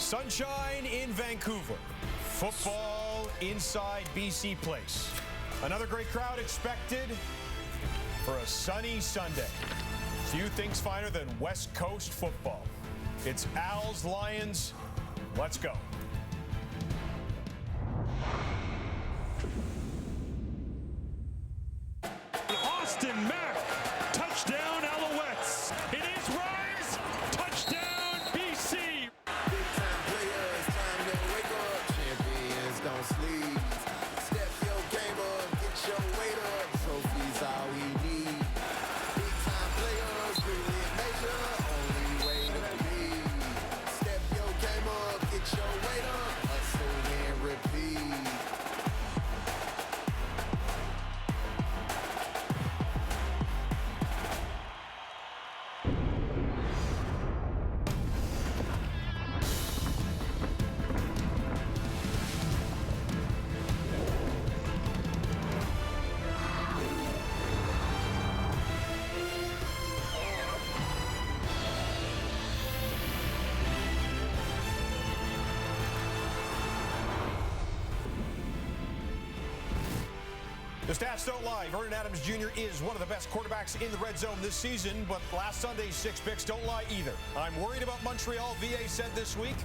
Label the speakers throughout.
Speaker 1: Sunshine in Vancouver. Football inside BC Place. Another great crowd expected for a sunny Sunday. Few things finer than West Coast football. It's Als Lions. Let's go.
Speaker 2: Austin Mack, touchdown Alouettes. It is Rhymes, touchdown BC.
Speaker 3: Big time players, time to wake up. Champions don't sleep. Step your game up, get your weight up. Trophies all we need. Big time players, really major. Only way to be. Step your game up, get your weight up. Hustle and repeat.
Speaker 1: The stats don't lie. Vernon Adams Jr. is one of the best quarterbacks in the red zone this season, but last Sunday's 6 picks don't lie either. I'm worried about Montreal, VA said this week.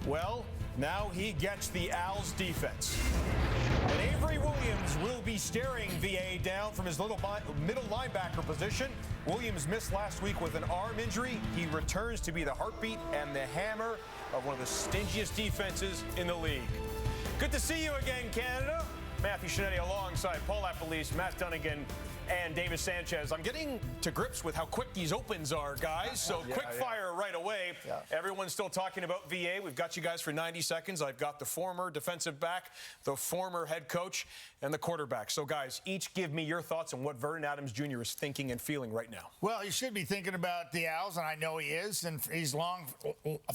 Speaker 1: Well, now he gets the Als defense. And Avery Williams will be staring VA down from his middle linebacker position. Williams missed last week with an arm injury. He returns to be the heartbeat and the hammer of one of the stingiest defenses in the league. Good to see you again, Canada. Matthew Shinetti alongside Paul Appolice, Matt Dunnigan, and Davis Sanchez. I'm getting to grips with how quick these opens are, guys. So quick fire right away. Yeah. Everyone's still talking about VA. We've got you guys for 90 seconds. I've got the former defensive back, the former head coach, and the quarterback. So, guys, each give me your thoughts on what Vernon Adams Jr. is thinking and feeling right now.
Speaker 4: Well, he should be thinking about the Als, and I know he is. And he's long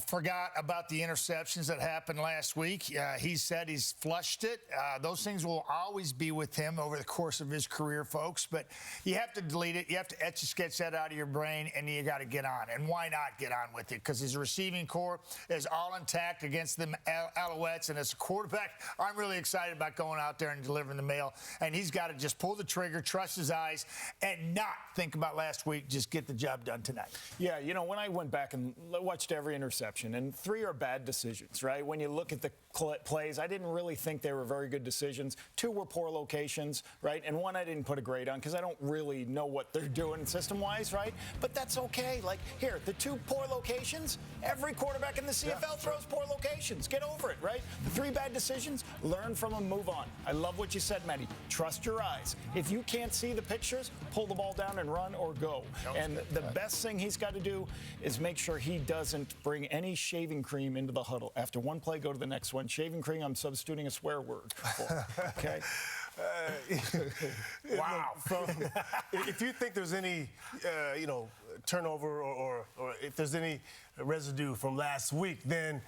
Speaker 4: forgot about the interceptions that happened last week. He said he's flushed it. Those things will always be with him over the course of his career, folks. But you have to delete it. You have to etch a sketch that out of your brain, and you got to get on. And why not get on with it? Because his receiving core is all intact against the Alouettes. And as a quarterback, I'm really excited about going out there and delivering the mail. And he's got to just pull the trigger, trust his eyes, and not think about last week. Just get the job done tonight.
Speaker 5: Yeah, you know, when I went back and watched every interception, and 3 are bad decisions, right? When you look at the plays, I didn't really think they were very good decisions. 2 were poor locations, right? And 1 I didn't put a grade on because I don't really know what they're doing system-wise, right? But that's okay. Like, here, the 2 poor locations, every quarterback in the CFL throws poor locations. Get over it, right? The 3 bad decisions, learn from them, move on. I love what you said, Matty. Trust your eyes. If you can't see the pictures, pull the ball down and run or go. And the best thing he's got to do is make sure he doesn't bring any shaving cream into the huddle. After one play, go to the next one. Shaving cream, I'm substituting a swear word for, okay?
Speaker 6: Wow. If you think there's any, turnover or if there's any residue from last week, then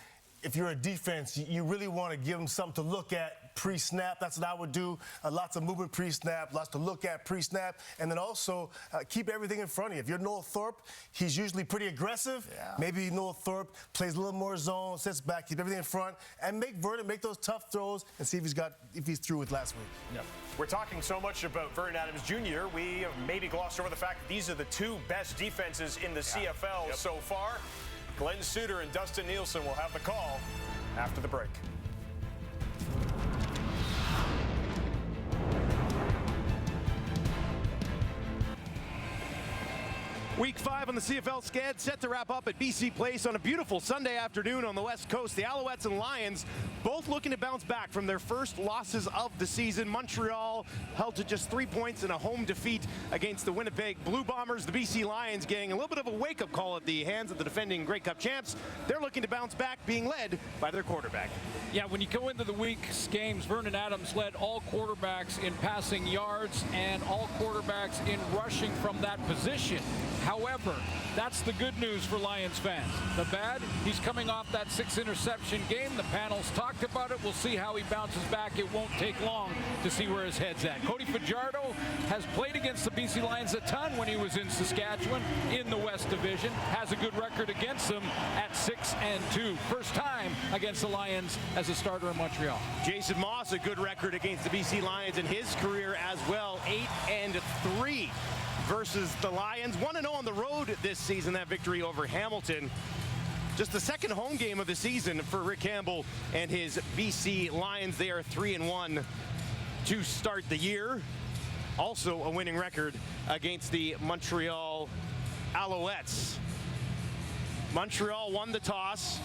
Speaker 6: if you're a defense, you really want to give them something to look at pre-snap. That's what I would do. Lots of movement pre-snap, lots to look at pre-snap, and then also keep everything in front of you. If you're Noah Thorpe, he's usually pretty aggressive. Yeah. Maybe Noah Thorpe plays a little more zone, sits back, keep everything in front, and make Vernon make those tough throws and see if he's through with last week.
Speaker 1: Yeah. We're talking so much about Vernon Adams Jr. We have maybe glossed over the fact that these are the 2 best defenses in the CFL so far. Glenn Suter and Dustin Nielsen will have the call after the break.
Speaker 7: Week 5 on the CFL Scad set to wrap up at BC Place on a beautiful Sunday afternoon on the West Coast. The Alouettes and Lions both looking to bounce back from their first losses of the season. Montreal held to just 3 points in a home defeat against the Winnipeg Blue Bombers. The BC Lions getting a little bit of a wake-up call at the hands of the defending Grey Cup champs. They're looking to bounce back, being led by their quarterback.
Speaker 8: Yeah, when you go into the week's games, Vernon Adams led all quarterbacks in passing yards and all quarterbacks in rushing from that position. However, that's the good news for Lions fans. The bad, he's coming off that 6-interception game. The panel's talked about it. We'll see how he bounces back. It won't take long to see where his head's at. Cody Fajardo has played against the BC Lions a ton when he was in Saskatchewan in the West Division. Has a good record against them at 6-2. First time against the Lions as a starter in Montreal.
Speaker 7: Jason Moss, a good record against the BC Lions in his career as well, 8-3 versus the Lions. 1-0 on the road this season, that victory over Hamilton. Just the second home game of the season for Rick Campbell and his BC Lions. They are 3-1 to start the year. Also a winning record against the Montreal Alouettes. Montreal won the toss.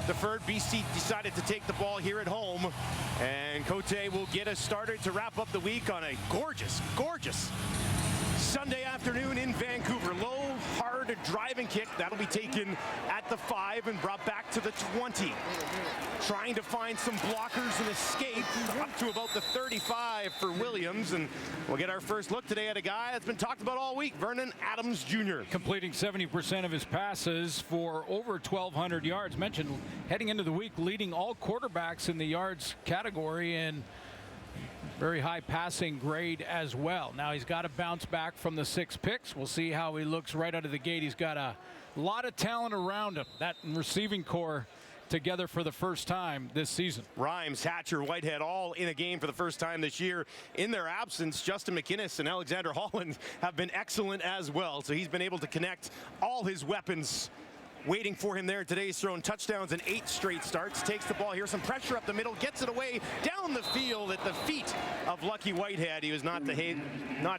Speaker 7: Deferred. BC decided to take the ball here at home, and Cote will get us started to wrap up the week on a gorgeous Sunday afternoon in Vancouver. Low, hard driving kick. That'll be taken at the 5 and brought back to the 20. Trying to find some blockers and escape up to about the 35 for Williams. And we'll get our first look today at a guy that's been talked about all week, Vernon Adams Jr.
Speaker 8: Completing 70% of his passes for over 1,200 yards. Mentioned heading into the week, leading all quarterbacks in the yards category and very high passing grade as well. Now he's got to bounce back from the 6 picks. We'll see how he looks right out of the gate. He's got a lot of talent around him. That receiving core together for the first time this season.
Speaker 7: Rhymes, Hatcher, Whitehead all in a game for the first time this year. In their absence, Justin McInnes and Alexander Holland have been excellent as well. So he's been able to connect all his weapons waiting for him there today. He's thrown touchdowns in 8 straight starts. Takes the ball here, some pressure up the middle, gets it away down the field at the feet of Lucky Whitehead. He was not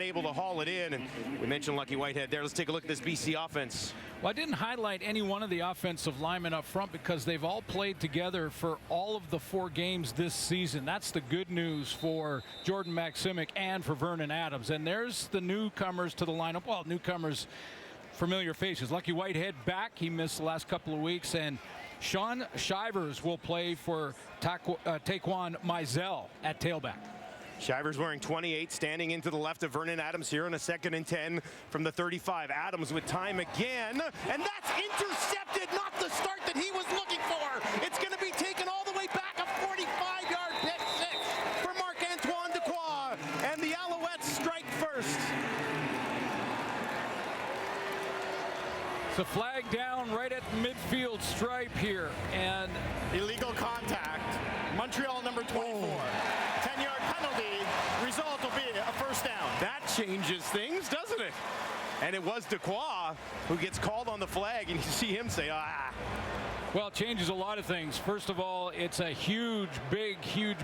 Speaker 7: able to haul it in, and we mentioned Lucky Whitehead there. Let's take a look at this BC offense.
Speaker 8: Well, I didn't highlight any one of the offensive linemen up front because they've all played together for all of the 4 games this season. That's the good news for Jordan Maximic and for Vernon Adams. And there's the newcomers to the lineup. Well, newcomers, familiar faces. Lucky Whitehead back. He missed the last couple of weeks. And Sean Shivers will play for Taquan Mizell at tailback.
Speaker 7: Shivers wearing 28, standing into the left of Vernon Adams here on a 2nd and 10 from the 35. Adams with time again, and that's intercepted. Not the start that he was looking for. It's going to be taken all the way back. A 45-yard pick 6 for Marc-Antoine Dequoy, and the Alouettes strike first.
Speaker 8: The flag down right at the midfield stripe here, and
Speaker 9: illegal contact. Montreal number 24. 10-yard penalty. Result will be a first down.
Speaker 7: That changes things, doesn't it? And it was Dequoy who gets called on the flag, and you see him say, ah.
Speaker 8: Well, it changes a lot of things. First of all, it's a huge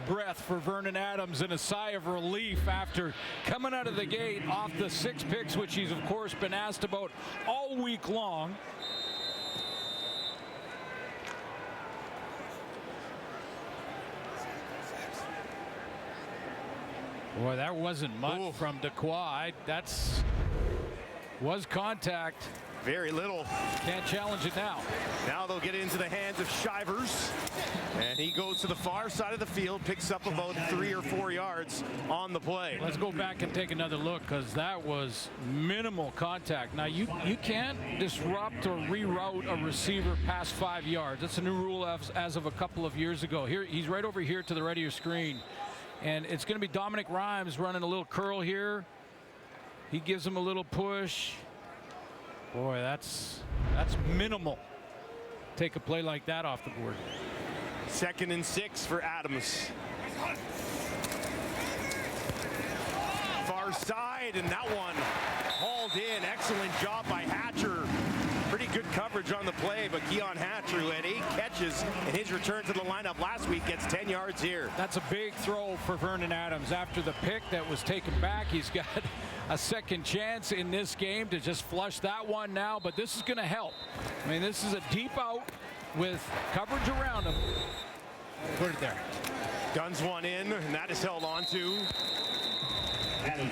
Speaker 8: breath for Vernon Adams and a sigh of relief after coming out of the gate off the 6 picks, which he's, of course, been asked about all week long. Boy, that wasn't much from Dequoy. Was contact.
Speaker 7: Very little.
Speaker 8: Can't challenge it now.
Speaker 7: Now they'll get it into the hands of Shivers. And he goes to the far side of the field, picks up about 3 or 4 yards on the play.
Speaker 8: Let's go back and take another look, because that was minimal contact. Now, you can't disrupt or reroute a receiver past 5 yards. That's a new rule as of a couple of years ago. Here, he's right over here to the right of your screen. And it's going to be Dominic Rhymes running a little curl here. He gives him a little push. Boy, that's minimal. Take a play like that off the board.
Speaker 7: 2nd and 6 for Adams. Far side, and that one hauled in. Excellent job by Hatcher. Pretty good coverage on the play, but Keon Hatcher, who had 8 catches in his return to the lineup last week, gets 10 yards here.
Speaker 8: That's a big throw for Vernon Adams. After the pick that was taken back, he's got a second chance in this game to just flush that one now, but this is going to help. I mean, this is a deep out with coverage around him. Put it there.
Speaker 7: Guns one in, and that is held on to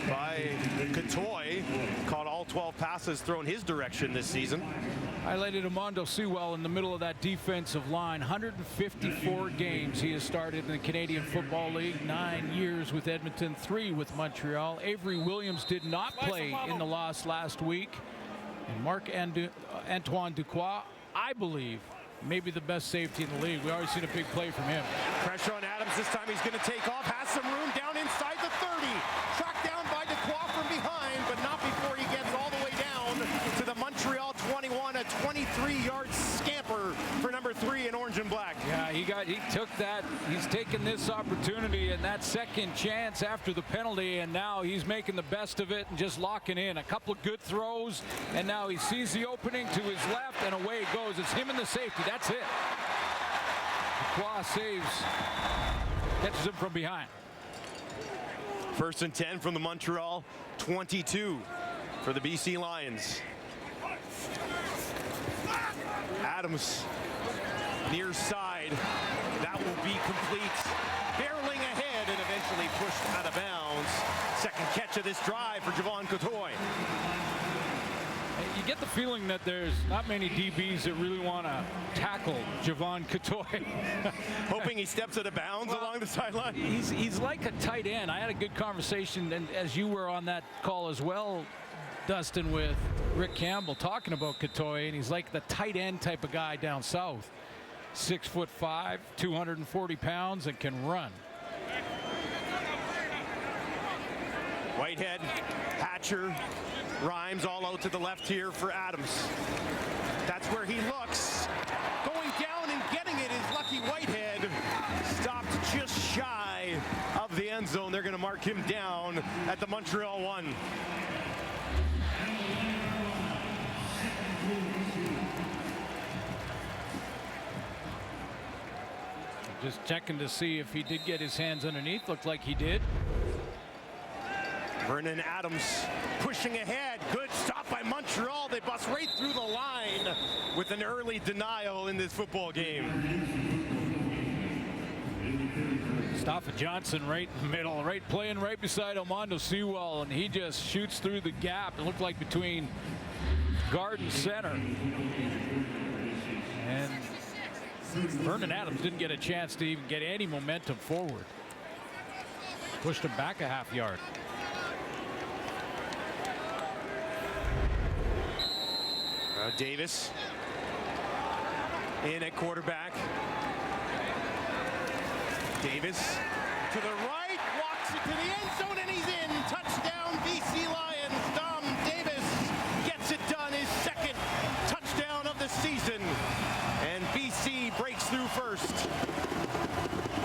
Speaker 7: by Cotoy. Caught all 12 passes thrown his direction this season.
Speaker 8: Highlighted Amondo Sewell in the middle of that defensive line. 154 games he has started in the Canadian Football League. 9 years with Edmonton, 3 with Montreal. Avery Williams did not play in the loss last week. And Antoine Ducroix, I believe, maybe the best safety in the league. We already seen a big play from him.
Speaker 1: Pressure on Adams. This time he's going to take off. Has some room down inside the 30. Tracked down by Ducroix from behind, but not before he gets all the way down to the Montreal 21. A 23-yard scamper for number 3 in orange and black.
Speaker 8: Yeah, he took that. He's taken this opportunity and that second chance after the penalty, and now he's making the best of it and just locking in. A couple of good throws, and now he sees the opening to his left, and away it goes. It's him and the safety. That's it. Ducroix saves, catches him from behind.
Speaker 7: 1st and 10 from the Montreal 22 for the BC Lions. Adams near side. That will be complete.
Speaker 1: Barreling ahead and eventually pushed out of bounds. Second catch of this drive for Javon Cotoy.
Speaker 8: You get the feeling that there's not many DBs that really want to tackle Javon Cotoy.
Speaker 1: Hoping he steps out of bounds along the sideline.
Speaker 8: He's like a tight end. I had a good conversation, and as you were on that call as well, Dustin, with Rick Campbell talking about Cotoy, and he's like the tight end type of guy down south. 6'5", 240 pounds, and can run.
Speaker 1: Whitehead, Hatcher, Rhymes all out to the left here for Adams. That's where he looks. Going down and getting it is Lucky Whitehead. Stopped just shy of the end zone. They're going to mark him down at the Montreal 1.
Speaker 8: Just checking to see if he did get his hands underneath. Looked like he did.
Speaker 1: Vernon Adams pushing ahead. Good stop by Montreal. They bust right through the line with an early denial in this football game.
Speaker 8: Stoffa Johnson right in the middle, right playing right beside Armando Sewell, and he just shoots through the gap. It looked like between guard and center. And Vernon Adams didn't get a chance to even get any momentum forward. Pushed him back a half yard.
Speaker 1: Davis in at quarterback. Davis to the right, walks it to the end zone, and he's in. Touchdown, BC Lions. Dom Davis gets it done, his second touchdown of the season. And BC breaks through first.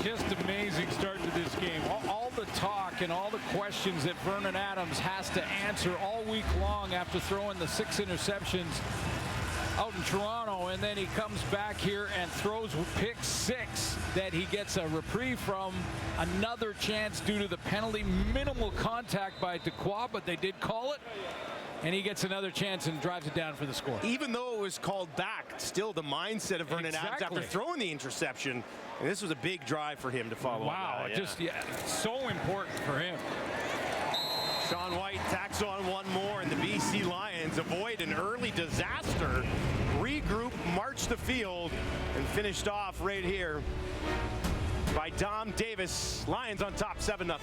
Speaker 8: Just amazing start to this game. All the talk and all the questions that Vernon Adams has to answer all week long after throwing the 6 interceptions out in Toronto, and then he comes back here and throws pick 6 that he gets a reprieve from. Another chance due to the penalty. Minimal contact by Ducroix, but they did call it. And he gets another chance and drives it down for the score.
Speaker 1: Even though it was called back, still the mindset of Vernon Adams after throwing the interception. And this was a big drive for him to follow.
Speaker 8: Wow, so important for him.
Speaker 1: Sean White tacks on one more, and the BC Lions avoid an early disaster. Regroup, march the field, and finished off right here by Dom Davis. Lions on top, 7-0.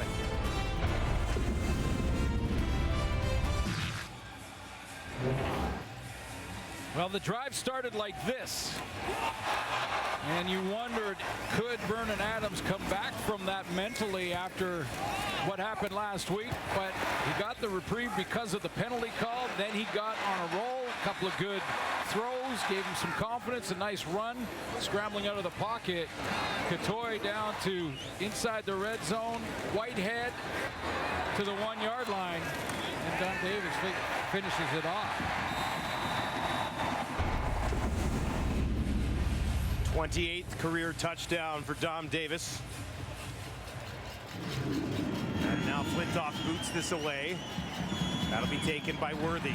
Speaker 8: Well, the drive started like this. And you wondered, could Vernon Adams come back from that mentally after what happened last week? But he got the reprieve because of the penalty call. Then he got on a roll, a couple of good throws, gave him some confidence, a nice run, scrambling out of the pocket. Cotoy down to inside the red zone. Whitehead to the 1-yard line. And Don Davis finishes it off.
Speaker 1: 28th career touchdown for Dom Davis. And now Flintoff boots this away. That'll be taken by Worthy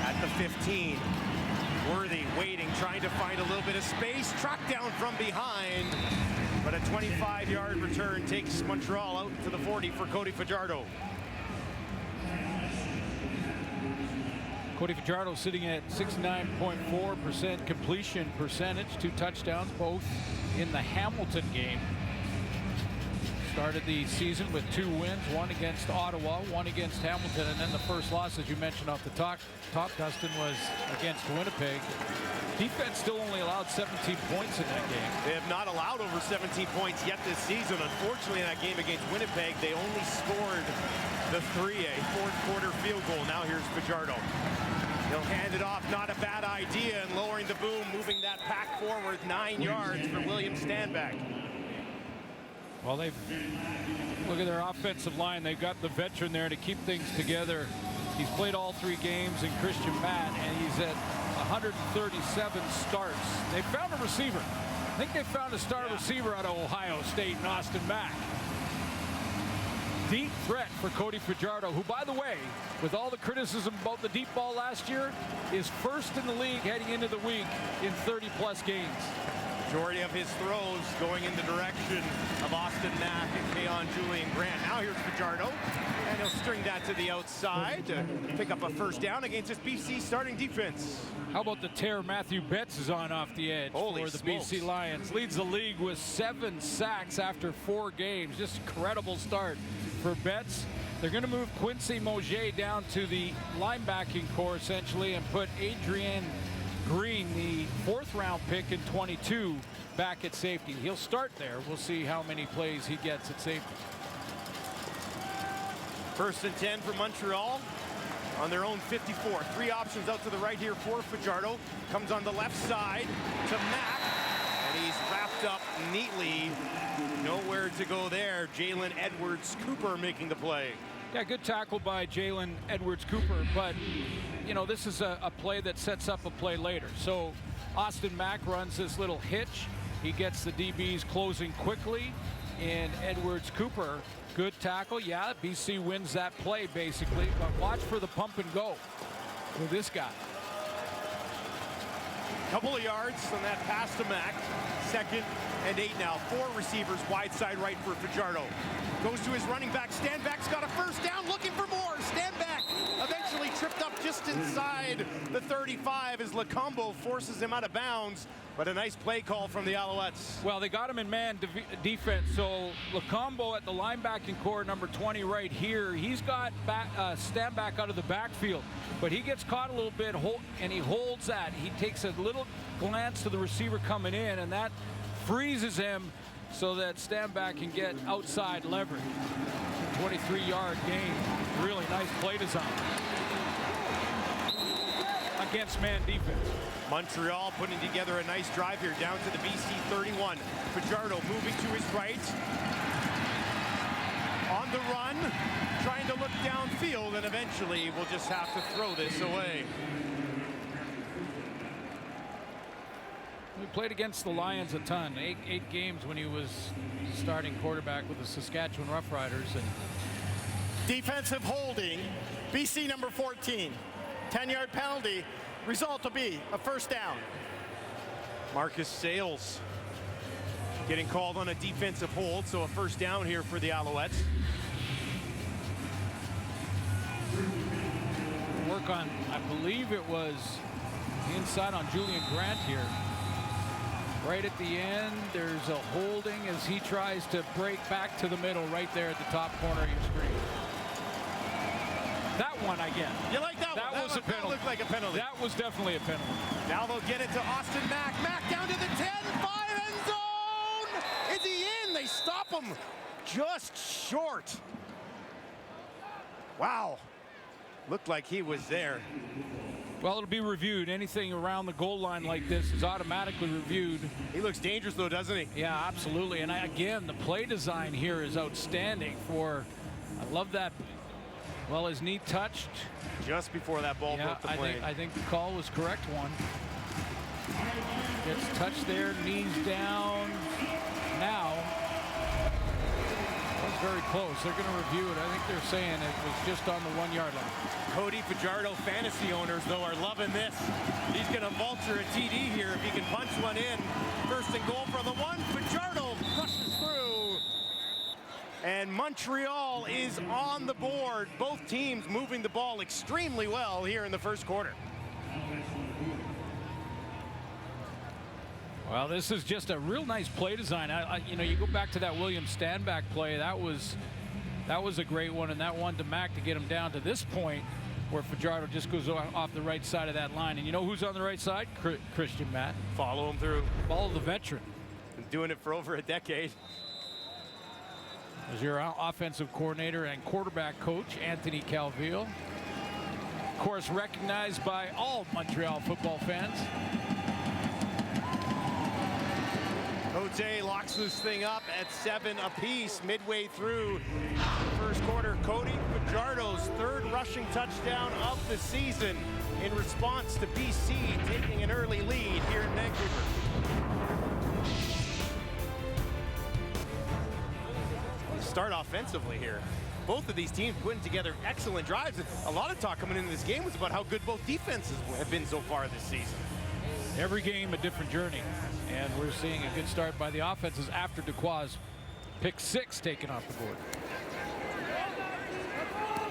Speaker 1: at the 15. Worthy waiting, trying to find a little bit of space. Tracked down from behind. But a 25-yard return takes Montreal out to the 40 for Cody Fajardo.
Speaker 8: Cody Fajardo sitting at 69.4% completion percentage, 2 touchdowns, both in the Hamilton game. Started the season with 2 wins, one against Ottawa, one against Hamilton, and then the first loss, as you mentioned off the top, Dustin, was against Winnipeg. Defense still only allowed 17 points in that game.
Speaker 7: They have not allowed over 17 points yet this season. Unfortunately, in that game against Winnipeg, they only scored the 3-a fourth quarter field goal. Now here's Fajardo. He'll hand it off, not a bad idea, and lowering the boom, moving that pack forward 9 yards for William Stanback.
Speaker 8: Well, look at their offensive line. They've got the veteran there to keep things together. He's played all 3 games in Christian Matt, and he's at 137 starts. They found a receiver. I think they found a star receiver out of Ohio State in Austin Mack. Deep threat for Cody Fajardo, who, by the way, with all the criticism about the deep ball last year, is first in the league heading into the week in 30-plus games.
Speaker 7: Majority of his throws going in the direction of Austin Mack and Keon Julian Grant. Now here's Fajardo, and he'll string that to the outside to pick up a first down against this BC starting defense.
Speaker 8: How about the tear Matthew Betts is on off the edge for the BC Lions. Leads the league with 7 sacks after 4 games. Just incredible start for Betts. They're going to move Quincy Mauger down to the linebacking core, essentially, and put Adrian Green, the 4th-round pick in 22, back at safety. He'll start there. We'll see how many plays he gets at safety.
Speaker 7: 1st and 10 for Montreal on their own 54. 3 options out to the right here for Fajardo. Comes on the left side to Mack, and he's wrapped up neatly. Nowhere to go there. Jalen Edwards-Cooper making the play.
Speaker 8: Yeah, good tackle by Jalen Edwards-Cooper, but you know, this is a play that sets up a play later. So Austin Mack runs this little hitch. He gets the DBs closing quickly, and Edwards-Cooper, good tackle. Yeah, BC wins that play basically, but watch for the pump and go with this guy.
Speaker 7: Couple of yards on that pass to Mack. 2nd and 8 now. 4 receivers wide side right for Fajardo. Goes to his running back. Stanback's got a first down, looking for more. Stanback eventually tripped up just inside the 35 as Lacombo forces him out of bounds. But a nice play call from the Alouettes.
Speaker 8: Well, they got him in man defense. So Lacombo at the linebacking core, number 20 right here. He's got Stanback out of the backfield, but he gets caught a little bit, and he holds that. He takes a little glance to the receiver coming in, and that freezes him so that Stanback can get outside leverage. 23-yard gain. Really nice play design against man defense.
Speaker 7: Montreal putting together a nice drive here down to the BC 31. Fajardo moving to his right. On the run, trying to look downfield, and eventually we'll just have to throw this away.
Speaker 8: We played against the Lions a ton. Eight games when he was starting quarterback with the Saskatchewan Roughriders. And
Speaker 9: Defensive holding, BC number 14. 10-yard penalty. Result will be a first down.
Speaker 7: Marcus Sales getting called on a defensive hold, so a first down here for the Alouettes.
Speaker 8: Work on, I believe it was the inside on Julian Grant here. Right at the end, there's a holding as he tries to break back to the middle right there at the top corner of your screen. That one I get.
Speaker 7: You like that one?
Speaker 8: That was a penalty.
Speaker 7: That looked like a penalty.
Speaker 8: That was definitely a penalty.
Speaker 7: Now they'll get it to Austin Mack. Mack down to the 10, 5 end zone. Is he in? They stop him just short. Wow. Looked like he was there.
Speaker 8: Well, it'll be reviewed. Anything around the goal line like this is automatically reviewed.
Speaker 7: He looks dangerous though, doesn't he?
Speaker 8: Yeah, absolutely. And again, the play design here is outstanding for, I love that. Well, his knee touched.
Speaker 7: Just before that ball broke the plane.
Speaker 8: I think the call was correct one. Gets touched there, knees down. Now, that was very close. They're going to review it. I think they're saying it was just on the 1-yard line.
Speaker 7: Cody Fajardo fantasy owners, though, are loving this. He's going to vulture a TD here if he can punch one in. 1st and goal for the 1. Fajardo crushes through. And Montreal is on the board. Both teams moving the ball extremely well here in the 1st quarter.
Speaker 8: Well, this is just a real nice play design. You know, you go back to that William Stanback play. That was a great one, and that one to Mack to get him down to this point where Fajardo just goes off the right side of that line. And you know who's on the right side? Christian Matt.
Speaker 7: Follow him through.
Speaker 8: Follow the veteran.
Speaker 7: Been doing it for over a decade.
Speaker 8: As your offensive coordinator and quarterback coach, Anthony Calvillo. Of course, recognized by all Montreal football fans.
Speaker 7: Cote locks this thing up at 7 apiece midway through the first quarter. Cody Fajardo's third rushing touchdown of the season in response to BC taking an early lead here in Vancouver. Start offensively here. Both of these teams putting together excellent drives. A lot of talk coming into this game was about how good both defenses have been so far this season.
Speaker 8: Every game a different journey, and we're seeing a good start by the offenses after Duquois' pick 6 taken off the board.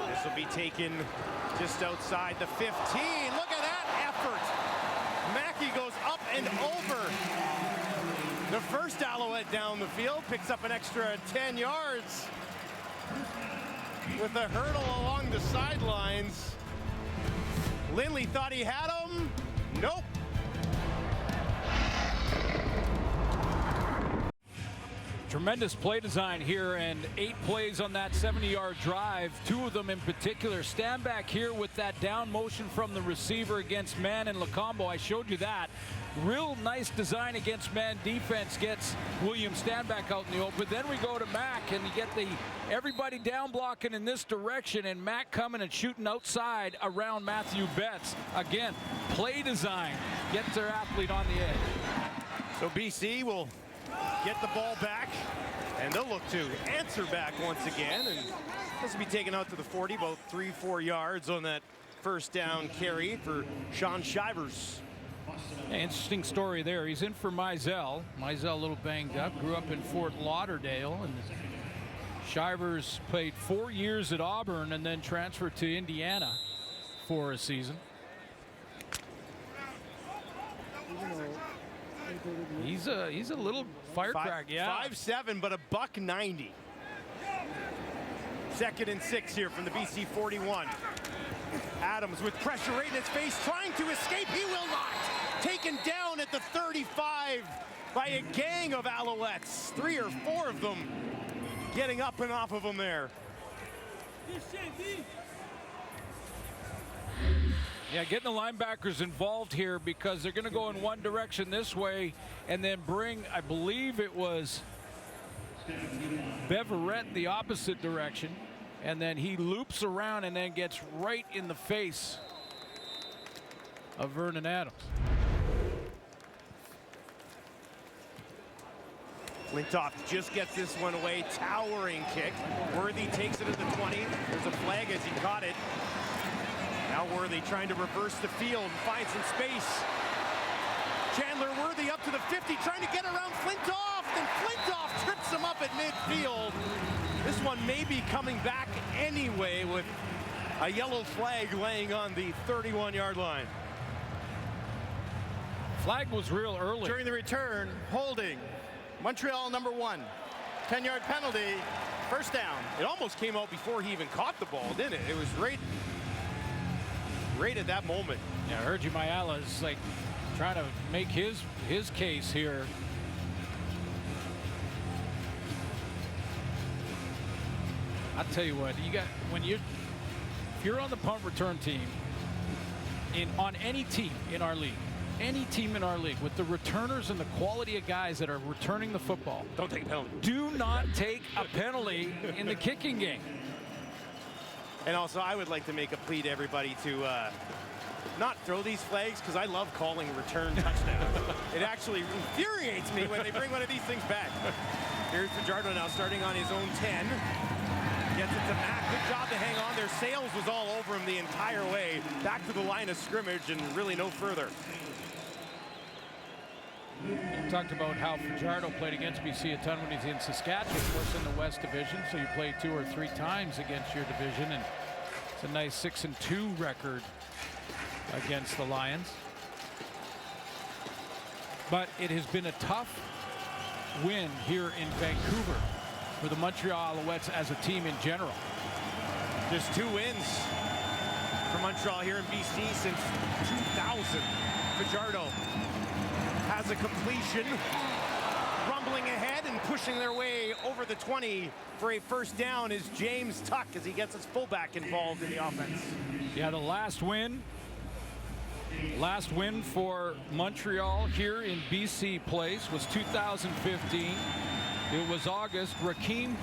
Speaker 7: This will be taken just outside the 15. Look at that effort. Mackey goes up and over. The first Alouette down the field picks up an extra 10 yards with a hurdle along the sidelines. Lindley thought he had him. Nope.
Speaker 8: Tremendous play design here, and 8 plays on that 70-yard drive. 2 of them in particular. Stanback here with that down motion from the receiver against man and Lacombo. I showed you that. Real nice design against man defense gets William Stanback out in the open. Then we go to Mack, and you get everybody down blocking in this direction, and Mack coming and shooting outside around Matthew Betts. Again, play design gets their athlete on the edge.
Speaker 7: So BC will get the ball back, and they'll look to answer back once again, and this will be taken out to the 40, about 3-4 yards on that first down carry for Sean Shivers.
Speaker 8: Interesting story there. He's in for Mizell. Mizell a little banged up, grew up in Fort Lauderdale, and Shivers played 4 years at Auburn and then transferred to Indiana for a season. He's a little firecracker, yeah.
Speaker 7: 5'7", but a $190. 2nd and 6 here from the BC 41. Adams with pressure right in his face, trying to escape. He will not. Taken down at the 35 by a gang of Alouettes. 3 or 4 of them getting up and off of him there.
Speaker 8: Yeah, getting the linebackers involved here because they're going to go in one direction this way and then bring, I believe it was Beverett the opposite direction, and then he loops around and then gets right in the face of Vernon Adams.
Speaker 7: Flintoff just gets this one away. Towering kick. Worthy takes it at the 20. There's a flag as he caught it. Now Worthy trying to reverse the field and find some space. Chandler Worthy up to the 50, trying to get around Flintoff. Then Flintoff trips him up at midfield. This one may be coming back anyway with a yellow flag laying on the 31-yard line.
Speaker 8: Flag was real early.
Speaker 9: During the return, holding. Montreal number 1. 10-yard penalty. First down.
Speaker 7: It almost came out before he even caught the ball, didn't it? It was right at that moment.
Speaker 8: Yeah, I heard you, Mayala is like trying to make his case here. I'll tell you what, if you're on the punt return team on any team in our league, with the returners and the quality of guys that are returning the football,
Speaker 7: don't take a penalty.
Speaker 8: Do not take a penalty in the kicking game.
Speaker 7: And also, I would like to make a plea to everybody to not throw these flags, because I love calling return touchdowns. It actually infuriates me when they bring one of these things back. Here's Fajardo now starting on his own 10. Gets it to Mack. Good job to hang on there. Sales was all over him the entire way. Back to the line of scrimmage and really no further.
Speaker 8: We talked about how Fajardo played against BC a ton when he's in Saskatchewan, of course, in the West Division. So you play 2 or 3 times against your division, and it's a nice 6-2 record against the Lions. But it has been a tough win here in Vancouver for the Montreal Alouettes as a team in general.
Speaker 7: Just 2 wins for Montreal here in BC since 2000. Fajardo has a completion, rumbling ahead and pushing their way over the 20 for a first down is James Tuck as he gets his fullback involved in the offense.
Speaker 8: Yeah, the last win for Montreal here in BC Place was 2015. It was August. Rakeem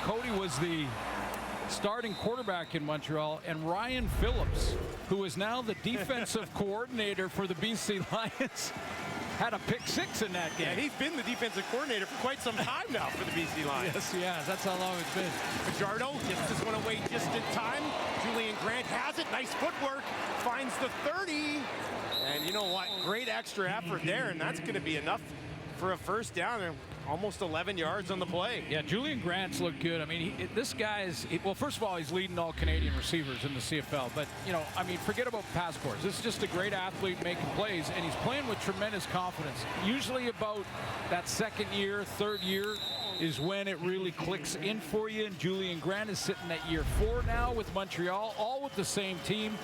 Speaker 8: Cody was the starting quarterback in Montreal, and Ryan Phillips, who is now the defensive coordinator for the BC Lions, had a pick 6 in that game.
Speaker 7: And he's been the defensive coordinator for quite some time now for the BC Lions.
Speaker 8: Yes, he has. That's how long it's been.
Speaker 7: Fajardo gets this one away just in time. Julian Grant has it. Nice footwork. Finds the 30. And you know what? Great extra effort there, and that's going to be enough for a first down. Almost 11 yards on the play.
Speaker 8: Yeah, Julian Grant's looked good. I mean, this guy is, well, first of all, he's leading all Canadian receivers in the CFL. But, you know, I mean, forget about passports. This is just a great athlete making plays, and he's playing with tremendous confidence. Usually about that second year, third year is when it really clicks in for you. And Julian Grant is sitting at year 4 now with Montreal, all with the same team,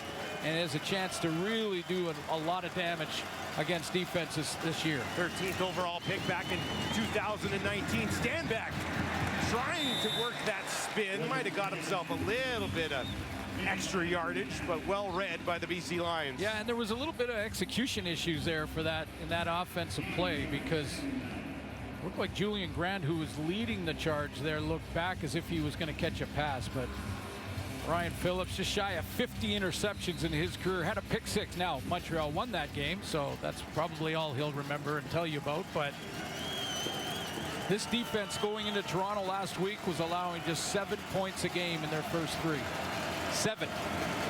Speaker 8: and has a chance to really do a lot of damage against defenses this year.
Speaker 7: 13th overall pick back in 2019. Stanback trying to work that spin. Might have got himself a little bit of extra yardage, but well read by the BC Lions.
Speaker 8: Yeah, and there was a little bit of execution issues there for that in that offensive play, because it looked like Julian Grant, who was leading the charge there, looked back as if he was going to catch a pass, but Ryan Phillips, just shy of 50 interceptions in his career, had a pick 6. Now, Montreal won that game, so that's probably all he'll remember and tell you about. But this defense going into Toronto last week was allowing just 7 points a game in their first 3. 7 in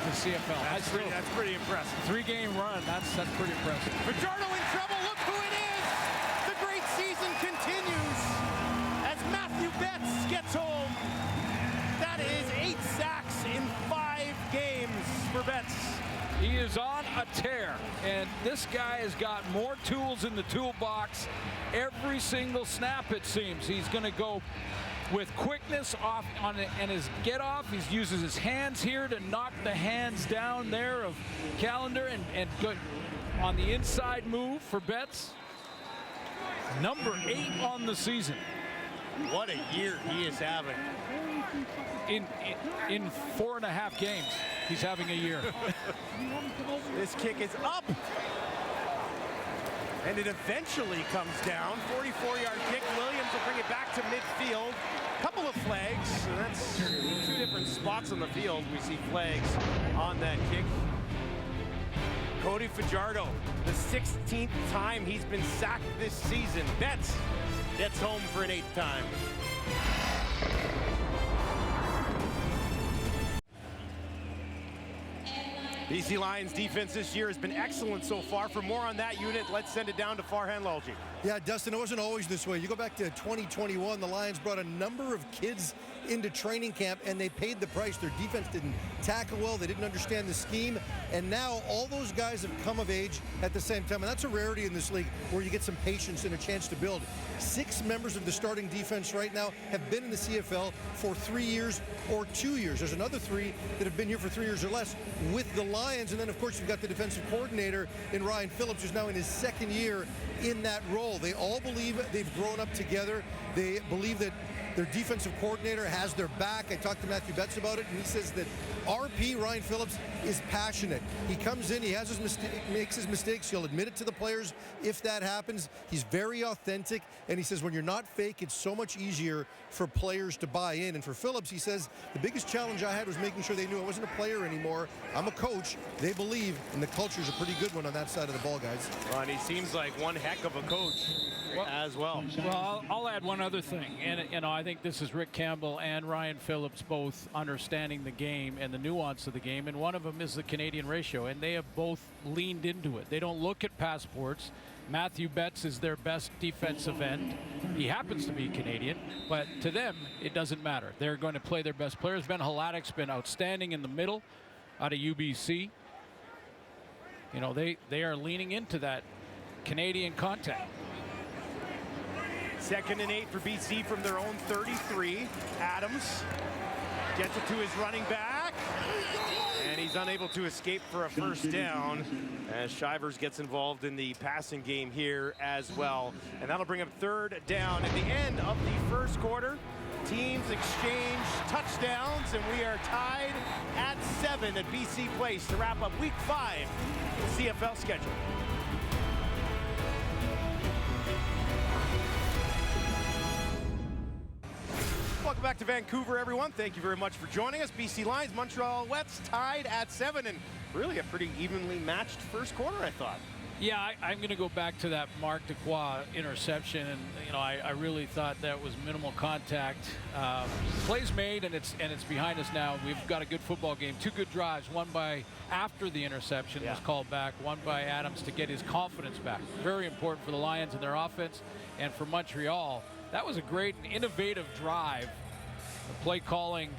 Speaker 8: the CFL.
Speaker 7: That's pretty impressive.
Speaker 8: 3-game run, that's pretty impressive.
Speaker 7: Fajardo in trouble. Look who it is. The great season continues as Matthew Betts gets home. That is 8 sacks in 5 games for Betts.
Speaker 8: He is on a tear, and this guy has got more tools in the toolbox every single snap, it seems. He's going to go with quickness off on it, and his get off. He uses his hands here to knock the hands down there of Callender, and good on the inside move for Betts. Number 8 on the season.
Speaker 7: What a year he is having.
Speaker 8: In 4.5 games, he's having a year.
Speaker 7: This kick is up. And it eventually comes down. 44-yard kick. Williams will bring it back to midfield. Couple of flags. And that's 2 different spots on the field. We see flags on that kick. Cody Fajardo, the 16th time he's been sacked this season. Betts gets home for an 8th time. BC Lions defense this year has been excellent so far. For more on that unit, let's send it down to Farhan Lalji.
Speaker 10: Yeah, Dustin, it wasn't always this way. You go back to 2021, the Lions brought a number of kids into training camp, and they paid the price. Their defense didn't tackle well. They didn't understand the scheme. And now all those guys have come of age at the same time. And that's a rarity in this league, where you get some patience and a chance to build. 6 members of the starting defense right now have been in the CFL for 3 years or 2 years. There's another 3 that have been here for 3 years or less with the Lions. And then, of course, you've got the defensive coordinator in Ryan Phillips, who's now in his 2nd year in that role. They all believe they've grown up together. They believe that their defensive coordinator has their back. I talked to Matthew Betts about it, and he says that RP, Ryan Phillips, is passionate. He comes in, he has his makes his mistakes. He'll admit it to the players if that happens. He's very authentic, and he says when you're not fake, it's so much easier for players to buy in. And for Phillips, he says, the biggest challenge I had was making sure they knew I wasn't a player anymore. I'm a coach. They believe, and the culture's a pretty good one on that side of the ball, guys.
Speaker 7: Well, and he seems like one heck of a coach as well.
Speaker 8: Well, I'll add one other thing, and you know, I think this is Rick Campbell and Ryan Phillips both understanding the game and the nuance of the game, and one of them is the Canadian ratio, and they have both leaned into it. They don't look at passports. Matthew Betts is their best defensive end. He happens to be Canadian, but to them, it doesn't matter. They're going to play their best players. Ben Haladek's been outstanding in the middle out of UBC. You know, they are leaning into that Canadian contact.
Speaker 7: 2nd and 8 for BC from their own 33. Adams gets it to his running back, and he's unable to escape for a first down as Shivers gets involved in the passing game here as well. And that'll bring up 3rd down at the end of the first quarter. Teams exchange touchdowns, and we are tied at 7 at BC Place to wrap up Week 5 of the CFL schedule. Welcome back to Vancouver, everyone. Thank you very much for joining us. BC Lions, Montreal Alouettes tied at 7, and really a pretty evenly matched first quarter, I thought.
Speaker 8: Yeah, I'm going to go back to that Mark Dequoy interception, and I really thought that was minimal contact. Plays made, and it's behind us now. We've got a good football game. 2 good drives. One by after the interception was called back. One by Adams to get his confidence back. Very important for the Lions and their offense, and for Montreal. That was a great and innovative drive. The play calling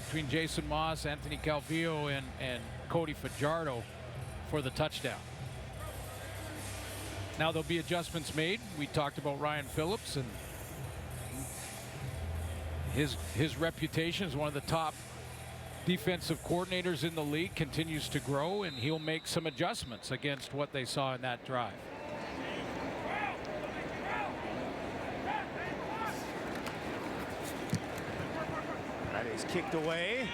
Speaker 8: between Jason Moss, Anthony Calvillo, and Cody Fajardo for the touchdown. Now there'll be adjustments made. We talked about Ryan Phillips, and his reputation as one of the top defensive coordinators in the league continues to grow, and he'll make some adjustments against what they saw in that drive.
Speaker 7: That is kicked away.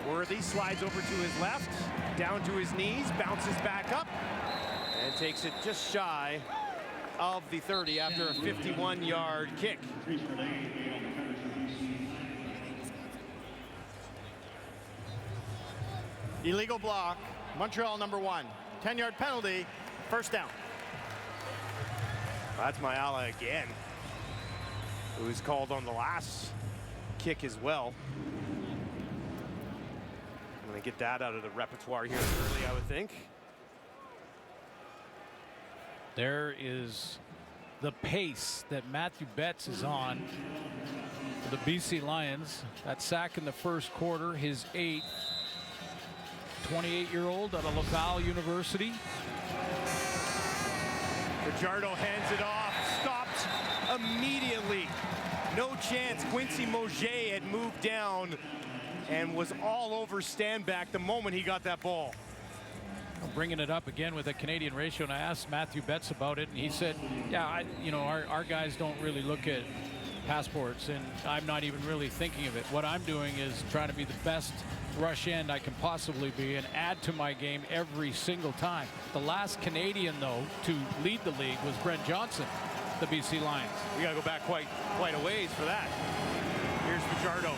Speaker 7: Worthy slides over to his left, down to his knees, bounces back up, and takes it just shy of the 30 after a 51-yard kick.
Speaker 9: Illegal block, Montreal number 1. 10-yard penalty, first down.
Speaker 7: That's Mayala again, who was called on the last kick as well. I'm going to get that out of the repertoire here early, I would think.
Speaker 8: There is the pace that Matthew Betts is on for the BC Lions. That sack in the first quarter, his 8th. 28-year-old out of Laval University.
Speaker 7: Fajardo hands it off, stopped immediately. No chance. Quincy Moget had moved down and was all over Stanback the moment he got that ball.
Speaker 8: Bringing it up again with a Canadian ratio, and I asked Matthew Betts about it, and he said, yeah, our guys don't really look at passports, and I'm not even really thinking of it. What I'm doing is trying to be the best rush end I can possibly be and add to my game every single time. The last Canadian, though, to lead the league was Brent Johnson, the BC Lions.
Speaker 7: We got to go back quite a ways for that. Here's Fajardo.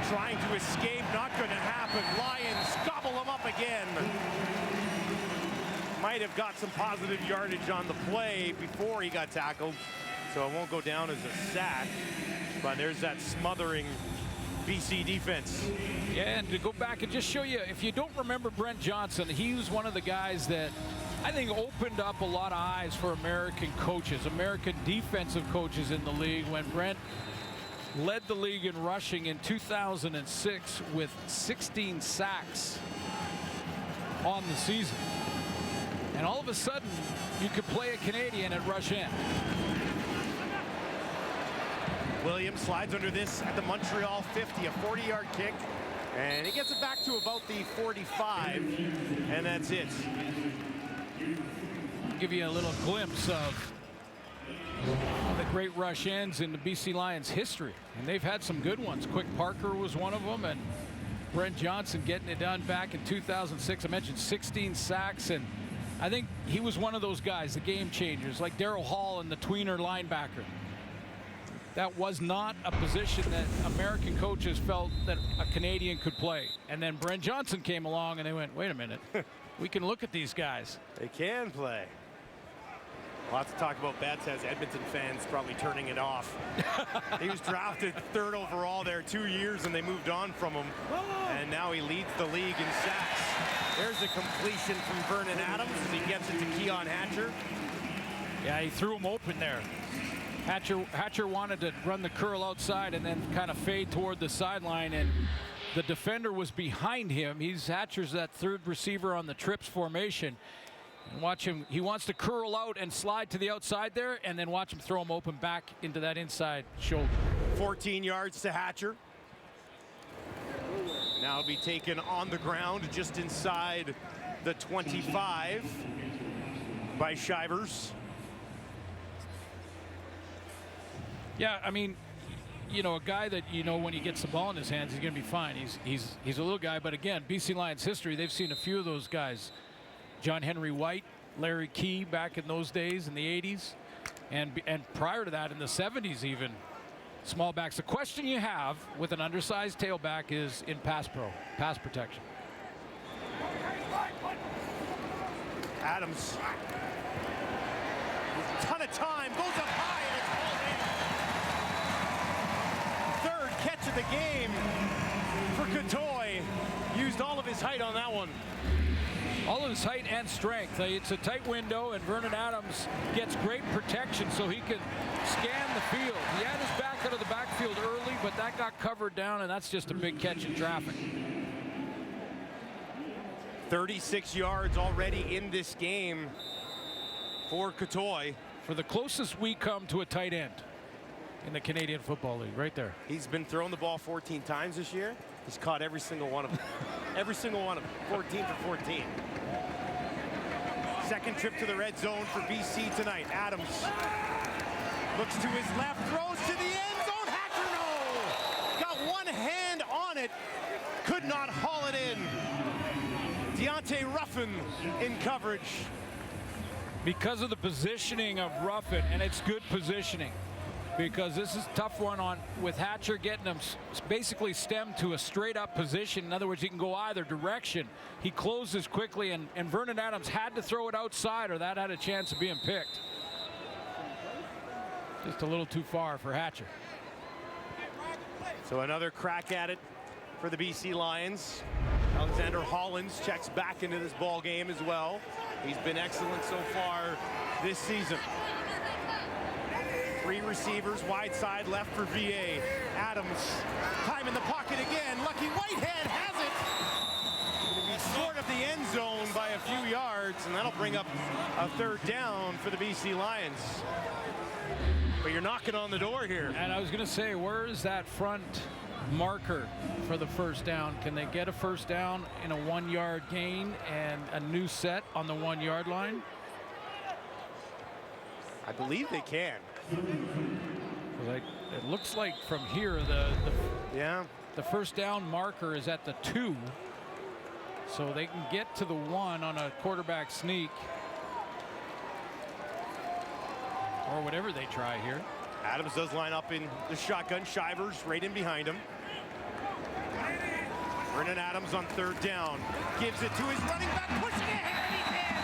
Speaker 7: Trying to escape, not going to happen. Lions gobble him up again. Might have got some positive yardage on the play before he got tackled, so it won't go down as a sack. But there's that smothering BC defense.
Speaker 8: Yeah, and to go back and just show you, if you don't remember Brent Johnson, he was one of the guys that I think opened up a lot of eyes for American coaches, American defensive coaches in the league, when Brent led the league in rushing in 2006 with 16 sacks on the season. And all of a sudden, you could play a Canadian at rush end.
Speaker 7: Williams slides under this at the Montreal 50, a 40-yard kick. And he gets it back to about the 45, and that's it.
Speaker 8: I'll give you a little glimpse of the great rush ends in the BC Lions history. And they've had some good ones. Quick Parker was one of them, and Brent Johnson getting it done back in 2006. I mentioned 16 sacks, and I think he was one of those guys, the game changers, like Darryl Hall and the tweener linebacker. That was not a position that American coaches felt that a Canadian could play. And then Brent Johnson came along, and they went, wait a minute, we can look at these guys.
Speaker 7: They can play. Lots to talk about. Betts has Edmonton fans probably turning it off. He was drafted 3rd overall there 2 years, and they moved on from him. And now he leads the league in sacks. There's a completion from Vernon Adams as he gets it to Keon Hatcher.
Speaker 8: Yeah, he threw him open there. Hatcher wanted to run the curl outside and then kind of fade toward the sideline, and the defender was behind him. Hatcher's that 3rd receiver on the trips formation. Watch him. He wants to curl out and slide to the outside there, and then watch him throw him open back into that inside shoulder.
Speaker 7: 14 yards to Hatcher. Now it'll be taken on the ground just inside the 25 by Shivers.
Speaker 8: Yeah, I mean, you know, a guy that, you know, when he gets the ball in his hands, he's going to be fine. He's a little guy, but again, BC Lions history, they've seen a few of those guys. John Henry White, Larry Key back in those days in the 80s, and prior to that in the 70s even. Small backs. The question you have with an undersized tailback is in pass protection.
Speaker 7: Adams. A ton of time, goes up high, and it's hauled in. Third catch of the game for Cotoy. Used all of his height on that one.
Speaker 8: All of his height and strength. It's a tight window, and Vernon Adams gets great protection so he can scan the field. He had his back out of the backfield early, but that got covered down, and that's just a big catch in traffic.
Speaker 7: 36 yards already in this game for Cotoy.
Speaker 8: For the closest we come to a tight end in the Canadian Football League, right there.
Speaker 7: He's been throwing the ball 14 times this year. He's caught every single one of them. Every single one of them. 14 for 14. Second trip to the red zone for BC tonight. Adams looks to his left, throws to the end zone. Hatcher, no! Got one hand on it. Could not haul it in. Deontay Ruffin in coverage.
Speaker 8: Because of the positioning of Ruffin, and it's good positioning, because this is a tough one on with Hatcher getting him basically stemmed to a straight up position. In other words, he can go either direction. He closes quickly, and Vernon Adams had to throw it outside, or that had a chance of being picked. Just a little too far for Hatcher.
Speaker 7: So another crack at it for the BC Lions. Alexander Hollins checks back into this ball game as well. He's been excellent so far this season. Three receivers, wide side left for VA. Adams, time in the pocket again. Lucky Whitehead has it. Going to be short of the end zone by a few yards, and that'll bring up a third down for the BC Lions. But you're knocking on the door here.
Speaker 8: And I was going to say, where is that front marker for the first down? Can they get a first down in a 1 yard gain and a new set on the 1 yard line?
Speaker 7: I believe they can.
Speaker 8: It looks like from here the first down marker is at the 2, so they can get to the 1 on a quarterback sneak or whatever they try here.
Speaker 7: Adams does line up in the shotgun. Shivers right in behind him. Vernon Adams on third down. Gives it to his running back, pushing ahead, and he's in.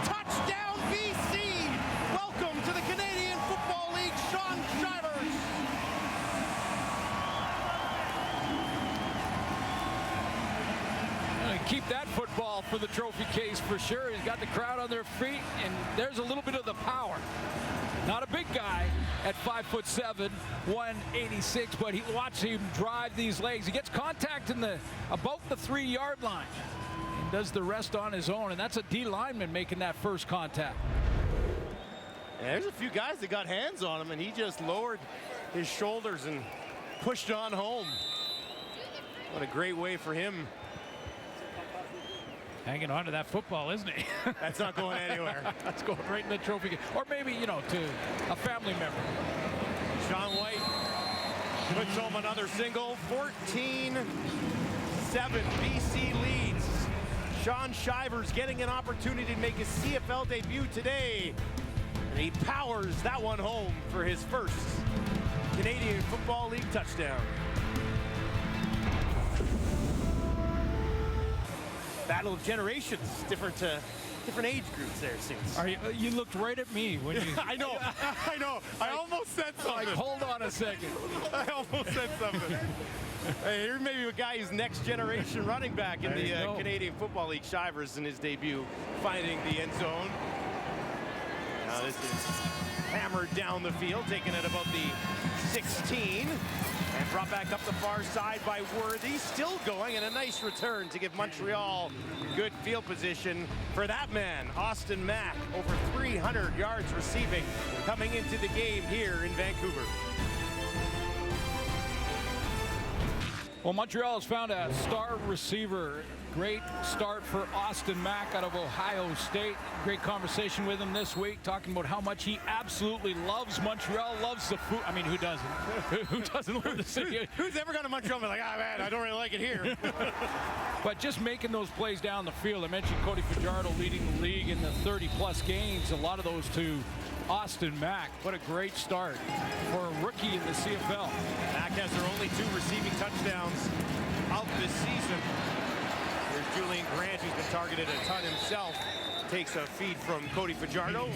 Speaker 7: Touchdown BC! Welcome to the Canadian Football League, Sean Shivers.
Speaker 8: Keep that football for the trophy case for sure. He's got the crowd on their feet, and there's a little bit of the power. Not a big guy at 5'7", 186, but watch him drive these legs. He gets contact in about the 3 yard line and does the rest on his own, and that's a D lineman making that first contact.
Speaker 7: And there's a few guys that got hands on him, and he just lowered his shoulders and pushed on home. What a great way for him.
Speaker 8: Hanging on to that football, isn't he?
Speaker 7: That's not going anywhere.
Speaker 8: That's going right in the trophy case. Or maybe, you know, to a family member.
Speaker 7: Sean White puts home another single. 14-7, BC leads. Sean Shivers getting an opportunity to make his CFL debut today. And he powers that one home for his first Canadian Football League touchdown. Battle of generations, different age groups there, Suits.
Speaker 8: You looked right at me when you...
Speaker 7: I know. I almost said something.
Speaker 8: Like, hold on a second.
Speaker 7: I almost said something. Hey, here may be a guy who's next generation running back in the Canadian Football League. Shivers in his debut, finding the end zone. Now this is hammered down the field, taking it about the 16. And brought back up the far side by Worthy. Still going, and a nice return to give Montreal good field position for that man, Austin Mack. Over 300 yards receiving coming into the game here in Vancouver.
Speaker 8: Well, Montreal has found a star receiver. Great start for Austin Mack out of Ohio State. Great conversation with him this week, talking about how much he absolutely loves Montreal, loves the food. I mean, who doesn't? Who doesn't love the city?
Speaker 7: Who's ever gone to Montreal and be like, ah, man, I don't really like it here.
Speaker 8: But just making those plays down the field. I mentioned Cody Fajardo leading the league in the 30-plus games. A lot of those to Austin Mack. What a great start for a rookie in the CFL.
Speaker 7: Mack has their only 2 receiving touchdowns of this season. There's Julian Grant, who's been targeted a ton himself. Takes a feed from Cody Fajardo,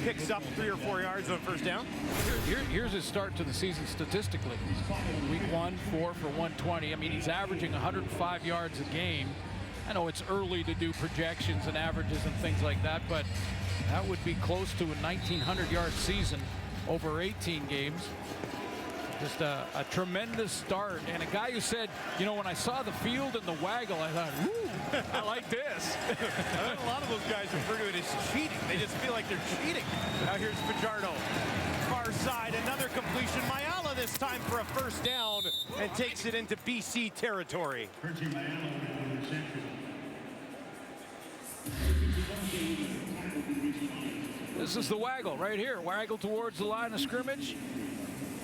Speaker 7: picks up 3 or 4 yards on first down.
Speaker 8: Here's his start to the season statistically. Week 1, 4 for 120. I mean, he's averaging 105 yards a game. I know it's early to do projections and averages and things like that, but that would be close to a 1,900-yard season over 18 games. Just a tremendous start, and a guy who said, you know, when I saw the field and the waggle, I thought, ooh, I like this.
Speaker 7: I think a lot of those guys refer to it as cheating. They just feel like they're cheating. Now here's Fajardo. Far side, another completion. Mayala this time for a first down and takes it into BC territory.
Speaker 8: This is the waggle right here. Waggle towards the line of scrimmage.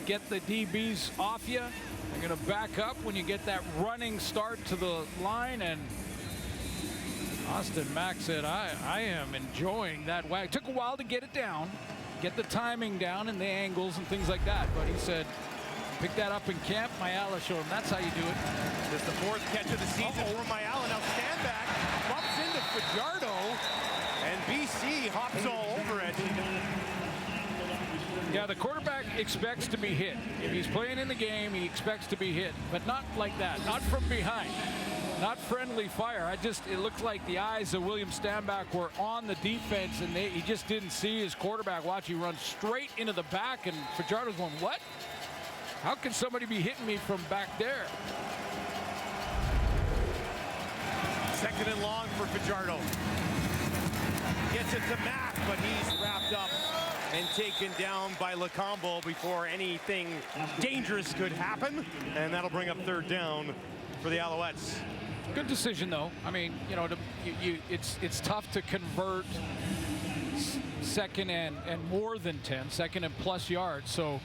Speaker 8: Get the DBs off you. They're going to back up when you get that running start to the line. And Austin Mack said, I am enjoying that waggle. Took a while to get it down, get the timing down and the angles and things like that. But he said, pick that up in camp. Mayala showed him that's how you do it.
Speaker 7: Just the 4th catch of the season for Mayala. Now stand back, bumps into Fajardo, and BC hops all over it.
Speaker 8: Yeah, the quarterback expects to be hit. If he's playing in the game, he expects to be hit, but not like that, not from behind, not friendly fire. It looked like the eyes of William Stanback were on the defense, and he just didn't see his quarterback. Watch, he runs straight into the back, and Fajardo's going, what? How can somebody be hitting me from back there?
Speaker 7: 2nd and long for Fajardo. Gets it to Mack, but he's wrapped up and taken down by Lecombo before anything dangerous could happen. And that'll bring up 3rd down for the Alouettes.
Speaker 8: Good decision, though. I mean, you know, it's tough to convert 2nd and more than 10, 2nd and plus yards. So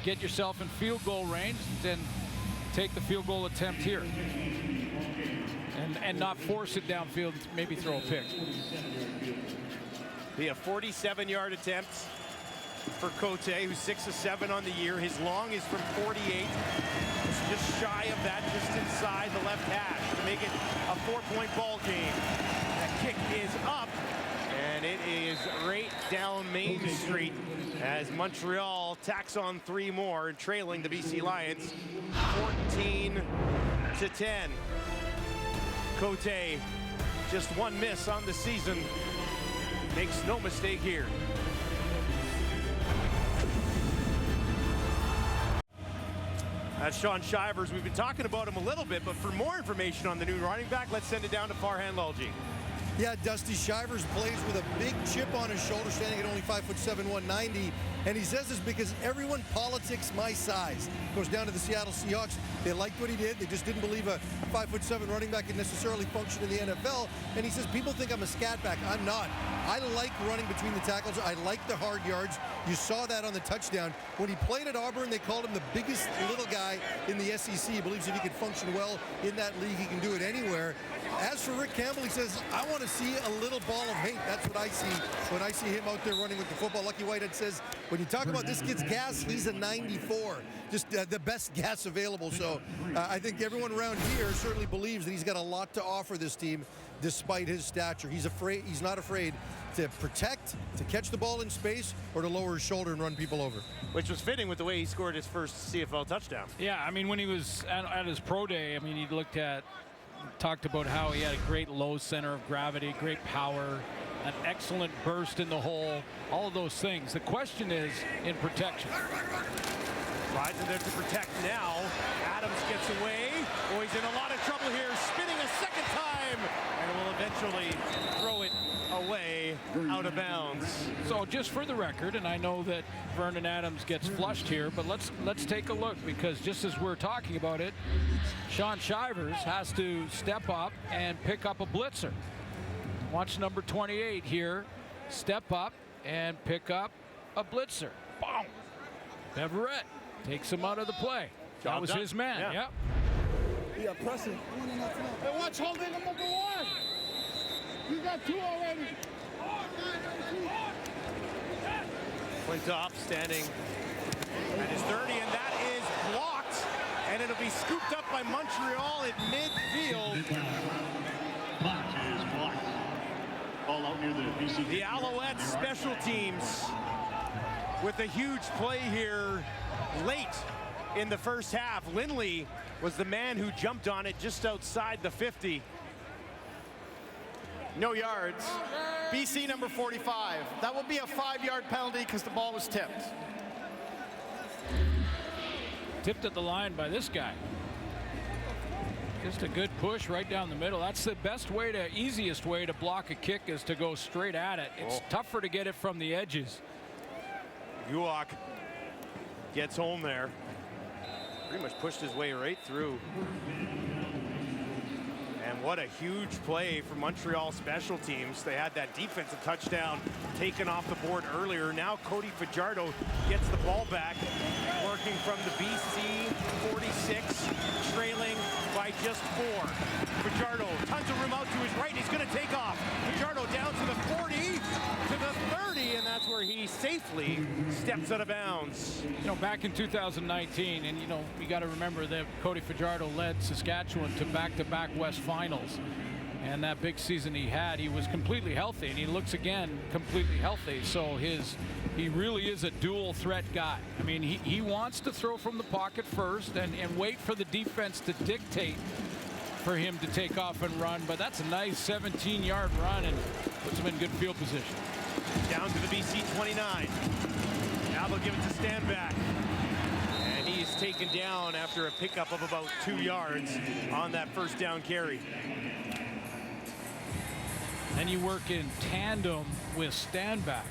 Speaker 8: get yourself in field goal range, then take the field goal attempt here. And not force it downfield, maybe throw a pick.
Speaker 7: Be a 47-yard attempt for Cote, who's 6 of 7 on the year. His long is from 48. It's just shy of that, just inside the left hash to make it a 4-point ball game. That kick is up, and it is right down Main Street as Montreal tacks on 3 more and trailing the BC Lions 14-10. Cote, just 1 miss on the season. Makes no mistake here. That's Sean Shivers. We've been talking about him a little bit, but for more information on the new running back, let's send it down to Farhan Lalji.
Speaker 10: Yeah, Dusty Shivers plays with a big chip on his shoulder, standing at only 5'7", 190. And he says this because everyone politics my size. Goes down to the Seattle Seahawks. They liked what he did. They just didn't believe a 5'7" running back could necessarily function in the NFL. And he says, people think I'm a scat back. I'm not. I like running between the tackles. I like the hard yards. You saw that on the touchdown. When he played at Auburn, they called him the biggest little guy in the SEC. He believes if he could function well in that league, he can do it anywhere. As for Rick Campbell, he says, I want to see a little ball of hate. That's what I see when I see him out there running with the football. Lucky Whitehead says, when you talk about this kid's gas, he's a 94. Just the best gas available. So I think everyone around here certainly believes that he's got a lot to offer this team despite his stature. He's not afraid to protect, to catch the ball in space, or to lower his shoulder and run people over.
Speaker 7: Which was fitting with the way he scored his first CFL touchdown.
Speaker 8: Yeah, I mean, when he was at his pro day, I mean, he talked about how he had a great low center of gravity, great power, an excellent burst in the hole, all of those things. The question is in protection.
Speaker 7: Slides in there to protect now. Adams gets away. Oh, he's in a lot of trouble here. Spinning a second time. And will eventually throw it away out of bounds.
Speaker 8: So just for the record, and I know that Vernon Adams gets flushed here, but let's take a look, because just as we're talking about it, Sean Shivers has to step up and pick up a blitzer. Watch number 28 here step up and pick up a blitzer. Boom. Beverett takes him out of the play. That was his man.
Speaker 7: Yeah.
Speaker 10: Yeah, pressing.
Speaker 9: Hey, watch holding him number 1. You got 2 already.
Speaker 7: Flintoff standing at his 30, and that is blocked. And it'll be scooped up by Montreal at midfield.
Speaker 2: Ball out near the BC.
Speaker 7: The Alouettes special teams with a huge play here late in the first half. Lindley was the man who jumped on it just outside the 50.
Speaker 9: No yards. BC number 45. That will be a 5-yard penalty because the ball was tipped.
Speaker 8: Tipped at the line by this guy. Just a good push right down the middle. That's the best way to, easiest way to block a kick, is to go straight at it. It's tougher to get it from the edges.
Speaker 7: Guak gets home there. Pretty much pushed his way right through. And what a huge play for Montreal special teams. They had that defensive touchdown taken off the board earlier. Now Cody Fajardo gets the ball back, working from the BC 46, trailing by just 4. Fajardo, tons of room out to his right. He's going to take off. Fajardo down to the 40, to the 30, and that's where he safely steps out of bounds.
Speaker 8: You know, back in 2019, and you know, we got to remember that Cody Fajardo led Saskatchewan to back-to-back West Finals. And that big season he had, he was completely healthy, and he looks again completely healthy. So he really is a dual threat guy. I mean, he wants to throw from the pocket first and wait for the defense to dictate for him to take off and run. But that's a nice 17-yard run and puts him in good field position.
Speaker 7: Down to the BC 29. Now they'll give it to Stanback. And he's taken down after a pickup of about 2 yards on that first down carry.
Speaker 8: Then you work in tandem with Stanback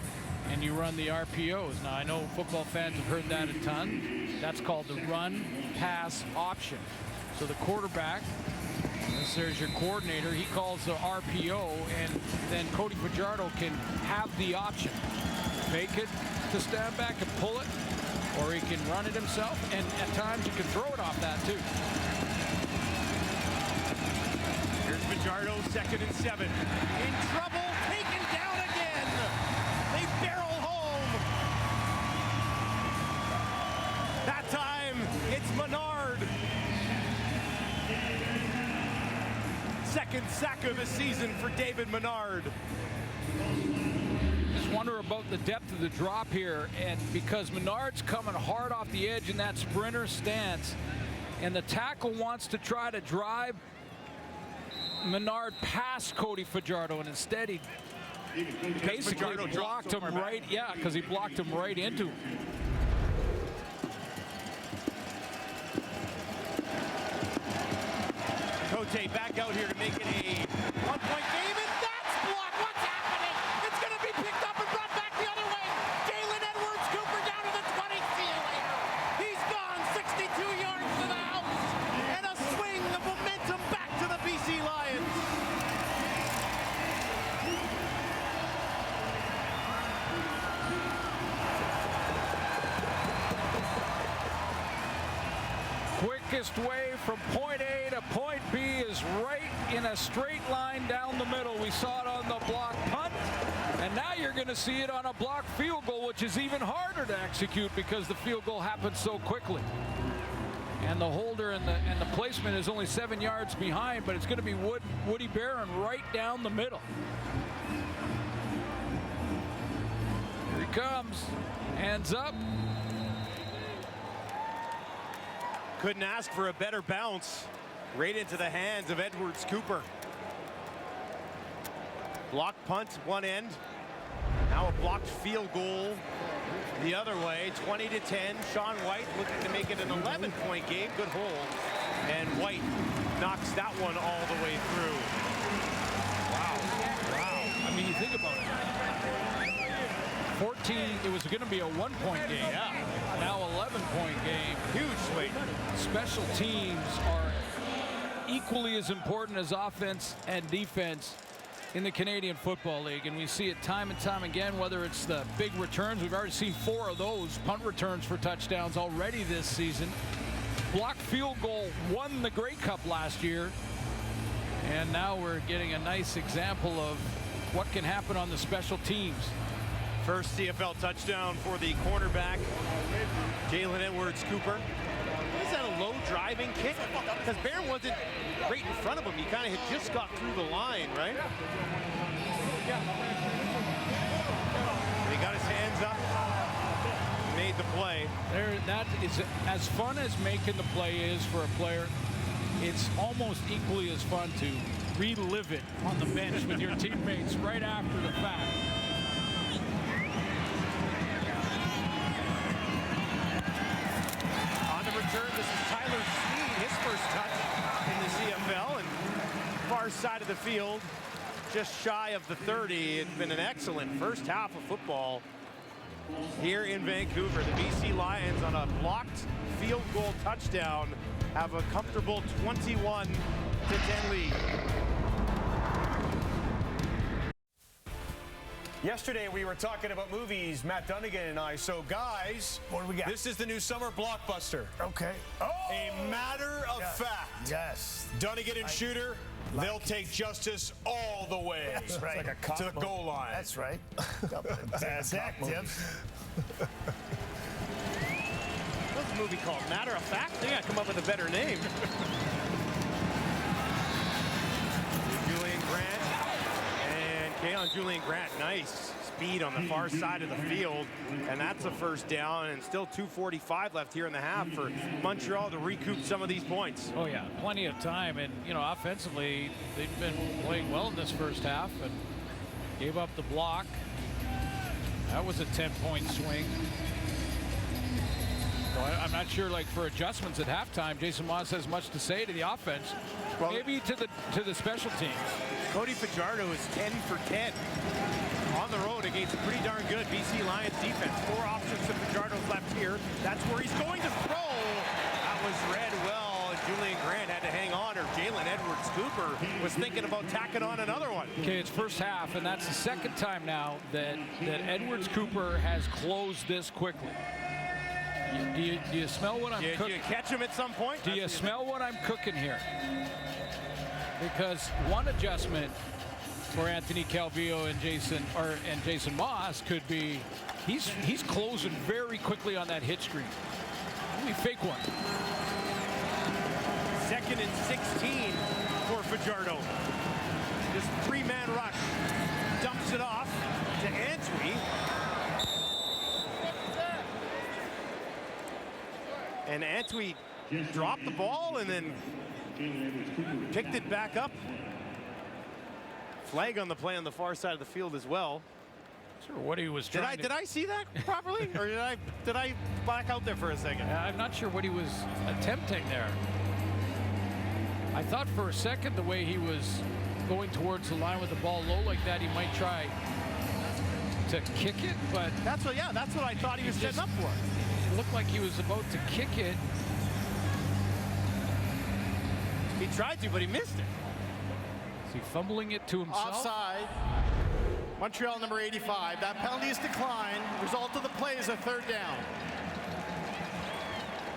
Speaker 8: and you run the RPOs. Now, I know football fans have heard that a ton. That's called the run pass option. So the quarterback, there's your coordinator, he calls the RPO, and then Cody Fajardo can have the option. Fake it to Stanback and pull it, or he can run it himself, and at times you can throw it off that too.
Speaker 7: Here's Fajardo, 2nd and 7. In trouble, taken down again. They barrel home. That time, it's Menard. 2nd sack of the season for David Menard.
Speaker 8: Just wonder about the depth of the drop here, and because Menard's coming hard off the edge in that sprinter stance, and the tackle wants to try to drive Menard past Cody Fajardo, and instead he basically blocked him right, because he blocked him right into him.
Speaker 7: Cote back out here to make it a 1-point game, and that's blocked. What's happening? It's going to be picked up and brought back the other way. Galen Edwards Cooper down to the 20. See you later. He's gone 62 yards to the house, and a swing of momentum back to the BC Lions.
Speaker 8: Quickest way from point A to point B is right in a straight line down the middle. We saw it on the block punt, and now you're going to see it on a block field goal, which is even harder to execute because the field goal happens so quickly. And the holder and the placement is only 7 yards behind, but it's going to be Woody Barron right down the middle. Here he comes, hands up.
Speaker 7: Couldn't ask for a better bounce. Right into the hands of Edwards Cooper. Block punt, one end. Now a block. blocked field goal the other way, 20-10. Sean White looking to make it an 11-point game. Good hold. And White knocks that one all the way through.
Speaker 8: Wow. I mean, you think about it. 14, it was going to be a 1-point game.
Speaker 7: Yeah.
Speaker 8: Now 11-point game.
Speaker 7: Huge swing.
Speaker 8: Special teams are equally as important as offense and defense in the Canadian Football League, and we see it time and time again, whether it's the big returns. We've already seen 4 of those punt returns for touchdowns already this season. Blocked field goal won the Grey Cup last year, and now we're getting a nice example of what can happen on the special teams.
Speaker 7: First CFL touchdown for the cornerback, Jalen Edwards-Cooper. Is that a low driving kick? Because Barron wasn't right in front of him. He kind of had just got through the line, right? Yeah. He got his hands up, made the play.
Speaker 8: That is as fun as making the play is for a player. It's almost equally as fun to relive it on the bench with your teammates right after the fact.
Speaker 7: On the return, this is Tyler Sneed, his first touch in the CFL, and far side of the field, just shy of the 30. It's been an excellent first half of football here in Vancouver. The BC Lions on a blocked field goal touchdown have a comfortable 21-10 lead.
Speaker 1: Yesterday we were talking about movies, Matt Dunnigan and I. So guys,
Speaker 4: what do we got?
Speaker 1: This is the new summer blockbuster.
Speaker 4: Okay. Oh!
Speaker 1: A matter of fact.
Speaker 4: Yes.
Speaker 1: Dunnigan and Shooter, they'll take justice all the way.
Speaker 4: That's right.
Speaker 1: Like to the goal line.
Speaker 4: That's right. Zach Tibbs.
Speaker 7: What's the movie called? Matter of Fact? They gotta come up with a better name. Julian Grant. And Julian Grant, nice speed on the far side of the field, and that's a first down, and still 2:45 left here in the half for Montreal to recoup some of these points.
Speaker 8: Oh yeah, plenty of time, and you know, offensively they've been playing well in this first half and gave up the block. That was a 10-point swing. So I'm not sure, like, for adjustments at halftime, Jason Moss has much to say to the offense. Well, maybe to the special teams.
Speaker 7: Cody Fajardo is 10 for 10 on the road against a pretty darn good BC Lions defense. 4 options to Fajardo's left here. That's where he's going to throw. That was read well. Julian Grant had to hang on, or Jalen Edwards-Cooper was thinking about tacking on another one.
Speaker 8: Okay, it's first half, and that's the second time now that Edwards-Cooper has closed this quickly. Do you smell what I'm cooking?
Speaker 7: Do you catch him at some point?
Speaker 8: Do you smell what I'm cooking here? Because one adjustment for Anthony Calvillo and Jason Moss could be he's closing very quickly on that hit screen. Let me fake one.
Speaker 7: 2nd and 16 for Fajardo. This 3-man rush dumps it off to Antwi. And Antwi dropped the ball and then picked it back up. Flag on the play on the far side of the field as well.
Speaker 8: Sure, what he was trying
Speaker 7: Did I see that properly? Or did I back out there for a second?
Speaker 8: I'm not sure what he was attempting there. I thought for a second the way he was going towards the line with the ball low like that, he might try to kick it, but
Speaker 7: that's what I thought he was setting up for.
Speaker 8: It looked like he was about to kick it.
Speaker 7: He tried to, but he missed it.
Speaker 8: Is he fumbling it to himself?
Speaker 9: Offside. Montreal number 85. That penalty is declined. Result of the play is a 3rd down.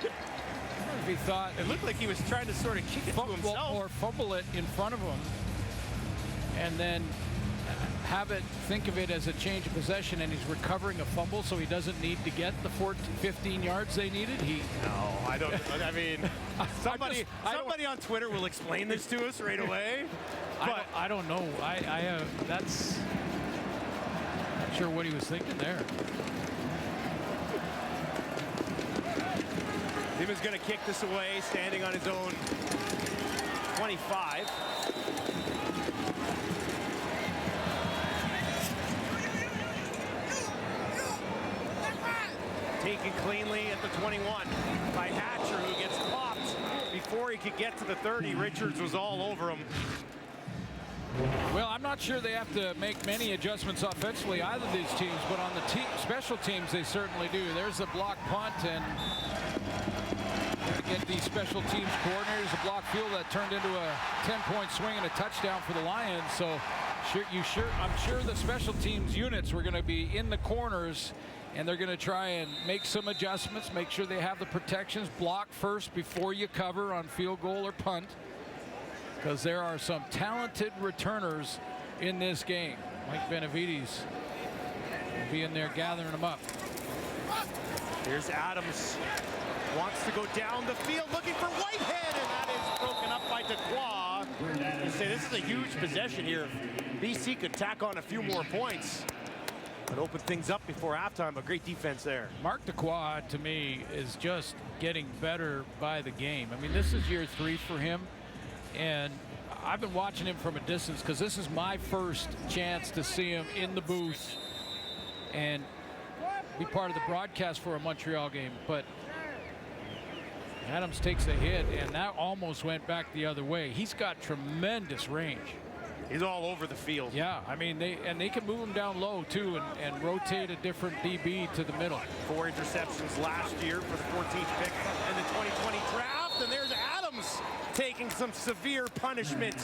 Speaker 8: If he thought
Speaker 7: it looked like he was trying to sort of kick it to himself,
Speaker 8: or fumble it in front of him, and then think of it as a change of possession, and he's recovering a fumble, so he doesn't need to get the 15 yards they needed.
Speaker 7: No, I don't. I mean, somebody on Twitter will explain this to us right away. But
Speaker 8: I don't know. That's not sure what he was thinking there.
Speaker 7: Timmons going to kick this away, standing on his own 25. taken cleanly at the 21 by Hatcher, who gets popped before he could get to the 30. Richards was all over him.
Speaker 8: Well, I'm not sure they have to make many adjustments offensively, either of these teams, but on the special teams, they certainly do. There's a block punt, and to get these special teams coordinators a block field that turned into a 10-point swing and a touchdown for the Lions. So I'm sure the special teams units were going to be in the corners, and they're going to try and make some adjustments, make sure they have the protections, block first before you cover on field goal or punt, because there are some talented returners in this game. Mike Benavides will be in there gathering them up.
Speaker 7: Here's Adams. Wants to go down the field looking for Whitehead, and that is broken up by Dequoy. You say this is a huge possession here. If BC could tack on a few more points and open things up before halftime, but great defense there.
Speaker 8: Mark Dequoy, to me, is just getting better by the game. I mean, this is year 3 for him, and I've been watching him from a distance because this is my first chance to see him in the booth and be part of the broadcast for a Montreal game. But Adams takes a hit, and that almost went back the other way. He's got tremendous range.
Speaker 7: He's all over the field.
Speaker 8: Yeah, I mean, they can move him down low, too, and rotate a different DB to the middle.
Speaker 7: 4 interceptions last year for the 14th pick in the 2020 draft, and there's Adams taking some severe punishment.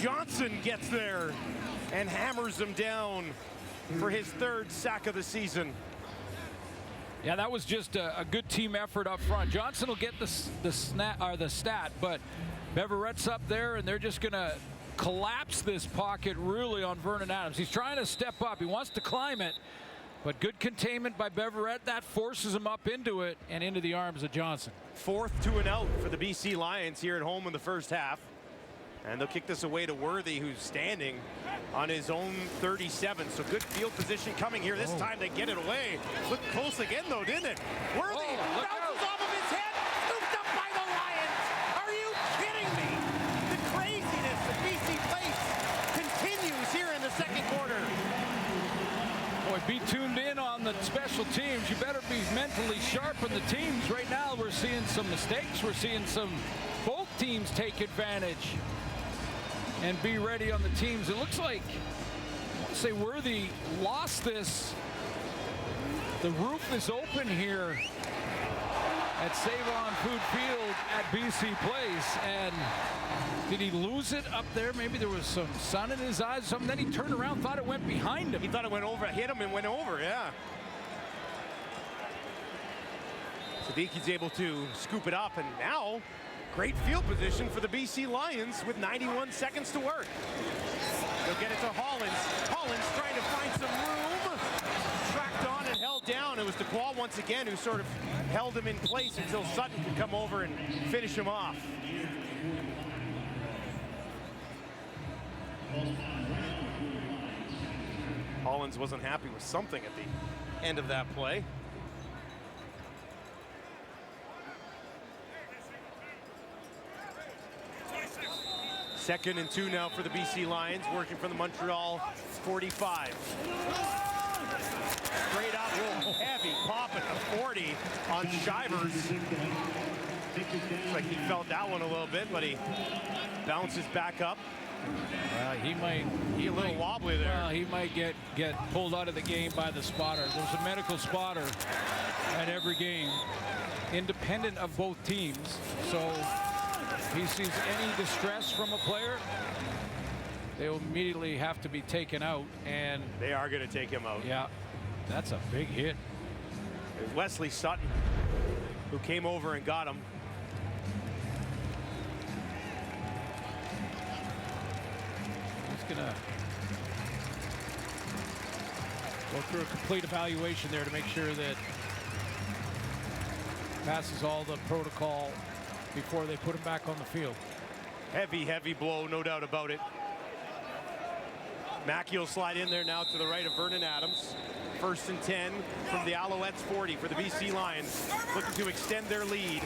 Speaker 7: Johnson gets there and hammers him down for his 3rd sack of the season.
Speaker 8: Yeah, that was just a good team effort up front. Johnson will get the stat, but Beverette's up there, and they're just going to collapse this pocket really on Vernon Adams. He's trying to step up. He wants to climb it, but good containment by Beverette. That forces him up into it and into the arms of Johnson.
Speaker 7: 4th 2 and out for the BC Lions here at home in the first half. And they'll kick this away to Worthy, who's standing on his own 37. So good field position coming here. This time they get it away. Looked close again, though, didn't it? Worthy bounces off of his head, scooped up by the Lions. Are you kidding me? The craziness that BC Place continues here in the second quarter.
Speaker 8: Boy, be tuned in on the special teams. You better be mentally sharp in the teams. Right now, we're seeing some mistakes. We're seeing both teams take advantage and be ready on the teams. It looks like, I want to say, Worthy lost this. The roof is open here at Save-On Food Field at BC Place. And did he lose it up there? Maybe there was some sun in his eyes, something. Then he turned around, thought it went behind him.
Speaker 7: He thought it went over, hit him and went over, yeah. Sadiki's able to scoop it up, and now great field position for the BC Lions with 91 seconds to work. They'll get it to Hollins. Hollins trying to find some room. Tracked on and held down. It was Dequoy once again who sort of held him in place until Sutton could come over and finish him off. Hollins wasn't happy with something at the end of that play. Second and 2 now for the BC Lions, working from the Montreal 45. Straight up, heavy pop at the 40 on Shivers. Looks like he felt that one a little bit, but he bounces back up.
Speaker 8: He might
Speaker 7: be a little wobbly there.
Speaker 8: He might get pulled out of the game by the spotter. There's a medical spotter at every game, independent of both teams. So if he sees any distress from a player, they will immediately have to be taken out. And
Speaker 7: they are going to take him out.
Speaker 8: Yeah, that's a big hit.
Speaker 7: There's Wesley Sutton, who came over and got him.
Speaker 8: Gonna go through a complete evaluation there to make sure that passes all the protocol before they put him back on the field.
Speaker 7: Heavy blow, no doubt about it. Mackey will slide in there now to the right of Vernon Adams. 1st and 10 from the Alouettes 40 for the BC Lions, looking to extend their lead.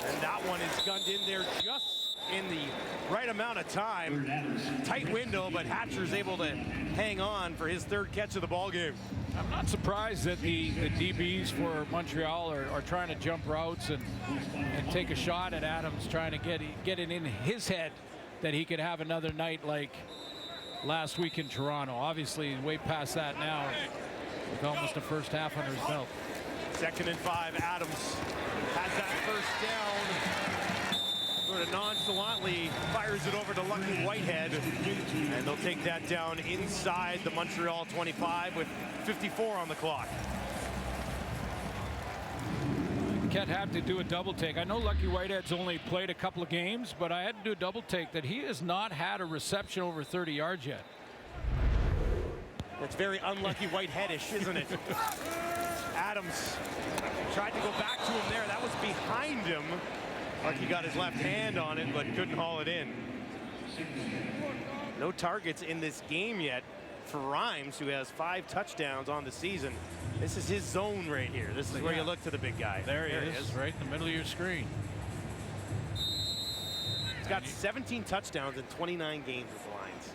Speaker 7: And that one is gunned in there just in the right amount of time. Tight window, but Hatcher's able to hang on for his third catch of the ball game.
Speaker 8: I'm not surprised that the DBs for Montreal are trying to jump routes and take a shot at Adams, trying to get it in his head that he could have another night like last week in Toronto. Obviously, he's way past that now with almost a first half under his belt.
Speaker 7: 2nd and 5, Adams has that first down. Sort of nonchalantly fires it over to Lucky Whitehead, and they'll take that down inside the Montreal 25 with 54 on the clock.
Speaker 8: Ket had to do a double take. I know Lucky Whitehead's only played a couple of games, but I had to do a double take that he has not had a reception over 30 yards yet.
Speaker 7: That's very unlucky Whiteheadish, isn't it? Adams tried to go back to him there. That was behind him. Like he got his left hand on it, but couldn't haul it in. No targets in this game yet for Rhymes, who has 5 touchdowns on the season. This is his zone right here. This is where you look to the big guy.
Speaker 8: There he is, right in the middle of your screen.
Speaker 7: He's got 17 touchdowns in 29 games with the Lions.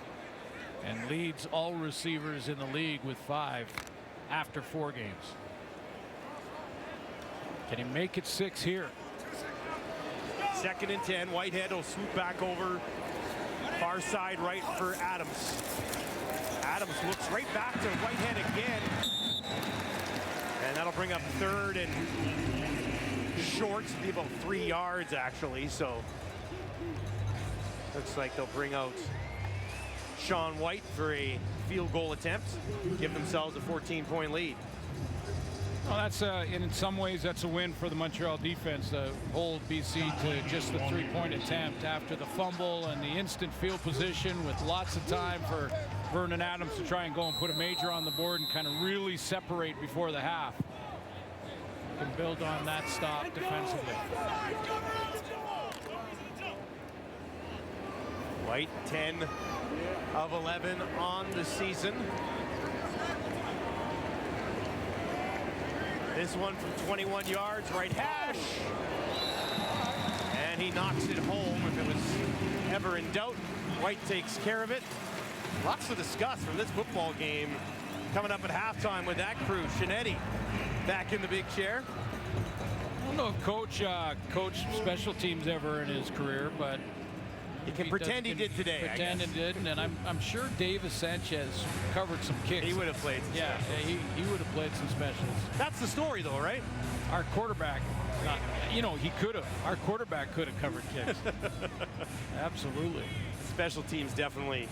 Speaker 8: And leads all receivers in the league with 5 after 4 games. Can he make it 6 here?
Speaker 7: 2nd and 10. Whitehead will swoop back over. Far side right for Adams. Adams looks right back to Whitehead again. And that'll bring up 3rd and short. Be about 3 yards, actually. So looks like they'll bring out Sean White for a field goal attempt. Give themselves a 14-point lead.
Speaker 8: Well, that's in some ways that's a win for the Montreal defense to hold BC to just the 3-point attempt after the fumble and the instant field position with lots of time for Vernon Adams to try and go and put a major on the board and kind of really separate before the half. Can build on that stop defensively.
Speaker 7: White 10 of 11 on the season. This one from 21 yards, right hash. And he knocks it home. If it was ever in doubt, White takes care of it. Lots to discuss from this football game coming up at halftime with that crew. Shinetti back in the big chair.
Speaker 8: I don't know if Coach coached special teams ever in his career, but
Speaker 7: he can pretend he did today.
Speaker 8: Pretend he didn't, and I'm sure Davis Sanchez covered some kicks.
Speaker 7: He would have played.
Speaker 8: Yeah, he would have played some specials.
Speaker 7: That's the story, though, right?
Speaker 8: Our quarterback, he could have. Our quarterback could have covered kicks. Absolutely.
Speaker 7: Special teams definitely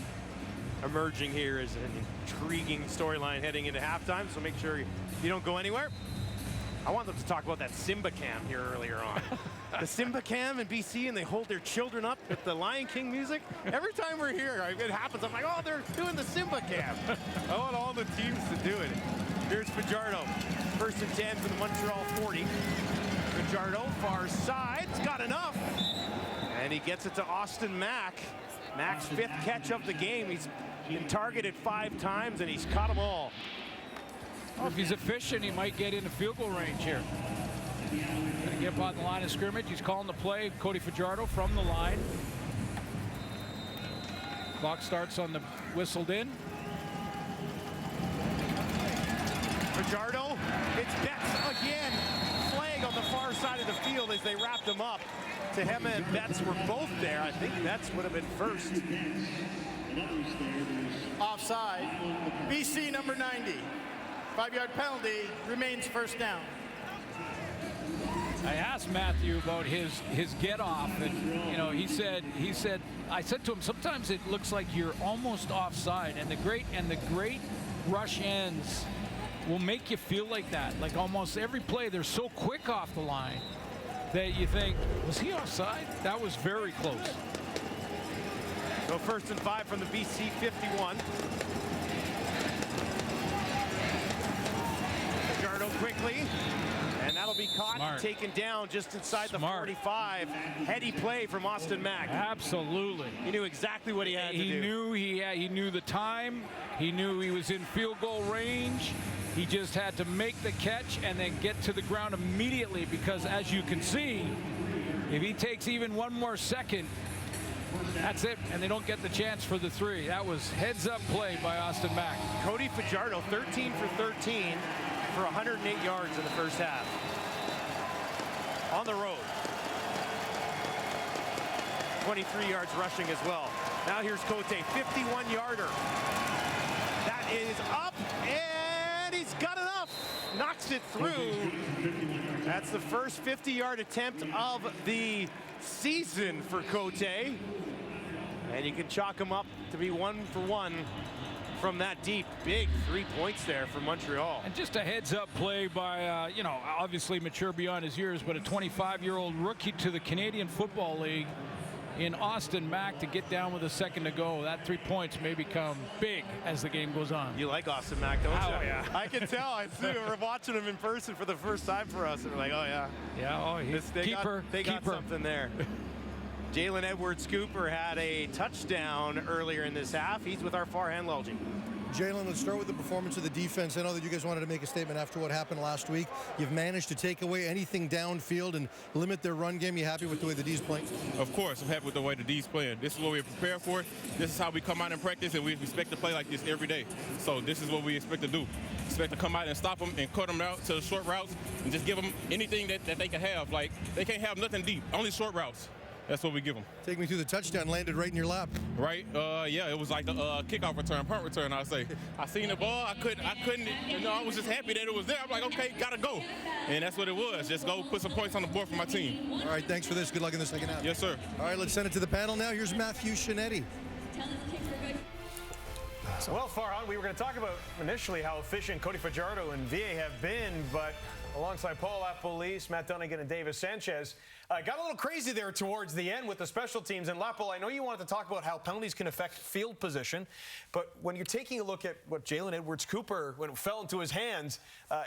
Speaker 7: emerging here as an intriguing storyline heading into halftime. So make sure you don't go anywhere. I want them to talk about that Simba Cam here earlier on. The Simba Cam in BC, and they hold their children up with the Lion King music. Every time we're here, it happens. I'm like, oh, they're doing the Simba Cam. I want all the teams to do it. Here's Fajardo. 1st and 10 for the Montreal 40. Fajardo, far side. It's got enough. And he gets it to Austin Mack. Mack's 5th catch of the game. He's been targeted 5 times, and he's caught them all.
Speaker 8: Well, if he's efficient, he might get into field goal range here. Going to get up on the line of scrimmage. He's calling the play. Cody Fajardo from the line. Clock starts on the whistled in.
Speaker 7: Fajardo, it's Betts again. Flag on the far side of the field as they wrapped him up. Tehema and Betts were both there. I think Betts would have been first.
Speaker 9: Offside. BC number 90. 5-yard penalty, remains first down.
Speaker 8: I asked Matthew about his get off, and he said I said to him, sometimes it looks like you're almost offside, and the great rush ends will make you feel like that. Like almost every play, they're so quick off the line that you think, was he offside? That was very close.
Speaker 7: So 1st and 5 from the BC 51. Fajardo quickly, and that'll be caught and taken down just inside the 45. Heady play from Austin Mack.
Speaker 8: Absolutely.
Speaker 7: He knew exactly what he had to do.
Speaker 8: He knew the time. He knew he was in field goal range. He just had to make the catch and then get to the ground immediately, because as you can see, if he takes even one more second, That's it, and they don't get the chance for the 3. That was heads-up play by Austin Mack.
Speaker 7: Cody Fajardo, 13 for 13 for 108 yards in the first half. On the road. 23 yards rushing as well. Now here's Cote, 51-yarder. That is up, and he's got enough. Knocks it through. That's the first 50-yard attempt of the season for Cote. And you can chalk him up to be 1 for 1 from that deep. Big 3 points there for Montreal.
Speaker 8: And just a heads-up play by, obviously mature beyond his years, but a 25-year-old rookie to the Canadian Football League in Austin Mack to get down with a second to go. That 3 points may become big as the game goes on.
Speaker 7: You like Austin Mack, don't you?
Speaker 8: Oh, yeah.
Speaker 7: I can tell. I see. We're watching him in person for the first time for us, and we're like, oh, yeah.
Speaker 8: Yeah, oh, he's keeper.
Speaker 7: They got something there. Jalen Edwards-Cooper had a touchdown earlier in this half. He's with our Farhan Lalji.
Speaker 10: Jalen, let's start with the performance of the defense. I know that you guys wanted to make a statement after what happened last week. You've managed to take away anything downfield and limit their run game. You happy with the way the D's playing?
Speaker 11: Of course, I'm happy with the way the D's playing. This is what we're prepared for. This is how we come out in practice, and we expect to play like this every day. So this is what we expect to do. Expect to come out and stop them and cut them out to the short routes and just give them anything that they can have. Like, they can't have nothing deep, only short routes. That's what we give them.
Speaker 10: Take me through the touchdown, landed right in your lap.
Speaker 11: Right? Yeah, it was like the kickoff return, punt return, I'd say. I seen the ball, I couldn't, I was just happy that it was there. I'm like, okay, gotta go. And that's what it was. Just go put some points on the board for my team.
Speaker 10: All right, thanks for this. Good luck in the second half.
Speaker 11: Yes, sir.
Speaker 10: All right, let's send it to the panel now. Here's Matthew Shinetti.
Speaker 1: Well, Farhan, we were going to talk about initially how efficient Cody Fajardo and VA have been, but alongside Paul Lapolice, Matt Dunnigan, and Davis Sanchez, got a little crazy there towards the end with the special teams. And Lapo, I know you wanted to talk about how penalties can affect field position, but when you're taking a look at what Jalen Edwards-Cooper, when it fell into his hands,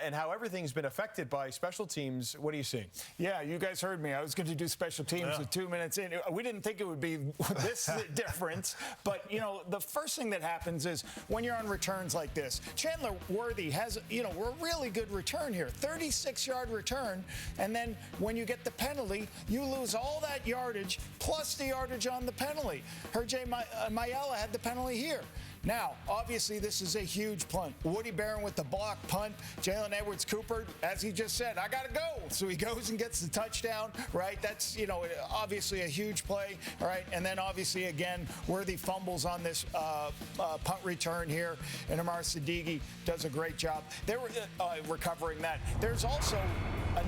Speaker 1: and how everything's been affected by special teams, what are you seeing?
Speaker 5: Yeah, you guys heard me. I was going to do special teams with 2 minutes in. We didn't think it would be this difference, but, the first thing that happens is when you're on returns like this, Chandler Worthy has, a really good return here, 36-yard return, and then when you get the penalty, you lose all that yardage plus the yardage on the penalty. Herjay Mayala had the penalty here. Now, obviously, this is a huge punt. Woody Barron with the block punt. Jalen Edwards-Cooper, as he just said, I got to go. So he goes and gets the touchdown, right? That's, obviously a huge play, all right? And then, obviously, again, Worthy fumbles on this punt return here, and Amar Sadiki does a great job. They were recovering that. There's also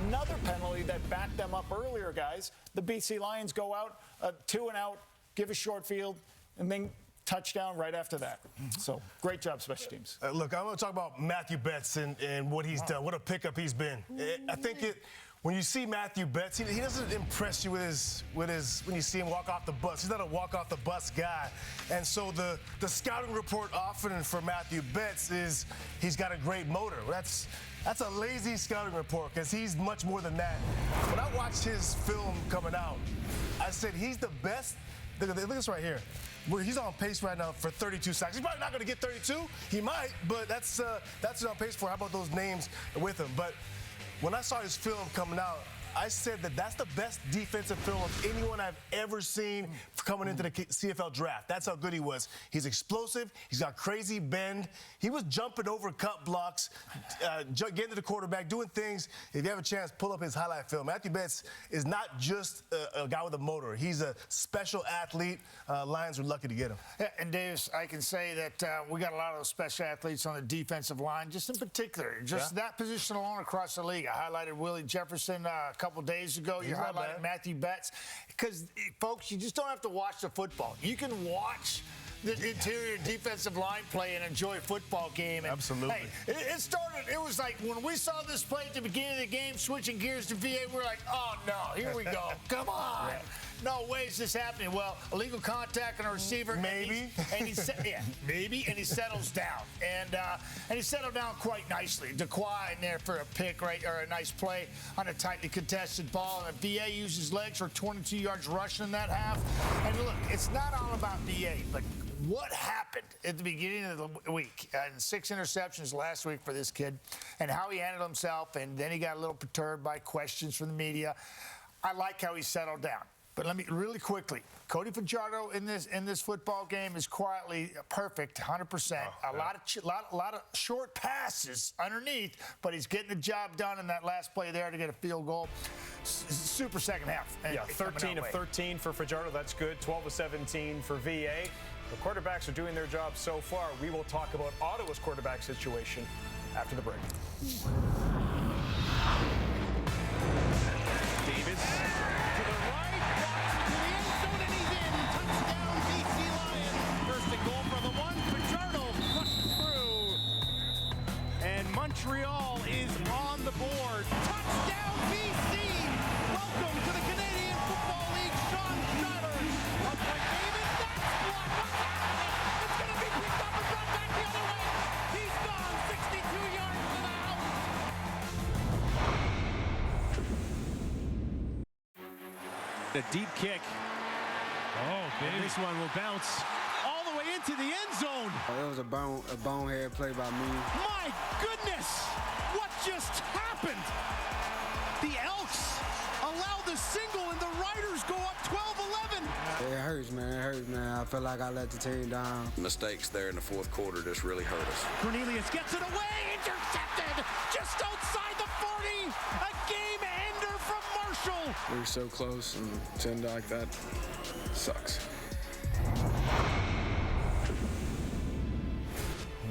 Speaker 5: another penalty that backed them up earlier, guys. The BC Lions go out, 2 and out, give a short field, and then touchdown right after that. So, great job, special teams.
Speaker 6: Look, I want to talk about Matthew Betts and what he's done, what a pickup he's been. I think when you see Matthew Betts, he doesn't impress you with his when you see him walk off the bus. He's not a walk off the bus guy. And so the scouting report often for Matthew Betts is he's got a great motor. That's a lazy scouting report because he's much more than that. When I watched his film coming out, I said he's the best. Look at this right here. He's on pace right now for 32 sacks. He's probably not going to get 32. He might, but that's on pace for. How about those names with him? But when I saw his film coming out, I said that's the best defensive film of anyone I've ever seen coming into the CFL draft. That's how good he was. He's explosive. He's got crazy bend. He was jumping over cut blocks, getting to the quarterback, doing things. If you have a chance, pull up his highlight film. Matthew Betts is not just a guy with a motor. He's a special athlete. Lions were lucky to get him.
Speaker 4: Yeah, and Davis, I can say that we got a lot of those special athletes on the defensive line, just in particular. That position alone across the league. I highlighted Willie Jefferson a couple days ago. You highlighted Matthew Betts. Because, folks, you just don't have to watch the football. You can watch the interior defensive line play and enjoy a football game. And,
Speaker 6: absolutely.
Speaker 4: Hey, it started, it was like when we saw this play at the beginning of the game, switching gears to VA, we're like, oh, no, here we go. Come on. Yeah. No way is this happening. Well, illegal contact on a receiver.
Speaker 6: Maybe.
Speaker 4: And he and he settles down. And he settled down quite nicely. Dequoy in there for a pick, right, or a nice play on a tightly contested ball. And VA used his legs for 22 yards rushing in that half. And look, it's not all about VA, but what happened at the beginning of the week? And 6 interceptions last week for this kid, and how he handled himself, and then he got a little perturbed by questions from the media. I like how he settled down. But let me really quickly. Cody Fajardo in this football game is quietly perfect, 100%. A lot of short passes underneath, but he's getting the job done in that last play there to get a field goal. Super second half.
Speaker 5: Yeah, 13 of 13 for Fajardo. That's good. 12 of 17 for VA. The quarterbacks are doing their job so far. We will talk about Ottawa's quarterback situation after the break.
Speaker 7: Davis to the right, to the end zone, and he's in. Touchdown, BC Lions. First and goal for the one. Fajardo flushed through. And Montreal is on the board. Touchdown, BC. Welcome to the Canadian Football League. Sean Schuyler. Up by Davis. That's blocked. What's happening? It's going to be picked up and brought back the other way. He's gone 62 yards to the house. A deep kick. Oh, baby. This one will bounce all the way into the end zone.
Speaker 12: It was a bonehead play by me.
Speaker 7: My goodness! What just happened? The Elks allow the single and the Riders go up 12-11.
Speaker 12: It hurts, man. It hurts, man. I feel like I let the team down.
Speaker 13: Mistakes there in the fourth quarter just really hurt us.
Speaker 7: Cornelius gets it away, intercepted, just outside the 40. A game ender from Marshall.
Speaker 13: We were so close, and to end like that sucks.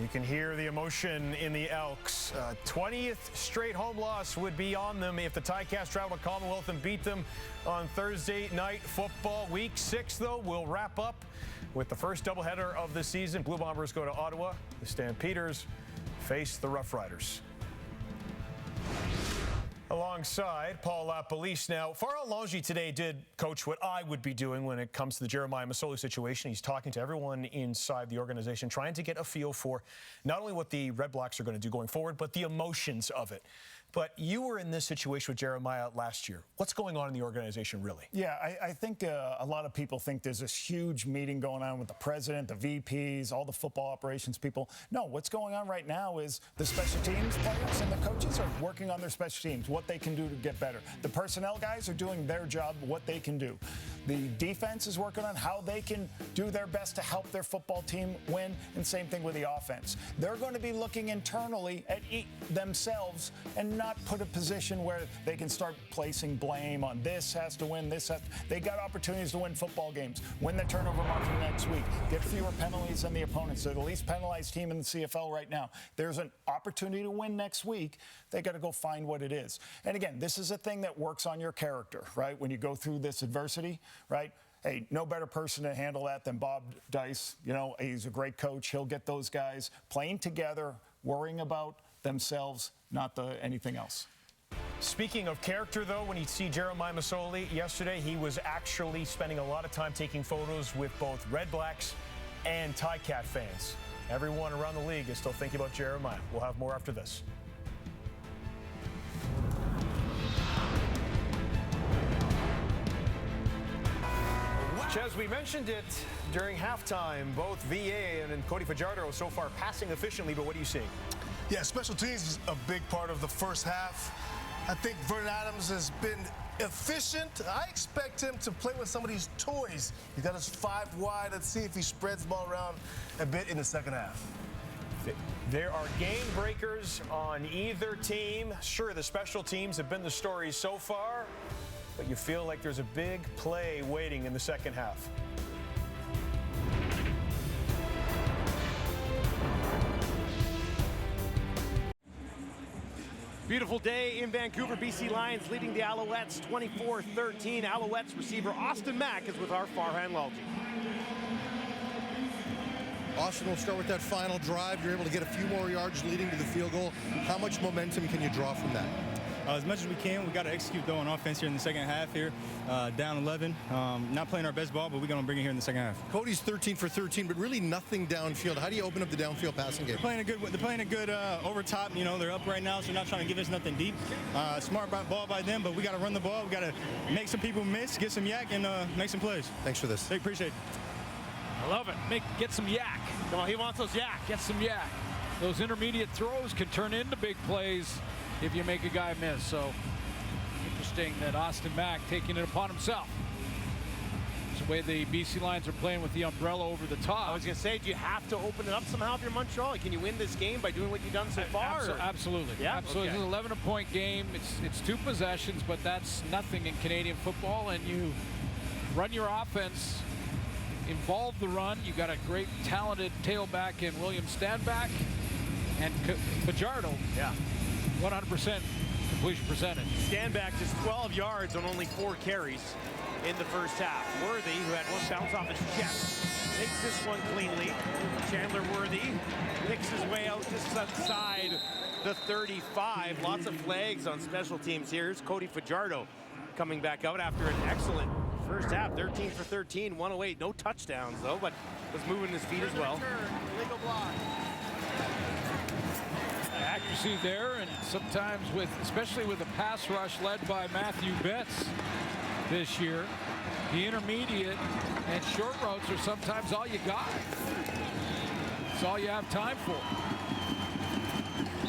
Speaker 5: You can hear the emotion in the Elks. 20th straight home loss would be on them if the Ticats travel to Commonwealth and beat them on Thursday night football. Week 6, though, will wrap up with the first doubleheader of the season. Blue Bombers go to Ottawa. The Stampeders face the Rough Riders. Alongside Paul LaPolice. Now, Farrell Longy today did coach what I would be doing when it comes to the Jeremiah Masoli situation. He's talking to everyone inside the organization, trying to get a feel for not only what the Red Blacks are going to do going forward, but the emotions of it. But you were in this situation with Jeremiah last year. What's going on in the organization, really? Yeah, I think a lot of people think there's this huge meeting going on with the president, the VPs, all the football operations people. No, what's going on right now is the special teams players and the coaches are working on their special teams, what they can do to get better. The personnel guys are doing their job, what they can do. The defense is working on how they can do their best to help their football team win, and same thing with the offense. They're going to be looking internally at themselves and not put a position where they can start placing blame on this has to win, this has to. They got opportunities to win football games, win the turnover margin next week, get fewer penalties than the opponents. They're the least penalized team in the CFL right now. There's an opportunity to win next week. They got to go find what it is. And again, this is a thing that works on your character, right? When you go through this adversity, right? Hey, no better person to handle that than Bob Dice. You know, he's a great coach. He'll get those guys playing together, worrying about themselves, not anything else. Speaking of character, though, when you see Jeremiah Masoli yesterday, he was actually spending a lot of time taking photos with both Red Blacks and Ticat fans. Everyone around the league is still thinking about Jeremiah. We'll have more after this. As we mentioned it during halftime, both VA and Cody Fajardo so far passing efficiently, but what are you seeing?
Speaker 6: Yeah, special teams is a big part of the first half. I think Vernon Adams has been efficient. I expect him to play with some of these toys. He's got his 5 wide. Let's see if he spreads the ball around a bit in the second half.
Speaker 5: There are game breakers on either team. Sure, the special teams have been the story so far, but you feel like there's a big play waiting in the second half.
Speaker 7: Beautiful day in Vancouver. BC Lions leading the Alouettes 24-13. Alouettes receiver Austin Mack is with our Farhan Lalji.
Speaker 10: Austin, we'll start with that final drive. You're able to get a few more yards leading to the field goal. How much momentum can you draw from that?
Speaker 14: As much as we can. We got to execute, though, on offense here in the second half here. Down 11. Not playing our best ball, but we're going to bring it here in the second half.
Speaker 10: Cody's 13 for 13, but really nothing downfield. How do you open up the downfield passing game?
Speaker 14: They're playing a good over top. You know, they're up right now, so they're not trying to give us nothing deep. Smart ball by them, but we got to run the ball. We got to make some people miss, get some yak, and make some plays.
Speaker 10: Thanks for this.
Speaker 14: Hey, appreciate it.
Speaker 8: I love it. Get some yak. Come on, he wants those yak. Get some yak. Those intermediate throws can turn into big plays if you make a guy miss. So interesting that Austin Mack taking it upon himself. times. The way the BC Lions are playing with the umbrella over the top.
Speaker 7: I was going to say, do you have to open it up somehow if you're Montreal? Like, can you win this game by doing what you've done so far?
Speaker 8: Absolutely.
Speaker 7: Yeah?
Speaker 8: Absolutely.
Speaker 7: Okay.
Speaker 8: It's an 11-point game. It's 2 possessions, but that's nothing in Canadian football. And you run your offense, involve the run. You got a great, talented tailback in William Stanback and Fajardo.
Speaker 7: Yeah.
Speaker 8: 100% completion percentage.
Speaker 7: Stanback just 12 yards on only 4 carries in the first half. Worthy, who had one bounce off his chest, takes this one cleanly. Chandler Worthy picks his way out just outside the 35. Lots of flags on special teams here. Here's Cody Fajardo coming back out after an excellent first half. 13 for 13, 108. No touchdowns, though, but was moving his feet as well.
Speaker 9: Illegal block.
Speaker 8: Accuracy there, and sometimes especially with a pass rush led by Matthew Betts this year, the intermediate and short routes are sometimes all you got. It's all you have time for.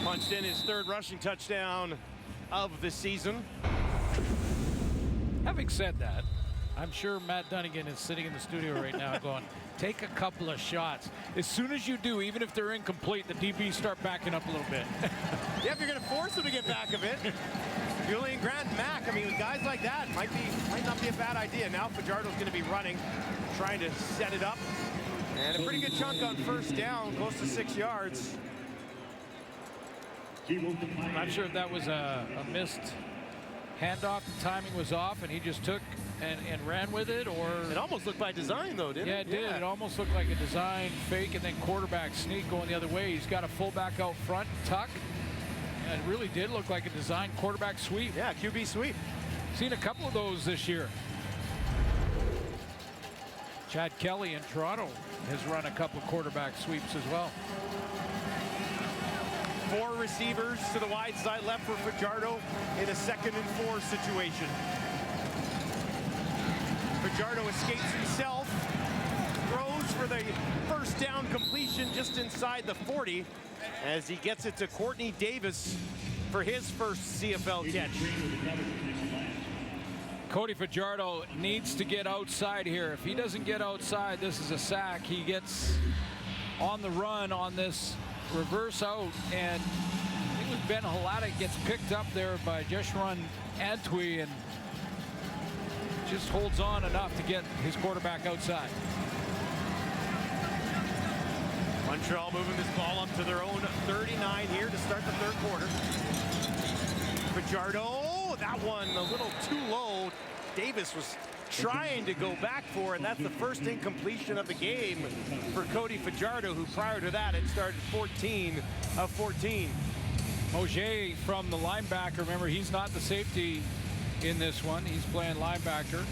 Speaker 7: Punched in his 3rd rushing touchdown of the season.
Speaker 8: Having said that, I'm sure Matt Dunnigan is sitting in the studio right now going, take a couple of shots. As soon as you do, even if they're incomplete, the DBs start backing up a little bit.
Speaker 7: Yeah, if you're going to force them to get back a bit. Julian Grant, Mac, I mean, with guys like that, might not be a bad idea. Now Fajardo's going to be running, trying to set it up. And a pretty good chunk on first down, close to 6 yards.
Speaker 8: I'm not sure if that was a missed handoff. The timing was off, and he just took and ran with it, or...
Speaker 7: It almost looked by design, though, didn't it?
Speaker 8: Yeah, it did. It almost looked like a design fake, and then quarterback sneak going the other way. He's got a fullback out front, tuck. And it really did look like a design quarterback sweep.
Speaker 7: Yeah, QB sweep.
Speaker 8: Seen a couple of those this year. Chad Kelly in Toronto has run a couple of quarterback sweeps as well.
Speaker 7: 4 receivers to the wide side left for Fajardo in a 2nd and 4 situation. Fajardo escapes himself, throws for the first down completion just inside the 40 as he gets it to Courtney Davis for his first CFL catch.
Speaker 8: Cody Fajardo needs to get outside here. If he doesn't get outside, this is a sack. He gets on the run on this reverse out, and I think it was Ben Halata gets picked up there by Jeshurun Antwi and just holds on enough to get his quarterback outside.
Speaker 7: Montreal moving this ball up to their own 39 here to start the 3rd quarter. Fajardo, that one a little too low. Davis was trying to go back for it. That's the first incompletion of the game for Cody Fajardo, who prior to that had started 14 of 14.
Speaker 8: Moget from the linebacker. Remember, he's not the safety in this one. He's playing linebacker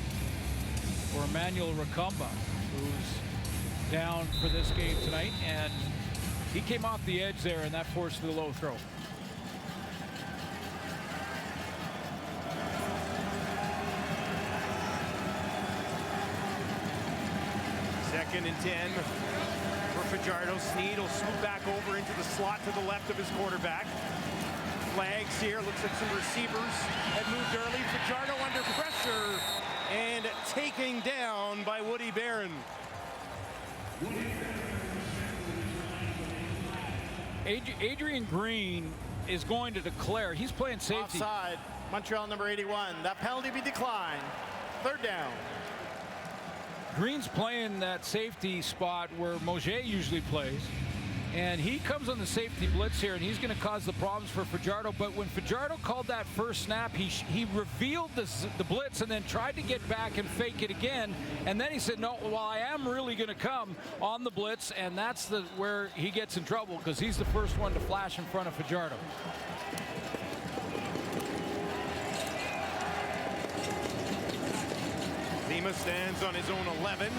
Speaker 8: for Emmanuel Racumba, who's down for this game tonight. And he came off the edge there, and that forced the low throw.
Speaker 7: Second and 10 for Fajardo. Sneed will swoop back over into the slot to the left of his quarterback. Flags here. Looks like some receivers had moved early. Fajardo under pressure and taken down by Woody Barron.
Speaker 8: Adrian Green is going to declare. He's playing safety.
Speaker 9: Offside. Montreal number 81. That penalty be declined. 3rd down.
Speaker 8: Green's playing that safety spot where Moget usually plays. And he comes on the safety blitz here, and he's going to cause the problems for Fajardo. But when Fajardo called that first snap, he revealed the blitz and then tried to get back and fake it again. And then he said, no, well, I am really going to come on the blitz. And that's where he gets in trouble, because he's the first one to flash in front of Fajardo.
Speaker 7: Lima stands on his own 11.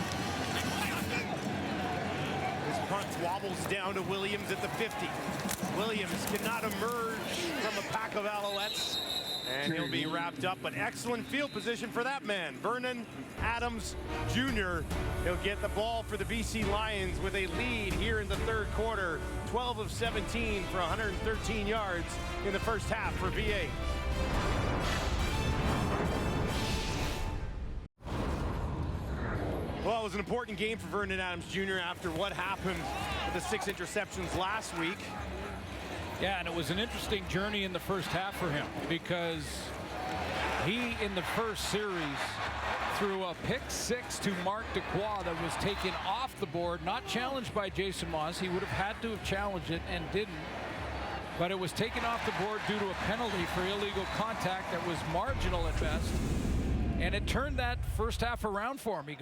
Speaker 7: His punt wobbles down to Williams at the 50. Williams cannot emerge from a pack of Alouettes, and he'll be wrapped up. But excellent field position for that man, Vernon Adams Jr. He'll get the ball for the BC Lions with a lead here in the 3rd quarter. 12 of 17 for 113 yards in the first half for VA. it was an important game for Vernon Adams Jr. after what happened with the 6 interceptions last week.
Speaker 8: Yeah, and it was an interesting journey in the first half for him because he, in the first series, threw a pick 6 to Mark Dequoy that was taken off the board, not challenged by Jason Moss. He would have had to have challenged it and didn't. But it was taken off the board due to a penalty for illegal contact that was marginal at best. And it turned that first half around for him. He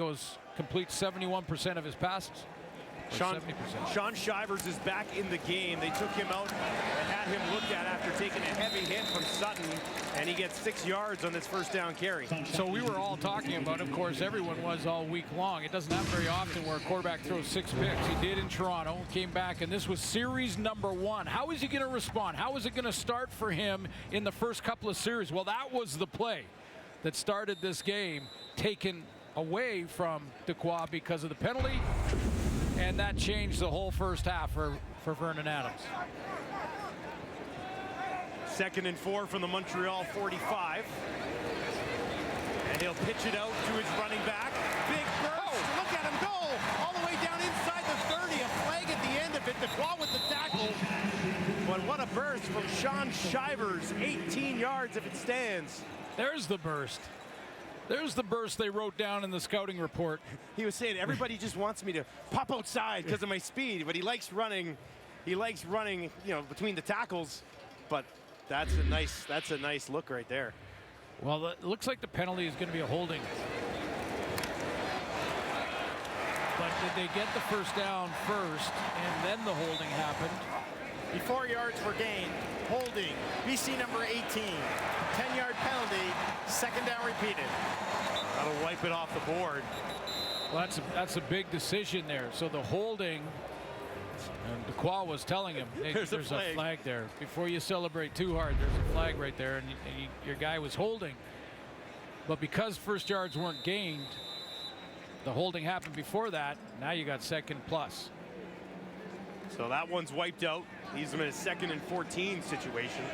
Speaker 8: completes 71% of his passes.
Speaker 7: Sean Shivers is back in the game. They took him out and had him looked at after taking a heavy hit from Sutton, and he gets 6 yards on this first down carry.
Speaker 8: So we were all talking about, of course, everyone was all week long. It doesn't happen very often where a quarterback throws 6 picks. He did in Toronto, came back, and this was series number 1. How is he going to respond? How is it going to start for him in the first couple of series? Well, that was the play that started this game, taken away from Dequoy because of the penalty. And that changed the whole first half for Vernon Adams.
Speaker 7: 2nd and 4 from the Montreal 45. And he'll pitch it out to his running back. Big burst. Look at him go. All the way down inside the 30. A flag at the end of it. Dequoy with the tackle. But what a burst from Sean Shivers. 18 yards if it stands.
Speaker 8: There's the burst. There's the burst they wrote down in the scouting report.
Speaker 7: He was saying everybody just wants me to pop outside because of my speed, but he likes running. He likes running, between the tackles. But that's a nice look right there.
Speaker 8: Well, it looks like the penalty is going to be a holding. But did they get the first down first, and then the holding happened?
Speaker 9: 4 yards were gained. Holding. BC number 18. 10-yard penalty. 2nd down repeated.
Speaker 7: That'll wipe it off the board.
Speaker 8: Well, that's a big decision there. So the holding, and Dequoy was telling him, hey, there's a flag there. Before you celebrate too hard, there's a flag right there, and your guy was holding. But because first yards weren't gained, the holding happened before that. Now you got 2nd plus.
Speaker 7: So that one's wiped out. He's in a 2nd and 14 situation.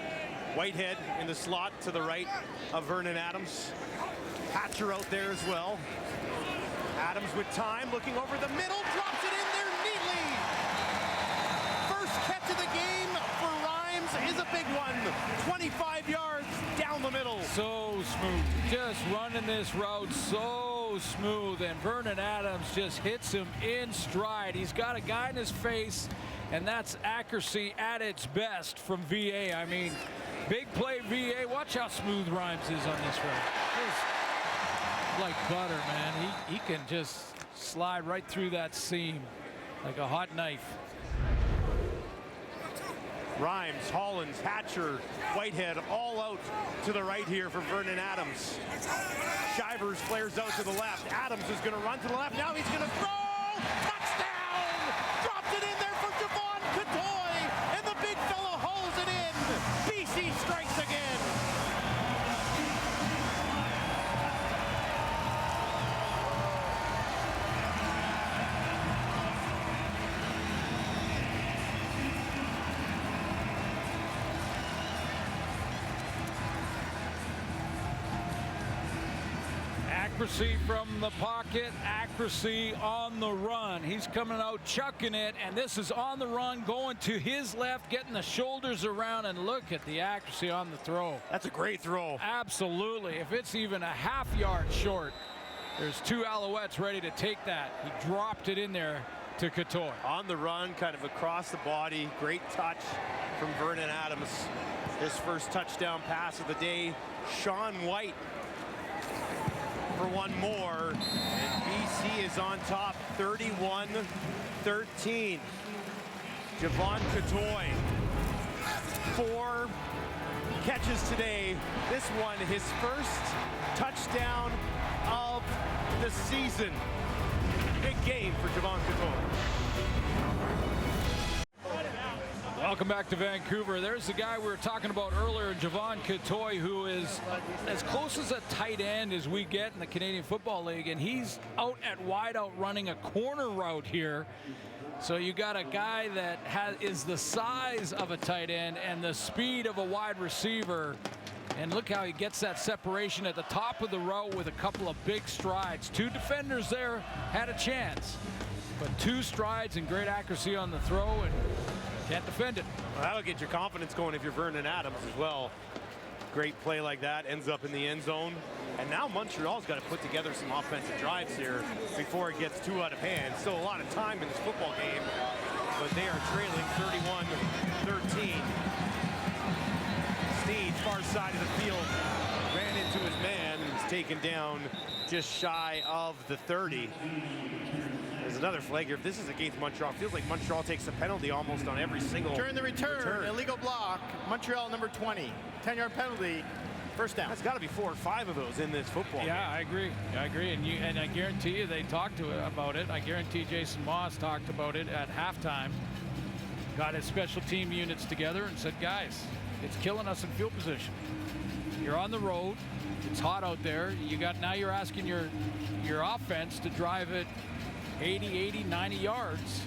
Speaker 7: Whitehead in the slot to the right of Vernon Adams. Hatcher out there as well. Adams with time, looking over the middle, drops it in there neatly. First catch of the game for Rhymes is a big one. 25 yards down the middle.
Speaker 8: So smooth. Just running this route so smooth, and Vernon Adams just hits him in stride. He's got a guy in his face, and that's accuracy at its best from VA. I mean, big play VA. Watch how smooth Rhymes is on this route. Just like butter, man. He can just slide right through that seam like a hot knife.
Speaker 7: Rhymes, Hollins, Hatcher, Whitehead all out to the right here for Vernon Adams. Shivers flares out to the left. Adams is going to run to the left. Now he's going to throw. Touchdown! Dropped it in there for Javon Catoy, and the big fella hauls it in. BC strikes again.
Speaker 8: Accuracy from the pocket, accuracy on the run. He's coming out chucking it, and this is on the run, going to his left, getting the shoulders around, and look at the accuracy on the throw.
Speaker 7: That's a great throw.
Speaker 8: Absolutely. If it's even a half yard short, there's 2 Alouettes ready to take that. He dropped it in there to Catoy.
Speaker 7: On the run, kind of across the body. Great touch from Vernon Adams. His first touchdown pass of the day. Sean White for one more, and BC is on top, 31-13. Javon Catoy, 4 catches today. This one, his first touchdown of the season. Big game for Javon Catoy.
Speaker 8: Welcome back to Vancouver. There's the guy we were talking about earlier, Javon Catoy, who is as close as a tight end as we get in the Canadian Football League, and he's out at wide out running a corner route here. So you got a guy that is the size of a tight end and the speed of a wide receiver, And look how he gets that separation at the top of the route with a couple of big strides. 2 defenders there had a chance, but 2 strides and great accuracy on the throw, and can't defend it.
Speaker 7: Well, that'll get your confidence going if you're Vernon Adams as well. Great play like that, ends up in the end zone. And now Montreal's got to put together some offensive drives here before it gets too out of hand. Still a lot of time in this football game, but they are trailing 31-13. Sneed, far side of the field, ran into his man and is taken down just shy of the 30. There's another flag here. If this is against Montreal, it feels like Montreal takes a penalty almost on every single
Speaker 9: During the return. Illegal block. Montreal number 20. 10-yard penalty. First down.
Speaker 7: That's got to be 4 or 5 of those in this football game.
Speaker 8: I agree. I agree. And I guarantee you they talked about it. I guarantee Jason Moss talked about it at halftime. Got his special team units together and said, guys, it's killing us in field position. You're on the road. It's hot out there. Now you're asking your offense to drive it 80, 90 yards.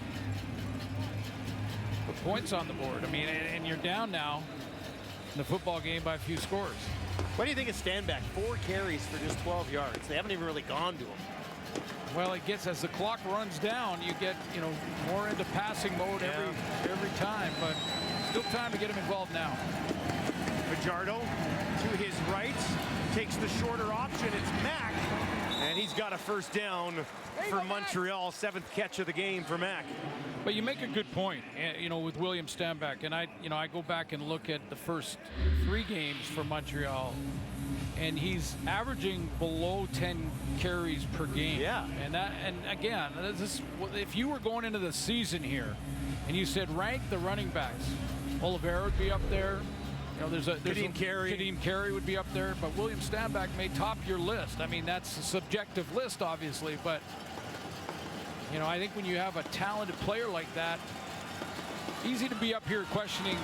Speaker 8: Put points on the board. I mean, and you're down now in the football game by a few scores.
Speaker 7: What do you think of Stanback? 4 carries for just 12 yards. They haven't even really gone to him.
Speaker 8: Well, it gets, as the clock runs down, you get, more into passing mode every time, but still time to get him involved now.
Speaker 7: Fajardo to his right, takes the shorter option. It's Mack, and he's got a first down for Montreal. 7th catch of the game for Mack.
Speaker 8: But you make a good point, with William Stanback, and I go back and look at the first 3 games for Montreal, and he's averaging below 10 carries per game.
Speaker 7: Yeah.
Speaker 8: And again, if you were going into the season here, and you said rank the running backs, Oliveira would be up there.
Speaker 7: Kadeem
Speaker 8: Carey would be up there, but William Stanback may top your list. I mean, that's a subjective list, obviously, but I think when you have a talented player like that, easy to be up here questioning,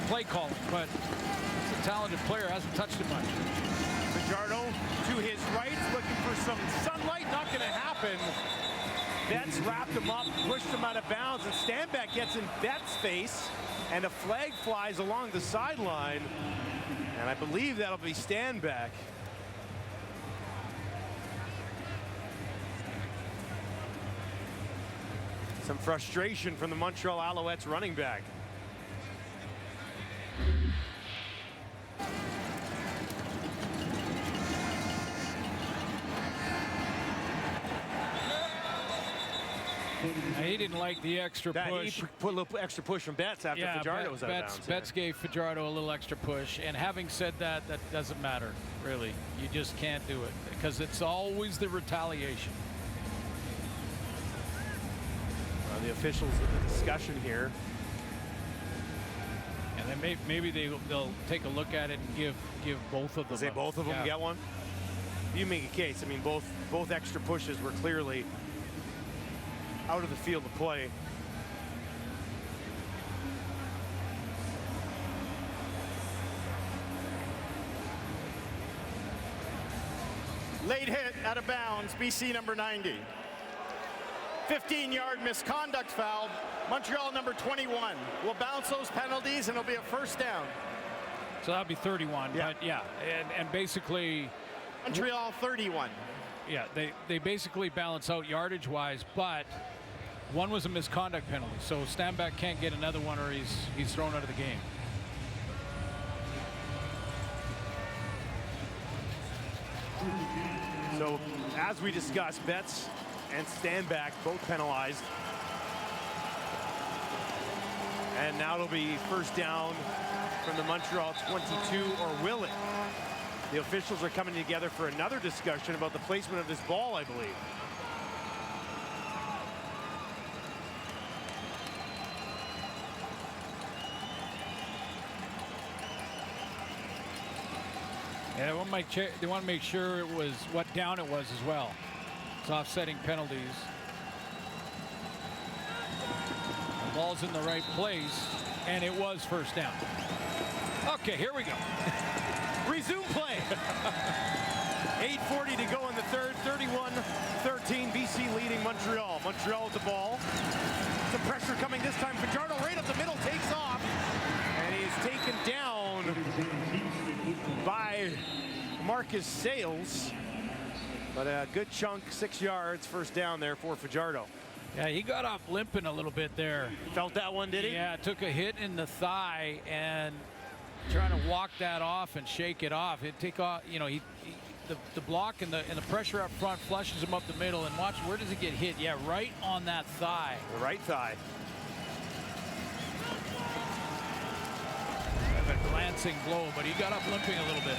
Speaker 8: play calling, but it's a talented player, hasn't touched it much.
Speaker 7: Fajardo to his right, looking for some sunlight, not going to happen. Betts wrapped him up, pushed him out of bounds, and Stanback gets in Betts' face, and a flag flies along the sideline, and I believe that'll be Stanback. Some frustration from the Montreal Alouettes running back.
Speaker 8: He didn't like the extra push.
Speaker 7: He put a little extra push from Betts after Fajardo was out of bounds.
Speaker 8: Betts gave Fajardo a little extra push, and having said that, that doesn't matter, really. You just can't do it, because it's always the retaliation.
Speaker 7: The officials in the discussion here.
Speaker 8: And then maybe they'll take a look at it and give both of them.
Speaker 7: Say both of them get one? You make a case. I mean, both extra pushes were clearly out of the field of play.
Speaker 9: Late hit out of bounds, BC number 90. 15-yard misconduct foul. Montreal number 21 will bounce those penalties, and it'll be a first down.
Speaker 8: So that'll be 31. Yeah. But and basically
Speaker 9: Montreal 31.
Speaker 8: Yeah, they basically balance out yardage-wise, but one was a misconduct penalty, so Stanback can't get another one, or he's thrown out of the game.
Speaker 7: So as we discussed, Betts and Stanback both penalized. And now it'll be first down from the Montreal 22, or will it? The officials are coming together for another discussion about the placement of this ball, I believe.
Speaker 8: Yeah, they want to make sure it was what down it was as well. It's offsetting penalties. The ball's in the right place, and it was first down. Okay, here we go.
Speaker 7: Resume play. 8:40 to go in the third. 31-13. BC leading Montreal. Montreal with the ball. Some pressure coming this time. Fajardo right up the middle, takes off, and he is taken down Marcus Sales. But a good chunk, 6 yards, first down there for Fajardo.
Speaker 8: Yeah, he got up limping a little bit there.
Speaker 7: Felt that one, did he?
Speaker 8: Yeah, took a hit in the thigh and trying to walk that off and shake it off. It take off, you know, the block and the pressure up front flushes him up the middle, and watch, where does he get hit? Yeah, right on that thigh.
Speaker 7: The right thigh.
Speaker 8: A glancing blow, but he got up limping a little bit.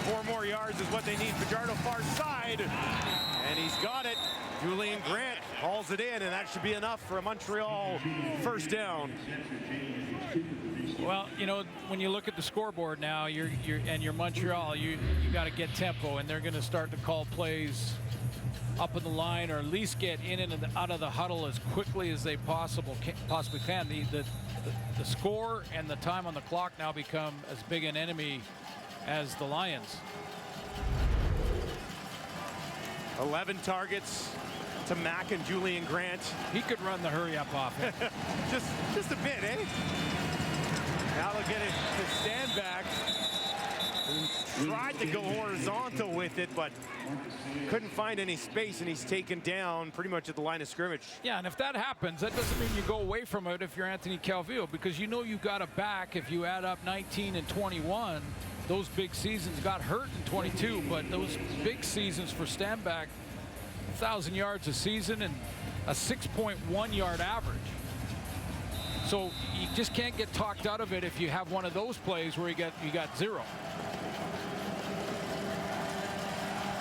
Speaker 7: 4 more yards is what they need. Fajardo far side, and he's got it. Julian Grant hauls it in, and that should be enough for a Montreal first down.
Speaker 8: Well, you know, when you look at the scoreboard now, you're Montreal, you got to get tempo, and they're going to start to call plays up in the line, or at least get in and out of the huddle as quickly as they possibly can. The score and the time on the clock now become as big an enemy as the Lions.
Speaker 7: 11 targets to Mack and Julian Grant.
Speaker 8: He could run the hurry-up offense.
Speaker 7: just a bit, eh? Now they'll get it to stand back. Tried to go horizontal with it, but couldn't find any space, and he's taken down pretty much at the line of scrimmage.
Speaker 8: Yeah, and if that happens, that doesn't mean you go away from it if you're Anthony Calvillo, because you know you've got a back. If you add up 19 and 21, those big seasons, got hurt in 22, but those big seasons for Stanback, 1,000 yards a season and a 6.1 yard average. So you just can't get talked out of it if you have one of those plays where you got 0.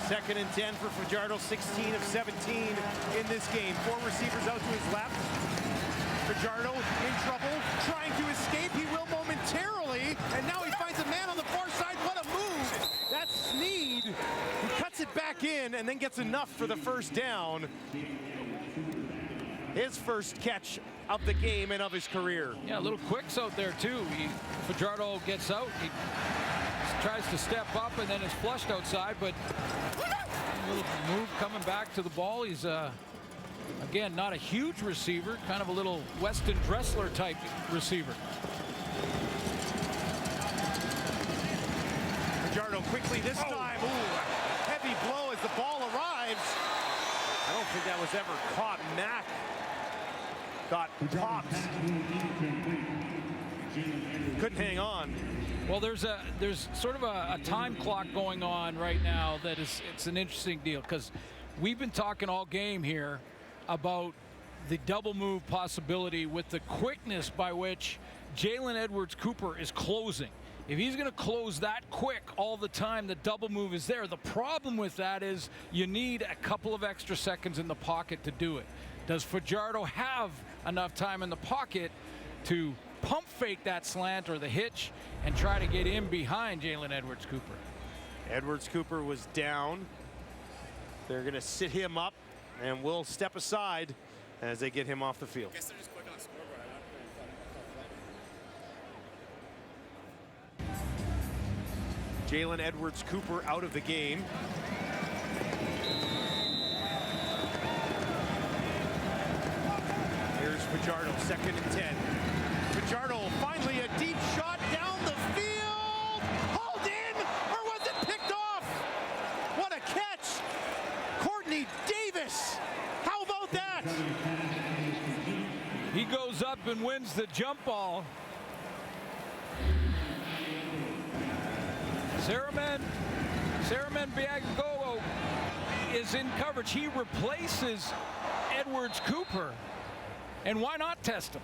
Speaker 7: 2nd and 10 for Fajardo, 16 of 17 in this game. 4 receivers out to his left. Fajardo in trouble, trying to escape. He will momentarily, and now he finds a man on the far side. What a move! That's Sneed, who cuts it back in and then gets enough for the first down. His first catch of the game and of his career.
Speaker 8: Yeah, a little quicks out there too. Fajardo gets out, he tries to step up and then is flushed outside, but a little move coming back to the ball. He's again, not a huge receiver, kind of a little Weston Dressler type receiver.
Speaker 7: Fajardo quickly this time. Ooh, heavy blow as the ball arrives. I don't think that was ever caught. Mack got popped. Couldn't hang on.
Speaker 8: Well, there's sort of a time clock going on right now that it's an interesting deal, because we've been talking all game here about the double move possibility with the quickness by which Jalen Edwards-Cooper is closing. If he's going to close that quick all the time, the double move is there. The problem with that is you need a couple of extra seconds in the pocket to do it. Does Fajardo have enough time in the pocket to pump fake that slant or the hitch and try to get in behind Jalen Edwards-Cooper?
Speaker 7: Edwards-Cooper was down. They're going to sit him up, and will step aside as they get him off the field. Jalen Edwards-Cooper out of the game. Here's Fajardo, 2nd and 10. Fajardo finally a deep shot down the field. Hauled in, or was it picked off? What a catch. Courtney Davis. How about that?
Speaker 8: He goes up and wins the jump ball. Saraman Biagogo is in coverage. He replaces Edwards-Cooper. And why not test him?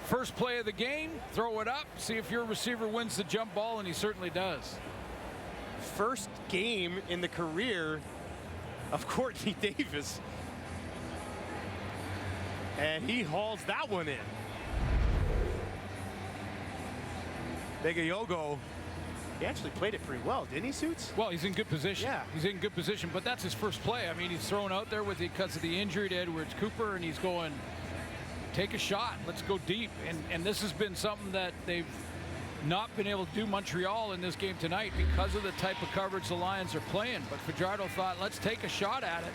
Speaker 8: First play of the game, throw it up, see if your receiver wins the jump ball, and he certainly does.
Speaker 7: First game in the career of Courtney Davis. And he hauls that one in. Biagogo, he actually played it pretty well, didn't he, Suits?
Speaker 8: Well, he's in good position.
Speaker 7: Yeah.
Speaker 8: He's in good position, but that's his first play. I mean, he's thrown out there because of the injury to Edwards-Cooper, and he's going, take a shot, let's go deep. And this has been something that they've not been able to do, Montreal, in this game tonight because of the type of coverage the Lions are playing. But Fajardo thought, let's take a shot at it.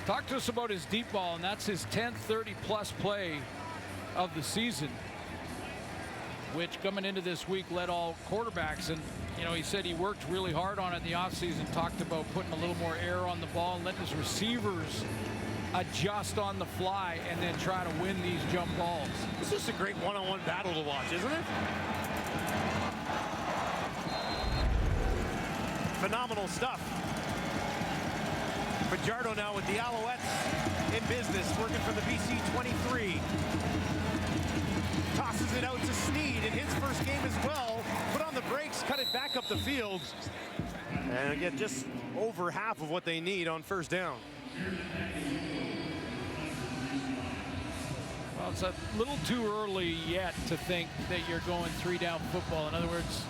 Speaker 8: Talk to us about his deep ball, and that's his 10th 30-plus play of the season. which coming into this week led all quarterbacks. And, you know, he said he worked really hard on it in the offseason, talked about putting a little more air on the ball and letting his receivers adjust on the fly and then try to win these jump balls.
Speaker 7: This is a great one-on-one battle to watch, isn't it? Phenomenal stuff. Fajardo now with the Alouettes in business, working for the BC 23. Tosses it out to Sneed in his first game as well. Put on the brakes, cut it back up the field. And again, just over half of what they need on first down.
Speaker 8: Well, it's a little too early yet to think that you're going 3-down football. In other words,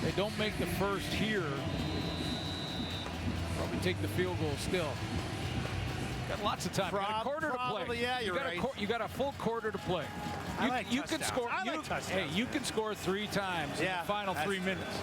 Speaker 8: they don't make the first here. Probably take the field goal still. Got lots of time. You got a quarter to play.
Speaker 7: Yeah, you're right.
Speaker 8: You got a full quarter to play. You can score. Hey, you can score 3 times in the final 3 minutes.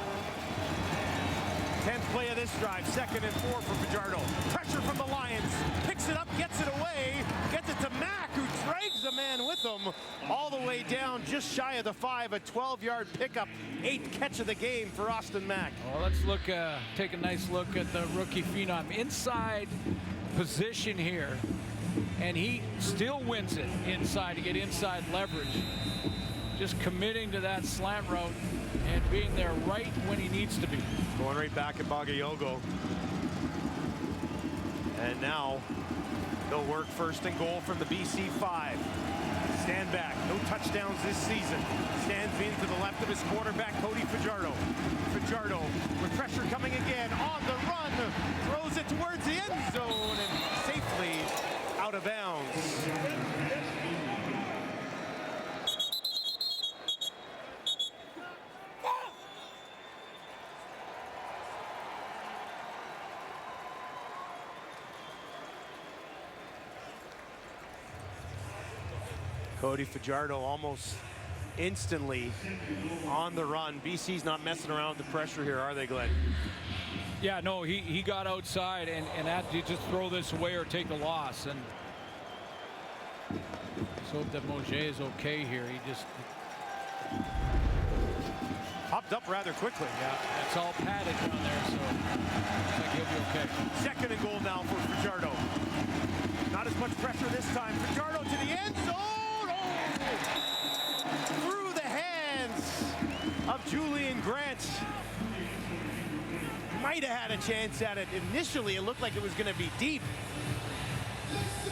Speaker 7: 10th play of this drive, 2nd and 4 for Fajardo. Pressure from the Lions. Picks it up, gets it away, gets it to Mack, who drags the man with him all the way down, just shy of the 5. A 12-yard pickup, 8th catch of the game for Austin Mack.
Speaker 8: Well, let's look. Take a nice look at the rookie phenom inside position here, and he still wins it inside to get inside leverage. Just committing to that slant route and being there right when he needs to be.
Speaker 7: Going right back at Bagayogo. And now they'll work 1st and goal from the BC 5. Stand back, no touchdowns this season. Stands in to the left of his quarterback, Cody Fajardo. Fajardo with pressure coming again on the run. Throws it towards the end zone and safely out of bounds. Cody Fajardo almost instantly on the run. BC's not messing around with the pressure here, are they, Glenn?
Speaker 8: Yeah, no, he got outside and had to just throw this away or take the loss. And let's hope that Moget is okay here. He just
Speaker 7: popped up rather quickly.
Speaker 8: Yeah, it's all padded down there, so looks like he'll be okay.
Speaker 7: 2nd and goal now for Fajardo. Not as much pressure this time. Fajardo to the end zone. Through the hands of Julian Grant. Might have had a chance at it. Initially, it looked like it was going to be deep.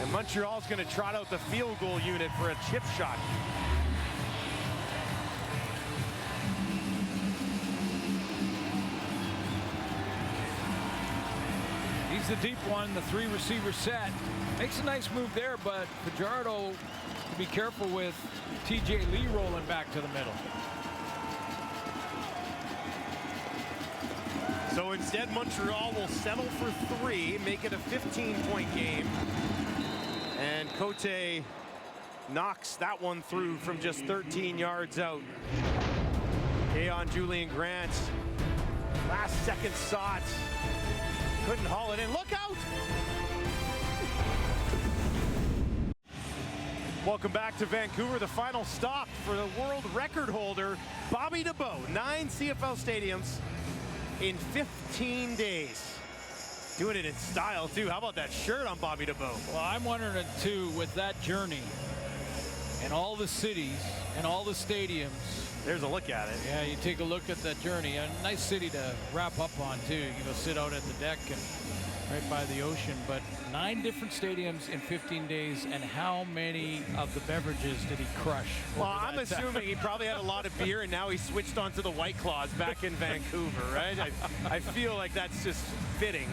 Speaker 7: And Montreal's going to trot out the field goal unit for a chip shot.
Speaker 8: He's the deep one, the 3 receiver set. Makes a nice move there, but Fajardo to be careful with TJ Lee rolling back to the middle.
Speaker 7: So instead, Montreal will settle for 3, make it a 15-point game. And Cote knocks that one through from just 13 yards out. On Julian Grant, last second shot. Couldn't haul it in. Look out! Welcome back to Vancouver. The final stop for the world record holder, Bobby DeBow. 9 CFL stadiums in 15 days. Doing it in style, too. How about that shirt on Bobby DeBow?
Speaker 8: Well, I'm wondering, too, with that journey and all the cities and all the stadiums.
Speaker 7: There's a look at it.
Speaker 8: Yeah, you take a look at that journey. A nice city to wrap up on, too. You can go sit out at the deck and right by the ocean. But 9 different stadiums in 15 days, and how many of the beverages did he crush?
Speaker 7: Well, I'm assuming he probably had a lot of beer, and now he switched onto the White Claws back in Vancouver, right? I feel like that's just fitting.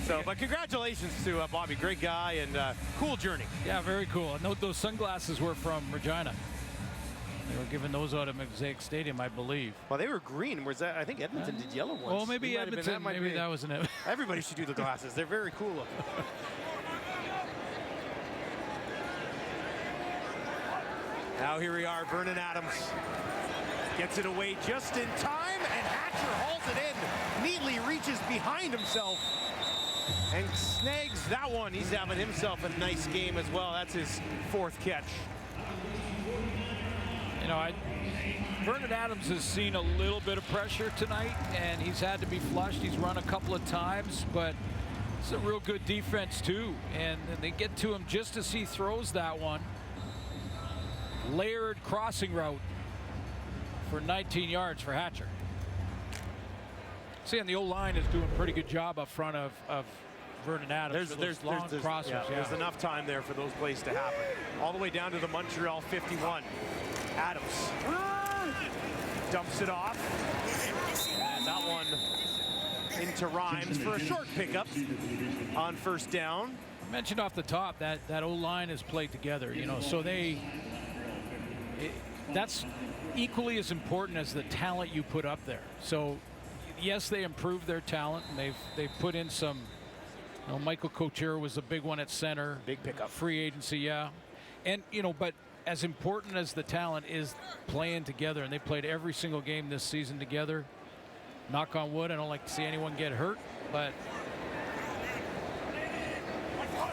Speaker 7: So, but congratulations to Bobby. Great guy and cool journey.
Speaker 8: Yeah, very cool. I note those sunglasses were from Regina. They were giving those out at Mosaic Stadium, I believe.
Speaker 7: Well, they were green. Was that? I think Edmonton did yellow ones.
Speaker 8: Well, maybe Edmonton. Maybe that wasn't it.
Speaker 7: Everybody should do the glasses. They're very cool looking. Now here we are, Vernon Adams gets it away just in time, and Hatcher hauls it in. Neatly reaches behind himself and snags that one. He's having himself a nice game as well. That's his 4th catch.
Speaker 8: You know, Vernon Adams has seen a little bit of pressure tonight, and he's had to be flushed. He's run a couple of times, but it's a real good defense too. And they get to him just as he throws that one. Layered crossing route for 19 yards for Hatcher. See, and the O-line is doing a pretty good job up front of Vernon Adams. There's long crossers.
Speaker 7: There's enough time there for those plays to happen. All the way down to the Montreal 51. Adams dumps it off. And that one into Rhymes for a short pickup on first down.
Speaker 8: I mentioned off the top that O-line is played together, you know, so that's equally as important as the talent you put up there. So yes, they improved their talent, and they've put in some, you know, Michael Couture was a big one at center.
Speaker 7: Big pickup.
Speaker 8: Free agency, yeah. And, you know, but as important as the talent is playing together, and they played every single game this season together. Knock on wood, I don't like to see anyone get hurt, but.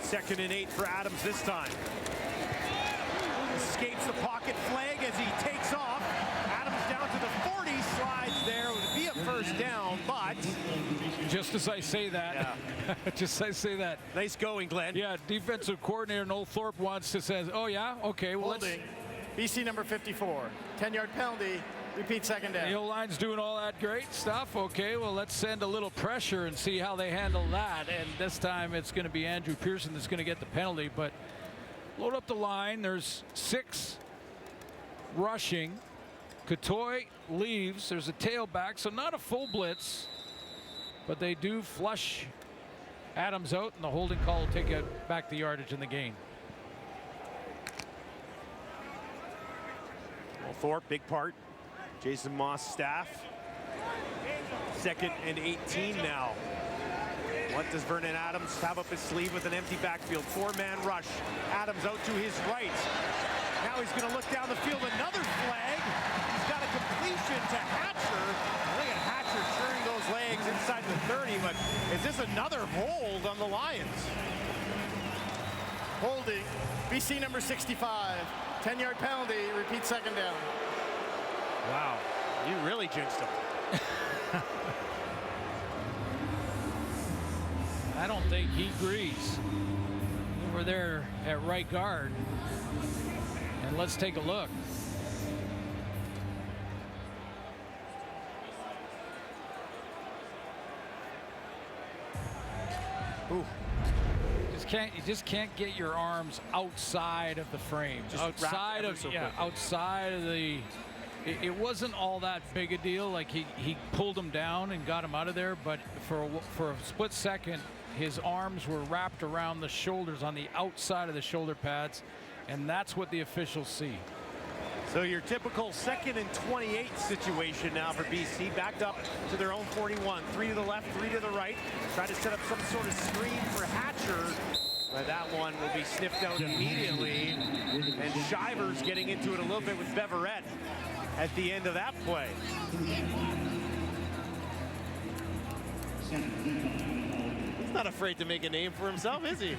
Speaker 7: 2nd and 8 for Adams this time. Escapes the pocket flag as he takes off. Adams down to the 40, slides there. It would be a first down, but.
Speaker 8: Just as I say that, just as I say that.
Speaker 7: Nice going, Glenn.
Speaker 8: Yeah, defensive coordinator Noel Thorpe wants to say, oh yeah, okay, well
Speaker 9: Holding. BC number 54, 10-yard penalty, repeat 2nd down.
Speaker 8: The O-line's doing all that great stuff. Okay, well, let's send a little pressure and see how they handle that. And this time it's going to be Andrew Pearson that's going to get the penalty, but load up the line. There's 6 rushing. Katoy leaves. There's a tailback, so not a full blitz, but they do flush Adams out, and the holding call will take back the yardage in the gain.
Speaker 7: Well, Thorpe, big part. Jason Moss' staff. 2nd and 18 now. What does Vernon Adams have up his sleeve with an empty backfield? 4-man rush. Adams out to his right. Now he's going to look down the field. Another flag. He's got a completion to Hatcher. Look at Hatcher turning those legs inside the 30, but is this another hold on the Lions?
Speaker 9: Holding, BC number 65, 10-yard penalty, repeat 2nd down.
Speaker 7: Wow, you really jinxed him.
Speaker 8: I don't think he agrees. Over there at right guard. And let's take a look. Ooh. You just can't get your arms outside of the frame.
Speaker 7: Just
Speaker 8: outside of outside of the. It wasn't all that big a deal. Like he pulled him down and got him out of there, but for a split second, his arms were wrapped around the shoulders on the outside of the shoulder pads, and that's what the officials see.
Speaker 7: So your typical 2nd and 28 situation now for BC, backed up to their own 41. 3 to the left, 3 to the right. Try to set up some sort of screen for Hatcher, but that one will be sniffed out immediately. And Shivers getting into it a little bit with Beverett at the end of that play. He's not afraid to make a name for himself, is he?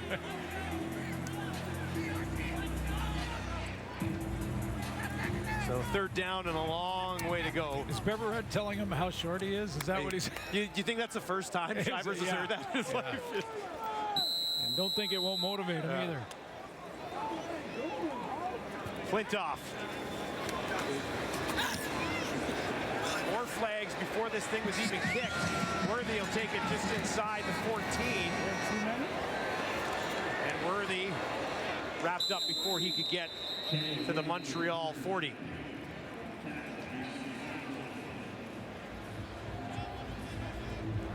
Speaker 7: So 3rd down and a long way to go.
Speaker 8: Is Beverett telling him how short he is? Is that what he's?
Speaker 7: You think that's the first time Shivers has heard that in his life?
Speaker 8: And don't think it won't motivate him either.
Speaker 7: Flintoff. More flags before this thing was even kicked. Worthy will take it just inside the 14. And Worthy wrapped up before he could get to the Montreal 40.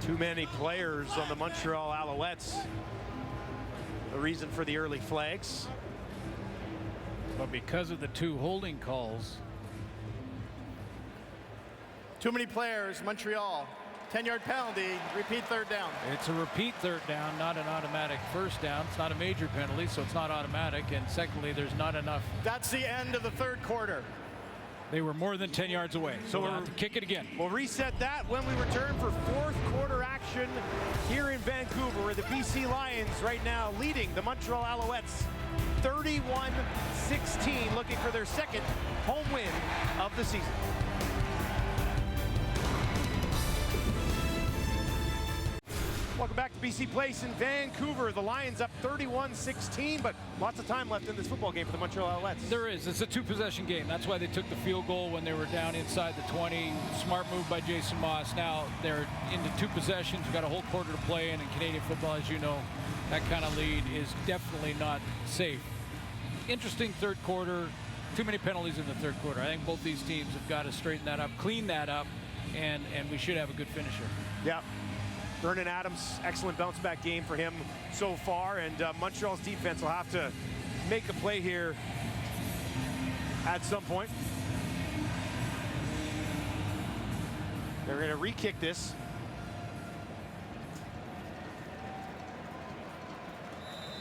Speaker 7: Too many players on the Montreal Alouettes. The reason for the early flags.
Speaker 8: But because of the 2 holding calls.
Speaker 9: Too many players, Montreal. 10-yard penalty, repeat 3rd down.
Speaker 8: It's a repeat 3rd down, not an automatic 1st down. It's not a major penalty, so it's not automatic. And secondly, there's not enough.
Speaker 9: That's the end of the 3rd quarter.
Speaker 8: They were more than 10 yards away, so we'll have to kick it again.
Speaker 7: We'll reset that when we return for 4th quarter action here in Vancouver, where the BC Lions right now leading the Montreal Alouettes 31-16, looking for their second home win of the season. Welcome back to BC Place in Vancouver. The Lions up 31-16, but lots of time left in this football game for the Montreal Alouettes.
Speaker 8: There is. It's a two-possession game. That's why they took the field goal when they were down inside the 20. Smart move by Jason Moss. Now they're into two possessions. We've got a whole quarter to play, and in Canadian football, as you know, that kind of lead is definitely not safe. Interesting third quarter. Too many penalties in the third quarter. I think both these teams have got to straighten that up, clean that up, and we should have a good finisher.
Speaker 7: Yeah. Vernon Adams, excellent bounce-back game for him so far, and Montreal's defense will have to make a play here at some point. They're going to re-kick this.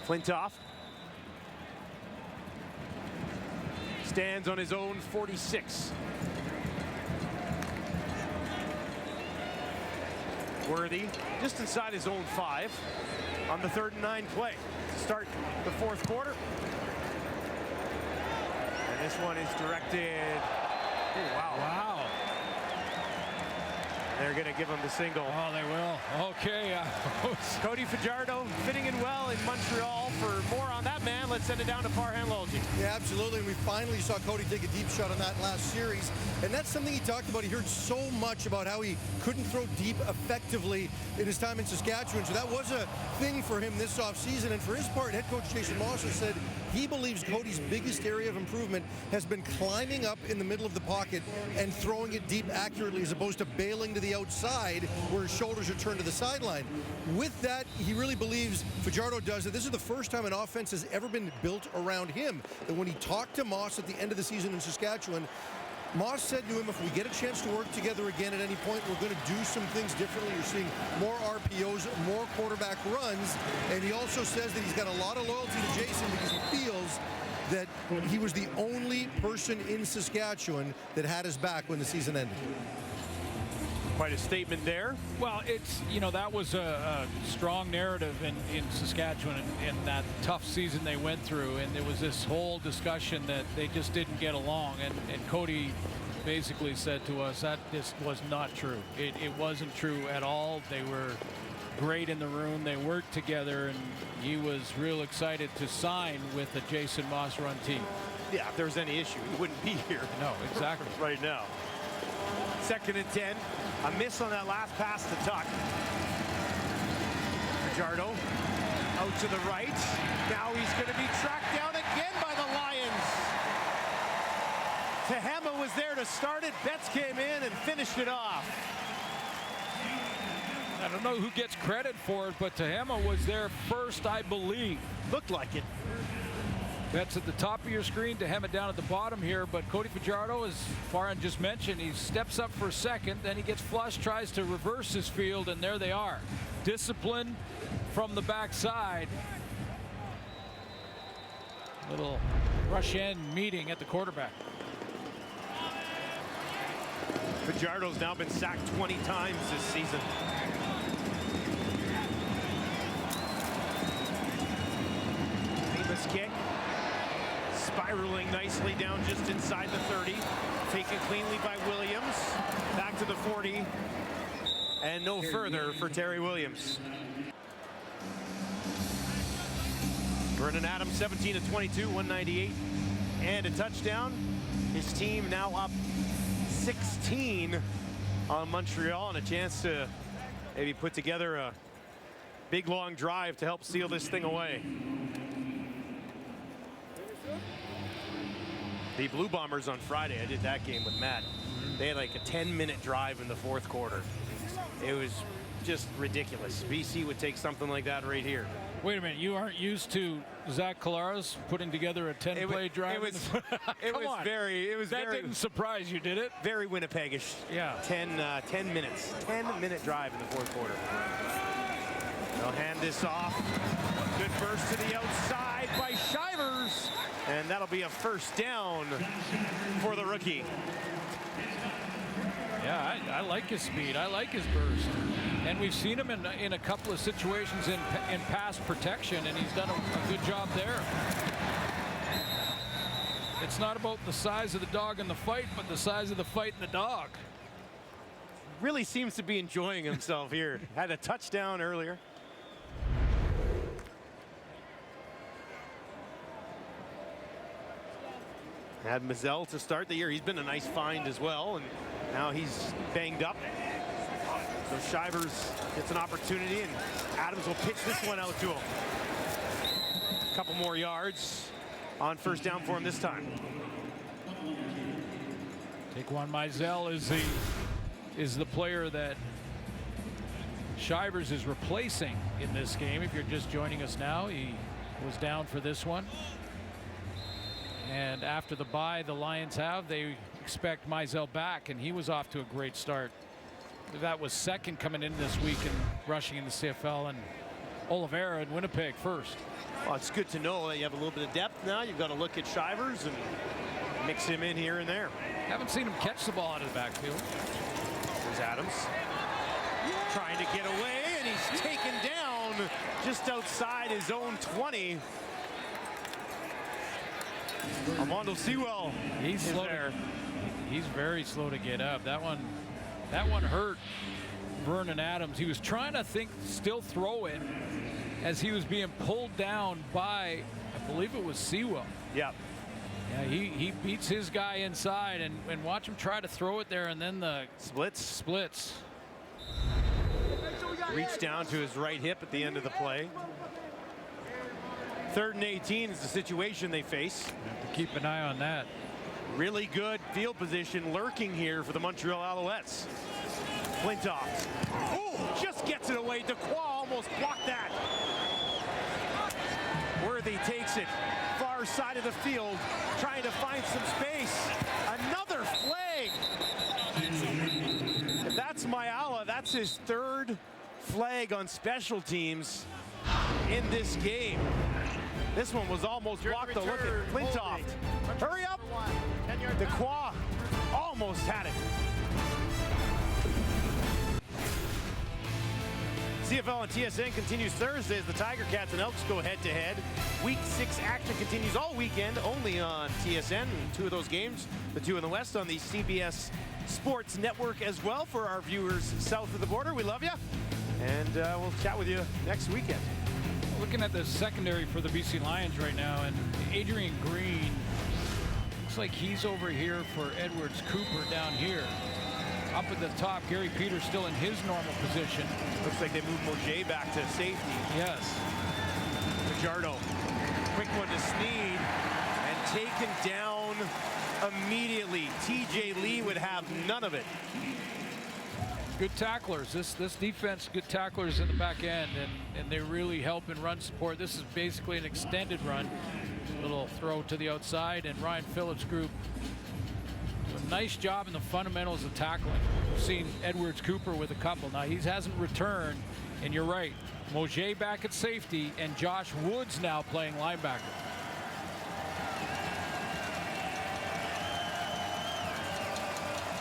Speaker 7: Flintoff stands on his own 46. Worthy just inside his own 5 on the 3rd and 9 play to start the fourth quarter. And this one is directed. Oh, wow.
Speaker 8: Wow.
Speaker 7: They're going to give him the single.
Speaker 8: Oh, they will. Okay.
Speaker 7: Cody Fajardo fitting in well in Montreal. For more on that man, let's send it down to Farhan Lalji.
Speaker 10: Yeah, absolutely. And we finally saw Cody take a deep shot on that last series. And that's something he talked about. He heard so much about how he couldn't throw deep effectively in his time in Saskatchewan. So that was a thing for him this offseason. And for his part, head coach Jason Moss has said he believes Cody's biggest area of improvement has been climbing up in the middle of the pocket and throwing it deep accurately as opposed to bailing to the outside where his shoulders are turned to the sideline. With that, he really believes, Fajardo does, that this is the first time an offense has ever been built around him. That when he talked to Moss at the end of the season in Saskatchewan, Moss said to him, if we get a chance to work together again at any point, we're going to do some things differently. You're seeing more RPOs, more quarterback runs, and he also says that he's got a lot of loyalty to Jason because he feels that he was the only person in Saskatchewan that had his back when the season ended.
Speaker 7: Quite a statement there.
Speaker 8: Well, it's, you know, that was a strong narrative in Saskatchewan and that tough season they went through, and there was this whole discussion that they just didn't get along, and Cody basically said to us that this was not true. It wasn't true at all. They were great in the room. They worked together, and he was real excited to sign with the Jason Moss run team.
Speaker 7: Yeah, if there was any issue, he wouldn't be here.
Speaker 8: No, exactly.
Speaker 7: Right now. 2nd and 10. A miss on that last pass to Tuck. Fajardo out to the right. Now he's going to be tracked down again by the Lions. Tehema was there to start it. Betts came in and finished it off.
Speaker 8: I don't know who gets credit for it, but Tehema was there first, I believe.
Speaker 7: Looked like it.
Speaker 8: That's at the top of your screen, Tehema down at the bottom here, but Cody Fajardo, as Farhan just mentioned, he steps up for a second, then he gets flushed, tries to reverse his field, and there they are. Discipline from the backside. Little rush end meeting at the quarterback.
Speaker 7: Fajardo's now been sacked 20 times this season. Famous kick. Spiraling nicely down just inside the 30. Taken cleanly by Williams. Back to the 40. And no further for Terry Williams. Vernon Adams, 17 of 22, 198, and a touchdown. His team now up 16 on Montreal, and a chance to maybe put together a big long drive to help seal this thing away. The Blue Bombers on Friday, I did that game with Matt. They had like a 10-minute drive in the fourth quarter. It was just ridiculous. BC would take something like that right here.
Speaker 8: Wait a minute, you aren't used to Zach Collaros putting together a 10-play drive? That didn't surprise you, did it?
Speaker 7: Very Winnipegish.
Speaker 8: Yeah.
Speaker 7: 10 minutes. 10-minute drive in the fourth quarter. They'll hand this off. Good burst to the outside by Shivers. And that'll be a first down for the rookie.
Speaker 8: Yeah, I like his speed. I like his burst. And we've seen him in a couple of situations in pass protection, and he's done a good job there. it's not about the size of the dog in the fight, but the size of the fight in the dog.
Speaker 7: Really seems to be enjoying himself here. Had a touchdown earlier. Had Mazzell to start the year. He's been a nice find as well, and now he's banged up. So Shivers gets an opportunity, and Adams will pitch this one out to him. A couple more yards on first down for him this time.
Speaker 8: Taquan Mizell is the player that Shivers is replacing in this game. If you're just joining us now, he was down for this one. And after the bye the Lions have, they expect Mizell back, and he was off to a great start. That was second coming in this week and rushing in the CFL, and Oliveira in Winnipeg first.
Speaker 7: Well, it's good to know that you have a little bit of depth now. You've got to look at Shivers and mix him in here and there.
Speaker 8: Haven't seen him catch the ball out of the backfield.
Speaker 7: There's Adams trying to get away, and he's taken down just outside his own 20. Armando Sewell,
Speaker 8: he's slow there. He's very slow to get up. That one hurt Vernon Adams. He was trying to still throw it as he was being pulled down by, I believe it was Sewell.
Speaker 7: Yep.
Speaker 8: Yeah, he beats his guy inside, and watch him try to throw it there, and then the splits.
Speaker 7: Reach down to his right hip at the end of the play. 3rd and 18 is the situation they face.
Speaker 8: Have to keep an eye on that.
Speaker 7: Really good field position lurking here for the Montreal Alouettes. Flintoff. Oh, just gets it away. Dequoy almost blocked that. Worthy takes it. Far side of the field, trying to find some space. Another flag. If that's Mayala, that's his 3rd flag on special teams in this game. This one was almost blocked. Look at Flintoff. Hurry up. Dequoy almost had it. CFL and TSN continues Thursday as the Tiger Cats and Elks go head-to-head. Week 6 action continues all weekend, only on TSN. 2 of those games, the 2 in the West, on the CBS Sports Network as well for our viewers south of the border. We love you, and we'll chat with you next weekend.
Speaker 8: Looking at the secondary for the BC Lions right now, and Adrian Green looks like he's over here for Edwards Cooper down here. Up at the top, Gary Peters still in his normal position.
Speaker 7: Looks like they moved Mojay back to safety.
Speaker 8: Yes.
Speaker 7: Fajardo, quick one to Sneed, and taken down immediately. TJ Lee would have none of it.
Speaker 8: Good tacklers. This defense, good tacklers in the back end, and they really help in run support. This is basically an extended run. Little throw to the outside, and Ryan Phillips' group a nice job in the fundamentals of tackling. We've seen Edwards Cooper with a couple. Now he hasn't returned, and you're right. Mojay back at safety, and Josh Woods now playing linebacker.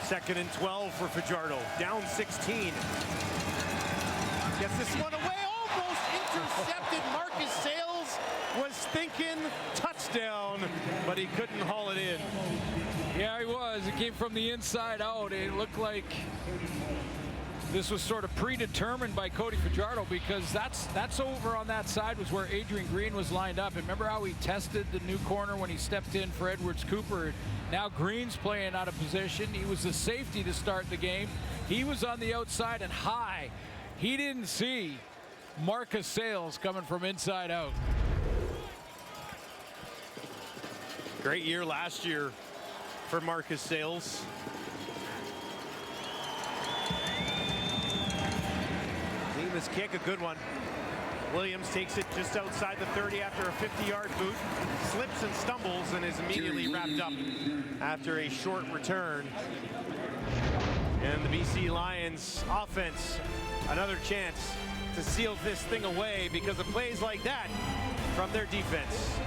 Speaker 7: Second and 12 for Fajardo. Down 16. Gets this one away. Almost intercepted. Marcus Sales was thinking touchdown, but he couldn't haul it in.
Speaker 8: Yeah, he was. It came from the inside out. It looked like this was sort of predetermined by Cody Fajardo, because that's over on that side was where Adrian Green was lined up. And remember how he tested the new corner when he stepped in for Edwards Cooper? Now Green's playing out of position. He was the safety to start the game. He was on the outside and high. He didn't see Marcus Sales coming from inside out.
Speaker 7: Great year last year for Marcus Sales. Davis kick, a good one. Williams takes it just outside the 30 after a 50-yard boot. Slips and stumbles and is immediately wrapped up after a short return. And the BC Lions offense, another chance to seal this thing away because of plays like that from their defense.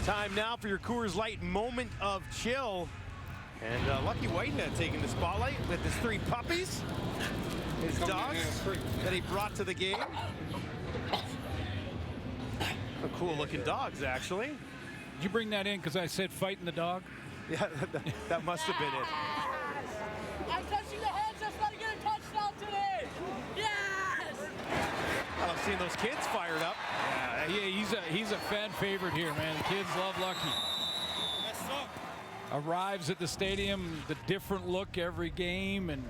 Speaker 7: Time now for your Coors Light moment of chill. And Lucky Whitehead taking the spotlight with his 3 puppies, his dogs that he brought to the game. Cool looking dogs, actually.
Speaker 8: Did you bring that in because I said fighting the dog?
Speaker 7: Yeah, that must have been it.
Speaker 15: I'm touching the head, just want to get a touchdown today. Yes!
Speaker 7: I love seeing those kids fired up.
Speaker 8: Yeah, he's a fan favorite here, man. The kids love Lucky. Arrives at the stadium, the different look every game, and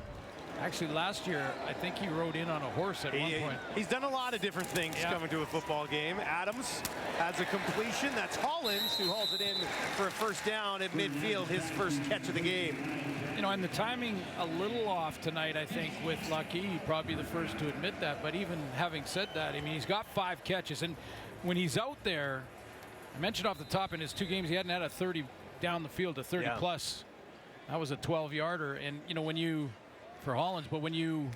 Speaker 8: actually last year I think he rode in on a horse at one point.
Speaker 7: He's done a lot of different things coming to a football game. Adams has a completion. That's Hollins who hauls it in for a first down at midfield, his first catch of the game.
Speaker 8: You know, and the timing a little off tonight, I think, with Lucky. He'd probably be the first to admit that. But even having said that, I mean, he's got 5 catches. And when he's out there, I mentioned off the top in his 2 games, he hadn't had a 30 down the field, a 30 plus. That was a 12-yarder. And, you know, when you, for Hollins, but when you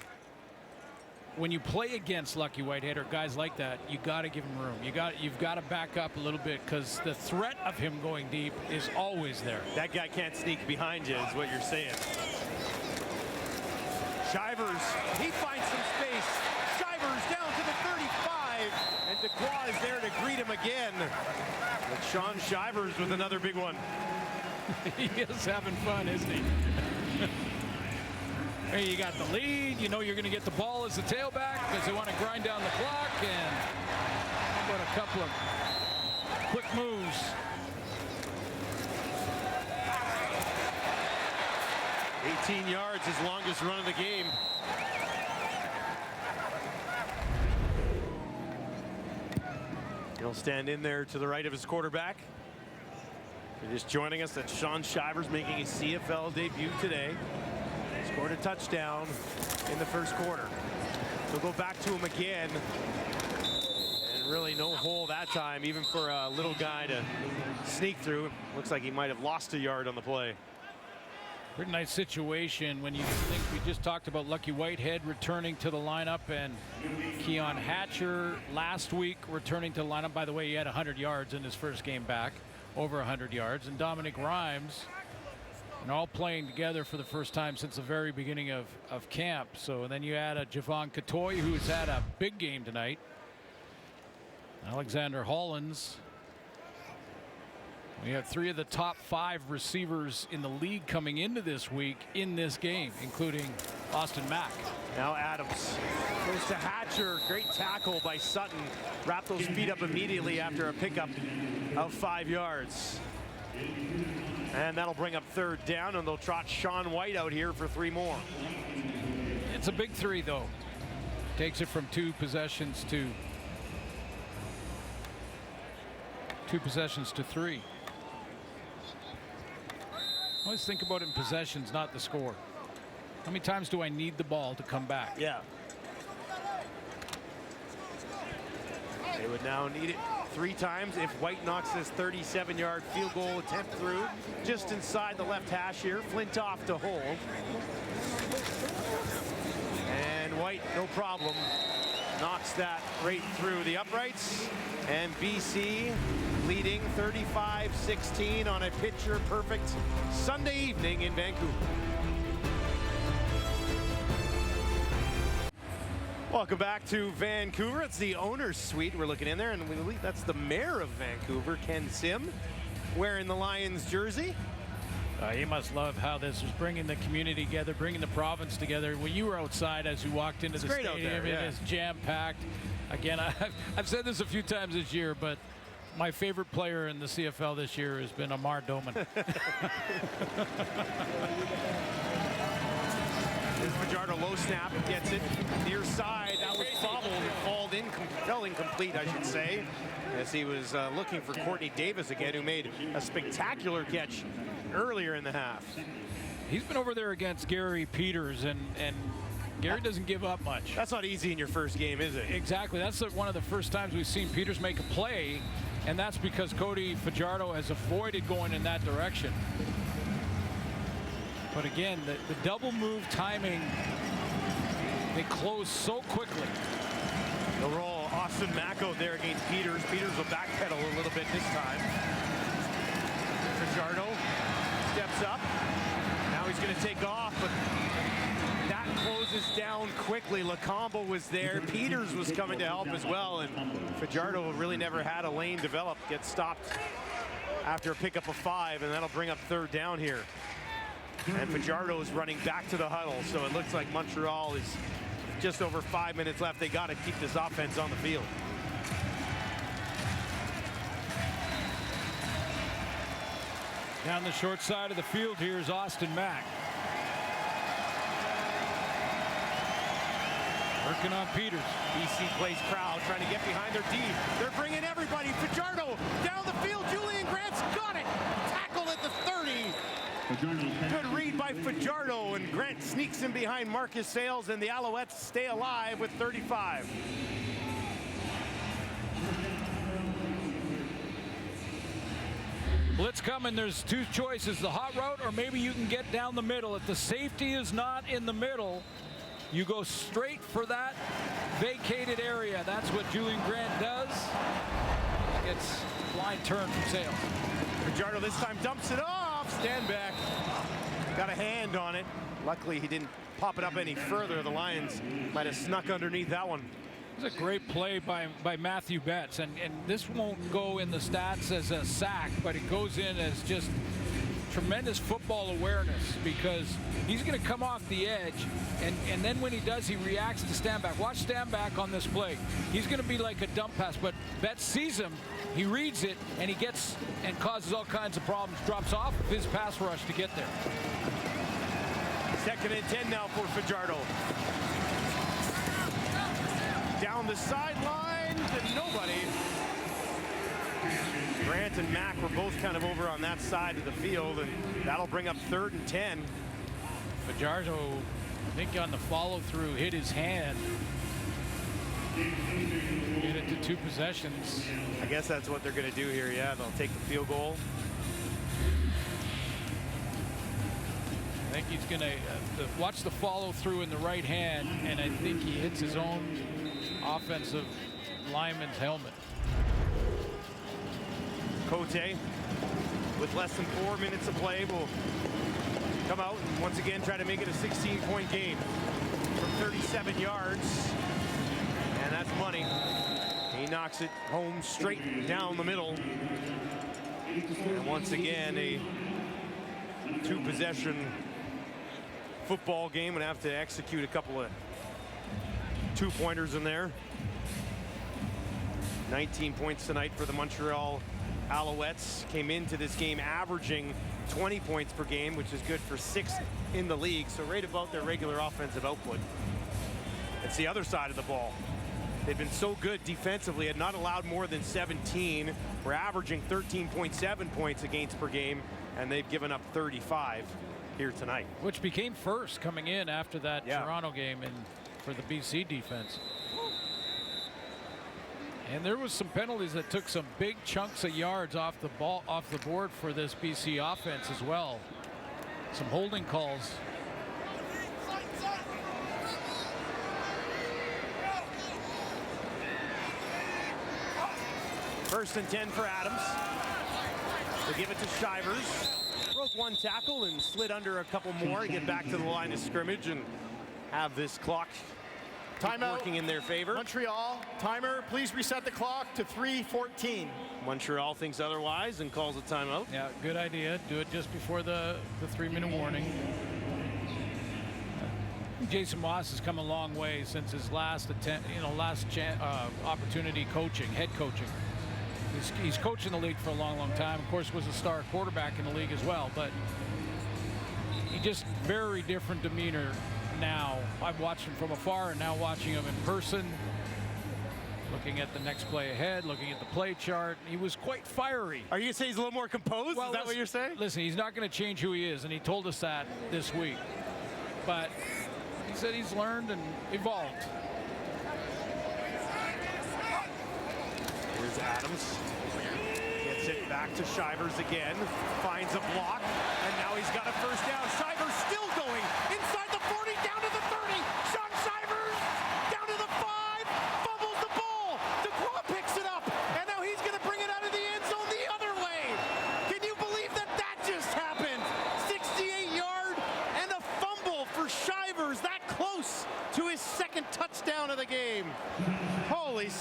Speaker 8: play against Lucky Whitehead or guys like that, you got to give him room. You've got to back up a little bit because the threat of him going deep is always there.
Speaker 7: That guy can't sneak behind you, is what you're saying. Shivers, he finds some space. Shivers down to the 35, and Dequoy is there to greet him again. But Sean Shivers with another big one.
Speaker 8: He is having fun, isn't he? Hey, you got the lead. You know you're going to get the ball as the tailback because they want to grind down the clock. And how about a couple of quick moves?
Speaker 7: $18 yards, his longest run of the game. He'll stand in there to the right of his quarterback. If you're just joining us, that's Sean Shivers making his CFL debut today. Scored a touchdown in the first quarter. So go back to him again. And really no hole that time, even for a little guy to sneak through. Looks like he might have lost a yard on the play.
Speaker 8: Pretty nice situation when you think we just talked about Lucky Whitehead returning to the lineup and Keon Hatcher last week returning to the lineup. By the way, he had 100 yards in his first game back, over 100 yards. And Dominic Rhymes, and all playing together for the first time since the very beginning of camp. So and then you add a Javon Katoy, who's had a big game tonight. Alexander Hollins. We have 3 of the top 5 receivers in the league coming into this week in this game, including Austin Mack.
Speaker 7: Now Adams goes to Hatcher. Great tackle by Sutton. Wrap those feet up immediately after a pickup of 5 yards. And that'll bring up 3rd down, and they'll trot Sean White out here for 3 more.
Speaker 8: It's a big 3, though. Takes it from 2 possessions to 3. I always think about it in possessions, not the score. How many times do I need the ball to come back?
Speaker 7: Yeah. They would now need it 3 times if White knocks this 37-yard field goal attempt through. Just inside the left hash here. Flintoff to hold. And White, no problem, knocks that right through the uprights. And BC leading 35-16 on a picture-perfect Sunday evening in Vancouver. Welcome back to Vancouver. It's the owner's suite. We're looking in there, and we believe that's the mayor of Vancouver, Ken Sim, wearing the Lions jersey.
Speaker 8: You must love how this is bringing the community together, bringing the province together. When you were outside as you walked into the stadium, it is jam-packed. Again, I've said this a few times this year, but my favorite player in the CFL this year has been Amar Doman.
Speaker 7: Fajardo low snap, gets it near side. That was fumbled, fell incomplete, I should say, as he was looking for Courtney Davis again, who made a spectacular catch earlier in the half.
Speaker 8: He's been over there against Gary Peters, and Gary doesn't give up much.
Speaker 7: That's not easy in your first game, is it?
Speaker 8: Exactly. That's one of the first times we've seen Peters make a play, and that's because Cody Fajardo has avoided going in that direction. But again, the double move timing, they close so quickly.
Speaker 7: The roll, Austin Mack out there against Peters. Peters will backpedal a little bit this time. Fajardo steps up. Now he's going to take off, but that closes is down quickly. Lacombe was there. Peters was coming to help as well. And Fajardo really never had a lane develop. Gets stopped after a pickup of 5, and that'll bring up 3rd down here. And Fajardo is running back to the huddle. So it looks like Montreal is just over 5 minutes left. They got to keep this offense on the field.
Speaker 8: Down the short side of the field here is Austin Mack. Working on Peters.
Speaker 7: BC plays crowd, trying to get behind their D. They're bringing everybody. Fajardo down the field. Julian Grant's got it. Tackled at the 30. Good read by Fajardo, and Grant sneaks in behind Marcus Sales, and the Alouettes stay alive with 35.
Speaker 8: Blitz coming. There's 2 choices, the hot route, or maybe you can get down the middle. If the safety is not in the middle, you go straight for that vacated area. That's what Julian Grant does. Gets blind turn from Sales.
Speaker 7: Fajardo this time dumps it off. Stand back. Got a hand on it. Luckily, he didn't pop it up any further. The Lions might have snuck underneath that one.
Speaker 8: It was a great play by Matthew Betts, and this won't go in the stats as a sack, but it goes in as just tremendous football awareness, because he's going to come off the edge, and then when he does, he reacts to stand back. Watch stand back on this play. He's going to be like a dump pass, but Betts sees him, he reads it, and he gets and causes all kinds of problems. Drops off of his pass rush to get there.
Speaker 7: 2nd and 10 now for Fajardo. Down the sideline to nobody. Grant and Mack were both kind of over on that side of the field, and that'll bring up 3rd and 10.
Speaker 8: Fajardo, I think on the follow-through, hit his hand. Get it to 2 possessions.
Speaker 7: I guess that's what they're going to do here. Yeah, they'll take the field goal.
Speaker 8: I think he's going to watch the follow-through in the right hand, and I think he hits his own offensive lineman's helmet.
Speaker 7: Cote, with less than 4 minutes of play, will come out and once again try to make it a 16-point game from 37 yards. And that's money. He knocks it home straight down the middle. And once again, a 2-possession football game. Gonna have to execute a couple of 2-pointers in there. 19 points tonight for the Montreal Alouettes. Came into this game averaging 20 points per game, which is good for 6th in the league, so right about their regular offensive output. It's the other side of the ball. They've been so good defensively, had not allowed more than 17. We're averaging 13.7 points against per game, and they've given up 35 here tonight.
Speaker 8: Which became first coming in after that Toronto game for the BC defense. And there was some penalties that took some big chunks of yards off the board for this BC offense as well. Some holding calls.
Speaker 7: First and 10 for Adams. They give it to Shivers. Broke 1 tackle and slid under a couple more to get back to the line of scrimmage and have this clock
Speaker 9: timeout
Speaker 7: working in their favor.
Speaker 9: Montreal, timer, please reset the clock to 3:14.
Speaker 7: Montreal thinks otherwise and calls a timeout.
Speaker 8: Yeah, good idea. Do it just before the 3-minute warning. Jason Moss has come a long way since his last opportunity coaching, head coaching. He's coached in the league for a long, long time. Of course, was a star quarterback in the league as well, but he just very different demeanor now. I've watched him from afar and now watching him in person, looking at the next play ahead, looking at the play chart. He was quite fiery.
Speaker 7: Are you going to say he's a little more composed?
Speaker 8: Well,
Speaker 7: is that what you're saying?
Speaker 8: Listen, he's not going to change who he is, and he told us that this week. But he said he's learned and evolved.
Speaker 7: Here's Adams. Gets it back to Shivers again. Finds a block, and now he's got a first down. Shivers still going inside the 40, down to the 30. Sean Shivers down to the 5, fumbles the ball. DeCroix picks it up, and now he's going to bring it out of the end zone the other way. Can you believe that just happened? 68-yard and a fumble for Shivers. That close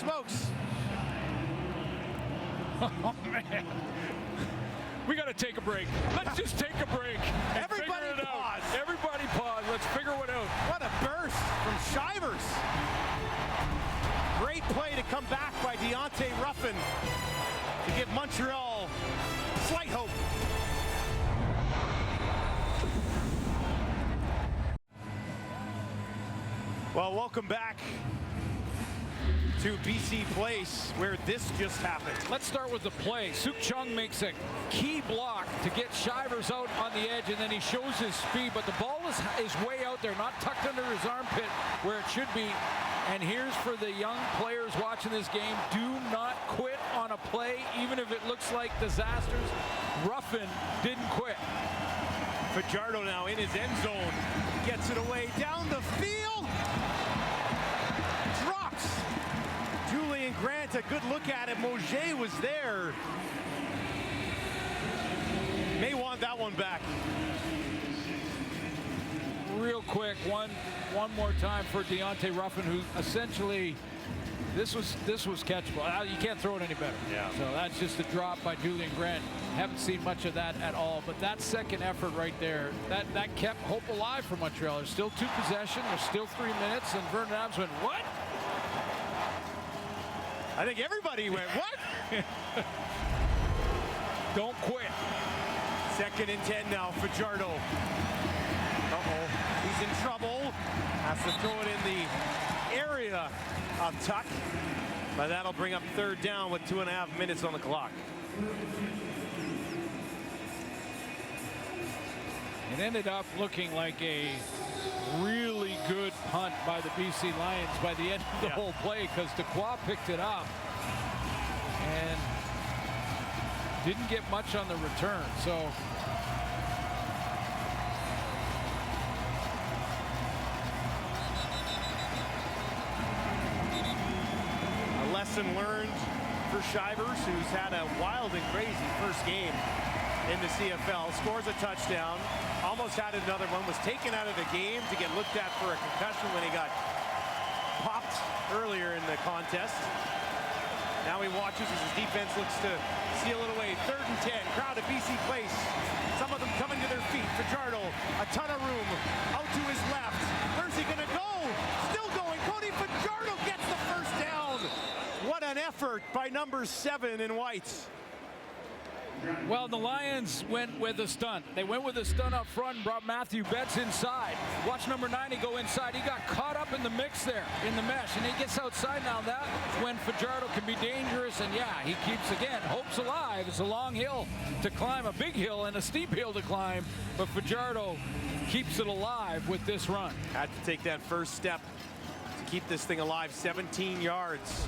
Speaker 7: smokes.
Speaker 8: Oh, man. We got to take a break. Let's just take a break.
Speaker 7: Everybody pause.
Speaker 8: Everybody pause. Let's figure it out.
Speaker 7: What a burst from Shivers. Great play to come back by Deontay Ruffin to give Montreal slight hope. Well, welcome back to BC Place, where this just happened.
Speaker 8: Let's start with the play. Suk Chung makes a key block to get Shivers out on the edge, and then he shows his speed, but the ball is way out there, not tucked under his armpit where it should be. And here's for the young players watching this game, do not quit on a play, even if it looks like disasters. Ruffin didn't quit.
Speaker 7: Fajardo now in his end zone, gets it away down the field, drops. Julian Grant, a good look at it. Moget was there. May want that one back.
Speaker 8: Real quick, one more time for Deontay Ruffin, who essentially, this was catchable. You can't throw it any better.
Speaker 7: Yeah.
Speaker 8: So that's just a drop by Julian Grant. Haven't seen much of that at all. But that second effort right there, that kept hope alive for Montreal. There's still 2 possessions. There's still 3 minutes. And Vernon Adams went, what?
Speaker 7: I think everybody went, what?
Speaker 8: Don't quit.
Speaker 7: 2nd and 10 now, Fajardo. Uh-oh, he's in trouble. Has to throw it in the area of Tuck. But that'll bring up 3rd down with 2.5 minutes on the clock.
Speaker 8: It ended up looking like a really good punt by the BC Lions by the end of the whole play, because Dequoy picked it up and didn't get much on the return. So
Speaker 7: a lesson learned for Shivers, who's had a wild and crazy first game in the CFL. Scores a touchdown, almost had another one, was taken out of the game to get looked at for a concussion when he got popped earlier in the contest. Now he watches as his defense looks to seal it away. 3rd and 10, crowd at BC Place. Some of them coming to their feet. Fajardo, a ton of room, out to his left. Where's he gonna go? Still going, Cody Fajardo gets the 1st down. What an effort by number 7 in white.
Speaker 8: well, the Lions went with a stunt. They went with a stunt up front and brought Matthew Betts inside. Watch number 90 go inside. He got caught up in the mix there, in the mesh, and he gets outside now. That's when Fajardo can be dangerous, and yeah, he keeps, again, hope's alive. It's a long hill to climb, a big hill and a steep hill to climb, but Fajardo keeps it alive with this run.
Speaker 7: Had to take that first step to keep this thing alive. 17 yards.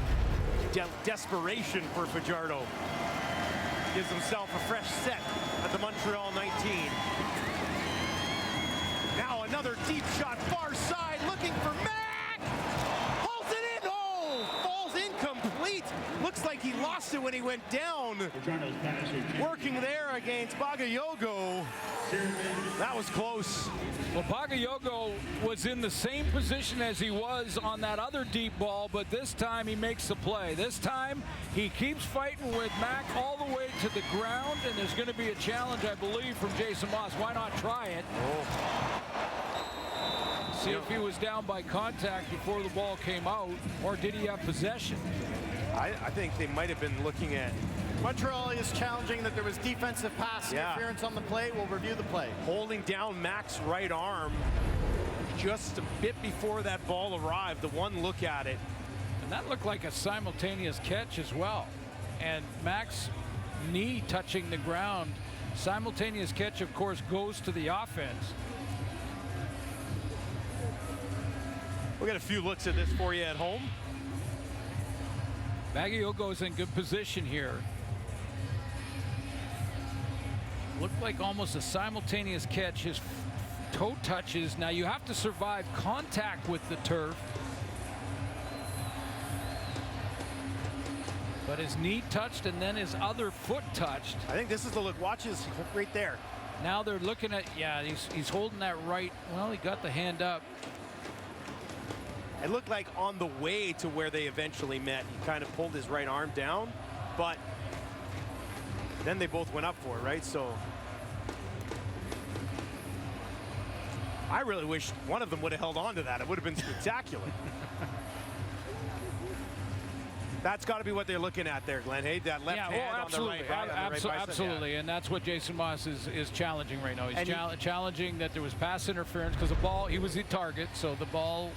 Speaker 7: Desperation for Fajardo. Gives himself a fresh set at the Montreal 19. Now another deep shot, far side, looking for Mack! Pulls it in! Oh! Falls incomplete! Looks like he lost it when he went down. Working there against Bagayogo. That was close.
Speaker 8: Well, Bagayogo was in the same position as he was on that other deep ball, but this time he makes the play. This time he keeps fighting with Mack all the way to the ground, and there's going to be a challenge, I believe, from Jason Moss. Why not try it? See if he was down by contact before the ball came out, or did he have possession?
Speaker 7: I think they might have been looking at.
Speaker 9: Montreal is challenging that there was defensive pass interference on the play. We'll review the play.
Speaker 7: Holding down Mack's right arm just a bit before that ball arrived. The one look at it.
Speaker 8: And that looked like a simultaneous catch as well. And Mack's knee touching the ground. Simultaneous catch, of course, goes to the offense.
Speaker 7: We'll get a few looks at this for you at home.
Speaker 8: Bagayogo's in good position here. Looked like almost a simultaneous catch. His toe touches. Now you have to survive contact with the turf. But his knee touched and then his other foot touched.
Speaker 7: I think this is the look. Watch his right there.
Speaker 8: Now they're looking at, yeah, he's holding that right. Well, he got the hand up.
Speaker 7: It looked like on the way to where they eventually met, he kind of pulled his right arm down, but then they both went up for it, right? So I really wish one of them would have held on to that. It would have been spectacular. That's got to be what they're looking at there, Glenn. Hey, that left hand on the right, on the right bicep.
Speaker 8: Absolutely,
Speaker 7: Yeah.
Speaker 8: and that's what Jason Moss is challenging right now. He's challenging that there was pass interference because the ball, he was the target, so the ball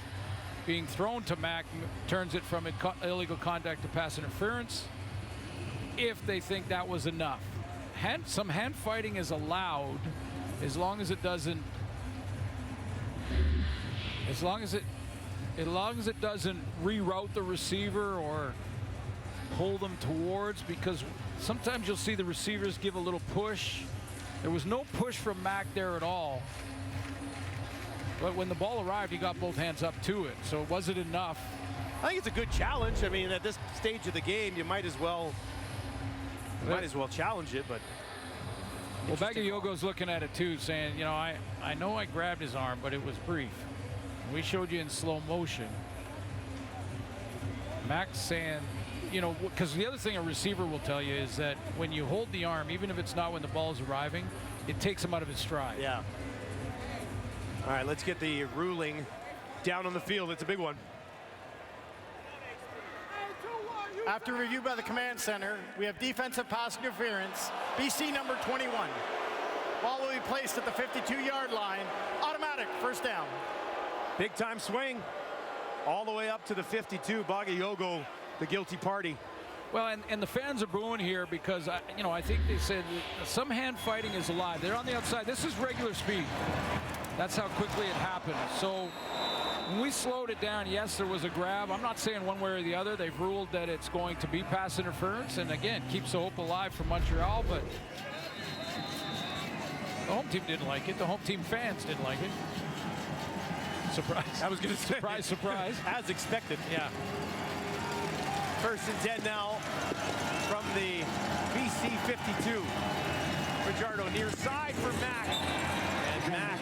Speaker 8: being thrown to Mac turns it from illegal contact to pass interference. If they think that was enough, some hand fighting is allowed as long as it doesn't. As long as it doesn't reroute the receiver or pull them towards, because sometimes you'll see the receivers give a little push. There was no push from Mac there at all. But when the ball arrived, he got both hands up to it. So was it enough?
Speaker 7: I think it's a good challenge. I mean, at this stage of the game, you might as well challenge it. But
Speaker 8: well, Bagayogo's looking at it too, saying, you know, I know I grabbed his arm, but it was brief. We showed you in slow motion. Max saying, you know, because the other thing a receiver will tell you is that when you hold the arm, even if it's not when the ball's arriving, it takes him out of his stride.
Speaker 7: Yeah. All right, let's get the ruling down on the field. It's a big one.
Speaker 9: After review by the command center, we have defensive pass interference, BC number 21. Ball will be placed at the 52-yard line. Automatic, first down.
Speaker 7: Big time swing all the way up to the 52. Bagayogo, the guilty party.
Speaker 8: Well, and the fans are booing here because, I think they said some hand fighting is alive. They're on the outside. This is regular speed. That's how quickly it happened. So when we slowed it down, yes, there was a grab. I'm not saying one way or the other. They've ruled that it's going to be pass interference, and again, keeps the hope alive for Montreal, but the home team didn't like it. The home team fans didn't like it. Surprise.
Speaker 7: I was going to say.
Speaker 8: Surprise, surprise.
Speaker 7: As expected.
Speaker 8: Yeah.
Speaker 7: First and 10 now from the BC 52. Fajardo near side for Mac. And Mac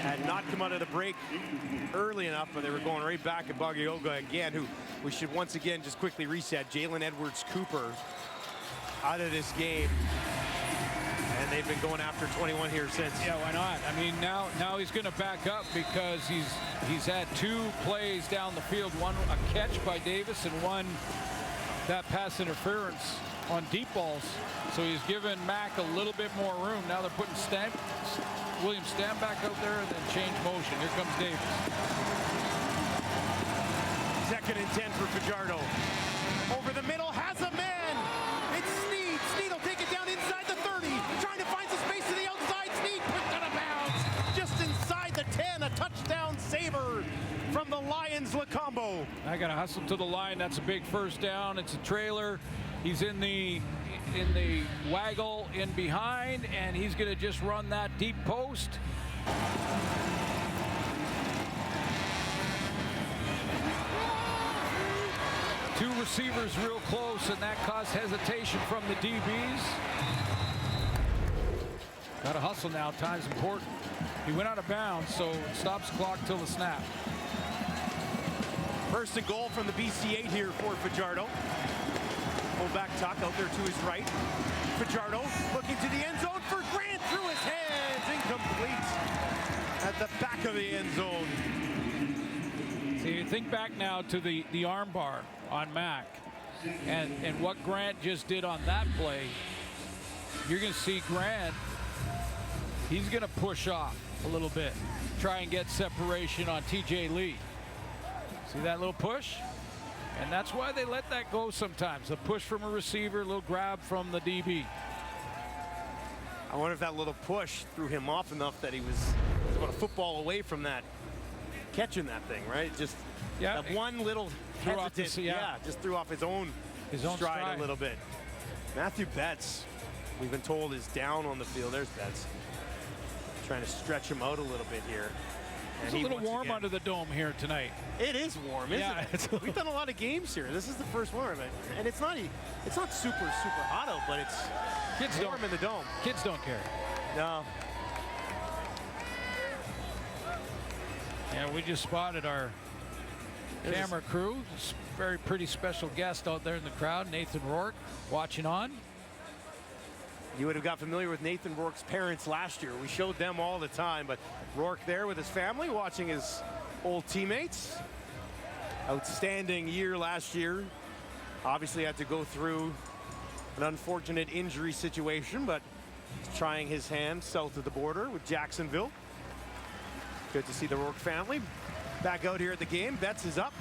Speaker 7: had not come out of the break early enough, but they were going right back at Bagayogo again, who we should once again just quickly reset. Jalen Edwards-Cooper out of this game. And they've been going after 21 here since.
Speaker 8: Yeah, why not? I mean, now he's going to back up because he's had two plays down the field. One a catch by Davis and one that pass interference on deep balls. So he's given Mac a little bit more room. Now they're putting William Stanback out there and then change motion. Here comes Davis.
Speaker 7: Second and 10 for Fajardo. Over the middle, has a man. It's Sneed. Sneed will take it down inside the 30. Trying to find some space to the outside. Sneed pushed out of bounds. Just inside the 10. A touchdown saver from the Lions, Lacombo.
Speaker 8: I got to hustle to the line. That's a big first down. It's a trailer. He's in the waggle in behind, and he's going to just run that deep post. Two receivers real close, and that caused hesitation from the DBs. Got to hustle now. Time's important. He went out of bounds, so it stops clock till the snap.
Speaker 7: First and goal from the BC8 here for Fajardo. Fullback tuck out there to his right. Fajardo looking to the end zone for Grant through his hands. Incomplete at the back of the end zone.
Speaker 8: See, you think back now to the arm bar on Mac and what Grant just did on that play. You're going to see Grant, he's going to push off a little bit, try and get separation on TJ Lee. See that little push? And that's why they let that go sometimes. A push from a receiver, a little grab from the DB.
Speaker 7: I wonder if that little push threw him off enough that he was about a football away from that, catching that thing, right? Just that one little hesitant, just threw off his own stride a little bit. Matthew Betts, we've been told, is down on the field. There's Betts. Trying to stretch him out a little bit here.
Speaker 8: It's a little warm under the dome here tonight.
Speaker 7: It is warm, isn't it? We've done a lot of games here. This is the first one, and it's not super hot out, but it's warm in the dome.
Speaker 8: Kids don't care.
Speaker 7: No.
Speaker 8: Yeah, we just spotted our Camera crew, very pretty special guest out there in the crowd, Nathan Rourke, watching on.
Speaker 7: You would have got familiar with Nathan Rourke's parents last year. We showed them all the time, but Rourke there with his family watching his old teammates. Outstanding year last year. Obviously had to go through an unfortunate injury situation, but he's trying his hand south of the border with Jacksonville. Good to see the Rourke family back out here at the game. Betts is up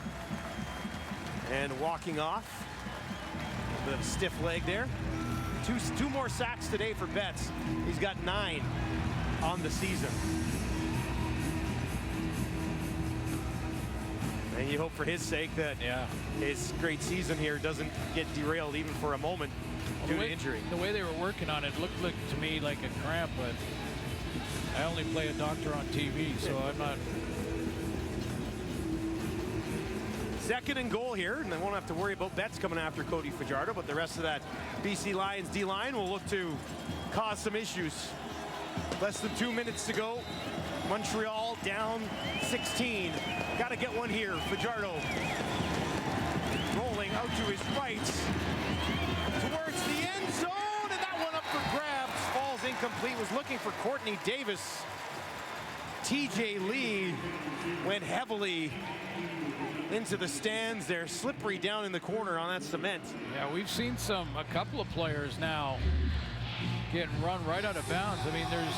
Speaker 7: and walking off. A bit of a stiff leg there. Two more sacks today for Betts. He's got 9 on the season. And you hope for his sake that his great season here doesn't get derailed even for a moment due to injury.
Speaker 8: The way they were working on it looked like, to me, like a cramp, but I only play a doctor on TV, so I'm not.
Speaker 7: Second and goal here, and they won't have to worry about Betts coming after Cody Fajardo, but the rest of that BC Lions D-line will look to cause some issues. Less than 2 minutes to go. Montreal down 16. Got to get one here. Fajardo rolling out to his right towards the end zone, and that one up for grabs. Falls incomplete. Was looking for Courtney Davis. TJ Lee went heavily into the stands there, slippery down in the corner on that cement.
Speaker 8: Yeah, we've seen a couple of players now getting run right out of bounds. I mean, there's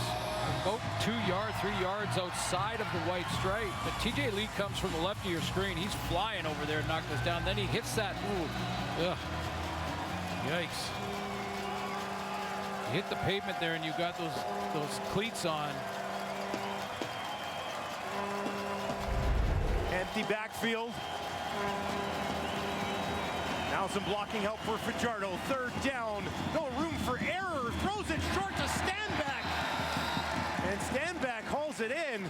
Speaker 8: about 2 yards, 3 yards outside of the white stripe. But TJ Lee comes from the left of your screen. He's flying over there and knocked us down. Then he hits that. Ooh, ugh. Yikes. You hit the pavement there and you got those cleats on.
Speaker 7: Empty backfield. Now some blocking help for Fajardo. Third down. No room for error. Throws it short to Stanback. And Stanback hauls it in.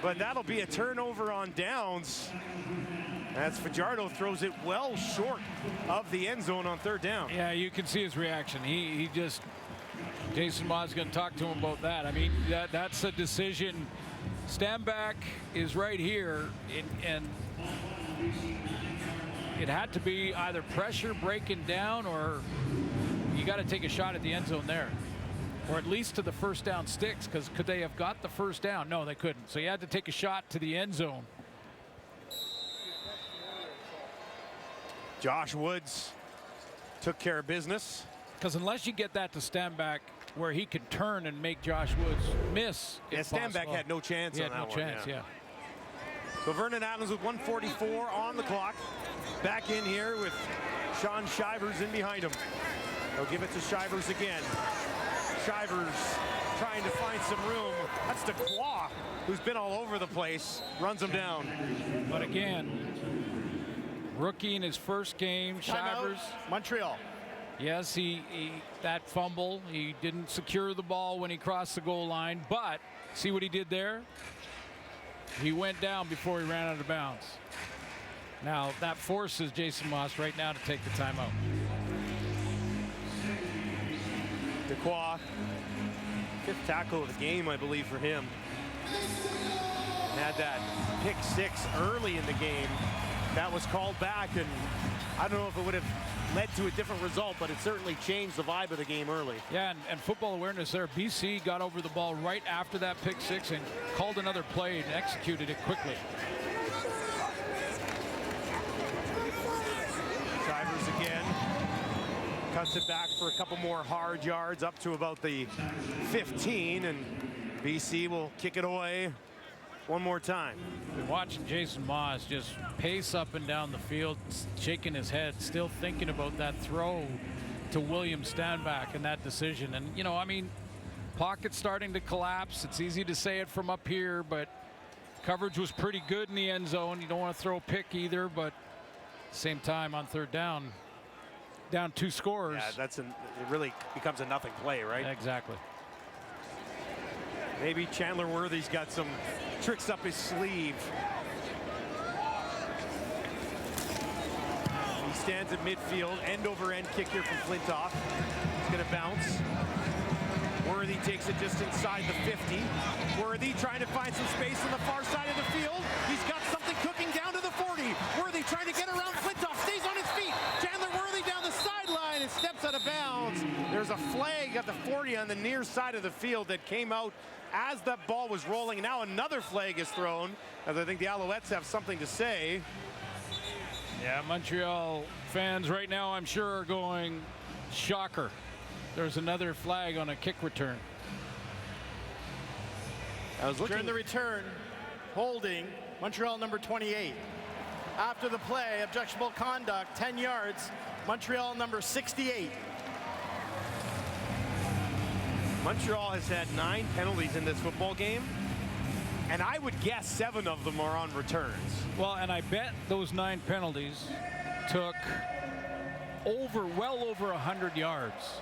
Speaker 7: But that'll be a turnover on downs, as Fajardo throws it well short of the end zone on third down.
Speaker 8: Yeah, you can see his reaction. He just, Jason Ma's going to talk to him about that. I mean, that's a decision. Stanback is right here, and it had to be either pressure breaking down, or you got to take a shot at the end zone there, or at least to the first down sticks, because could they have got the first down? No, they couldn't. So you had to take a shot to the end zone.
Speaker 7: Josh Woods took care of business.
Speaker 8: Because unless you get that to Stanback where he could turn and make Josh Woods miss.
Speaker 7: Yeah, Stanback had no chance on that one.
Speaker 8: He had no chance, yeah.
Speaker 7: So Vernon Adams with 1:44 on the clock. Back in here with Sean Shivers in behind him. They'll give it to Shivers again. Shivers trying to find some room. That's DeQuoy, who's been all over the place. Runs him down.
Speaker 8: But again, rookie in his first game, Shivers.
Speaker 9: Montreal.
Speaker 8: Yes, that fumble, he didn't secure the ball when he crossed the goal line, but see what he did there? He went down before he ran out of bounds. Now, that forces Jason Maas right now to take the timeout.
Speaker 7: DeQuoy, 5th tackle of the game, I believe, for him. Had that pick 6 early in the game. That was called back, and I don't know if it would have led to a different result, but it certainly changed the vibe of the game early.
Speaker 8: Yeah, and football awareness there. BC got over the ball right after that pick 6 and called another play and executed it quickly.
Speaker 7: Shivers again. Cuts it back for a couple more hard yards up to about the 15, and BC will kick it away one more time.
Speaker 8: Been watching Jason Maas just pace up and down the field, shaking his head, still thinking about that throw to William Stanback and that decision. And, you know, I mean, pocket's starting to collapse. It's easy to say it from up here, but coverage was pretty good in the end zone. You don't want to throw a pick either, but same time on third down 2 scores.
Speaker 7: Yeah, it really becomes a nothing play, right?
Speaker 8: Exactly.
Speaker 7: Maybe Chandler Worthy's got some tricks up his sleeve. He stands at midfield, end over end kick here from Flintoff. It's going to bounce. Worthy takes it just inside the 50. Worthy trying to find some space on the far side of the field. He's got something cooking down to the 40. Worthy trying to get around Flintoff, stays on his feet. Chandler Worthy down the sideline and steps out of bounds. There's a flag at the 40 on the near side of the field that came out as that ball was rolling. Now another flag is thrown, as I think the Alouettes have something to say.
Speaker 8: Yeah, Montreal fans right now, I'm sure, are going, shocker. There's another flag on a kick return.
Speaker 9: I was looking. During the return, holding Montreal number 28. After the play, objectionable conduct, 10 yards, Montreal number 68.
Speaker 7: Montreal has had 9 penalties in this football game, and I would guess 7 of them are on returns.
Speaker 8: Well, and I bet those 9 penalties took well over 100 yards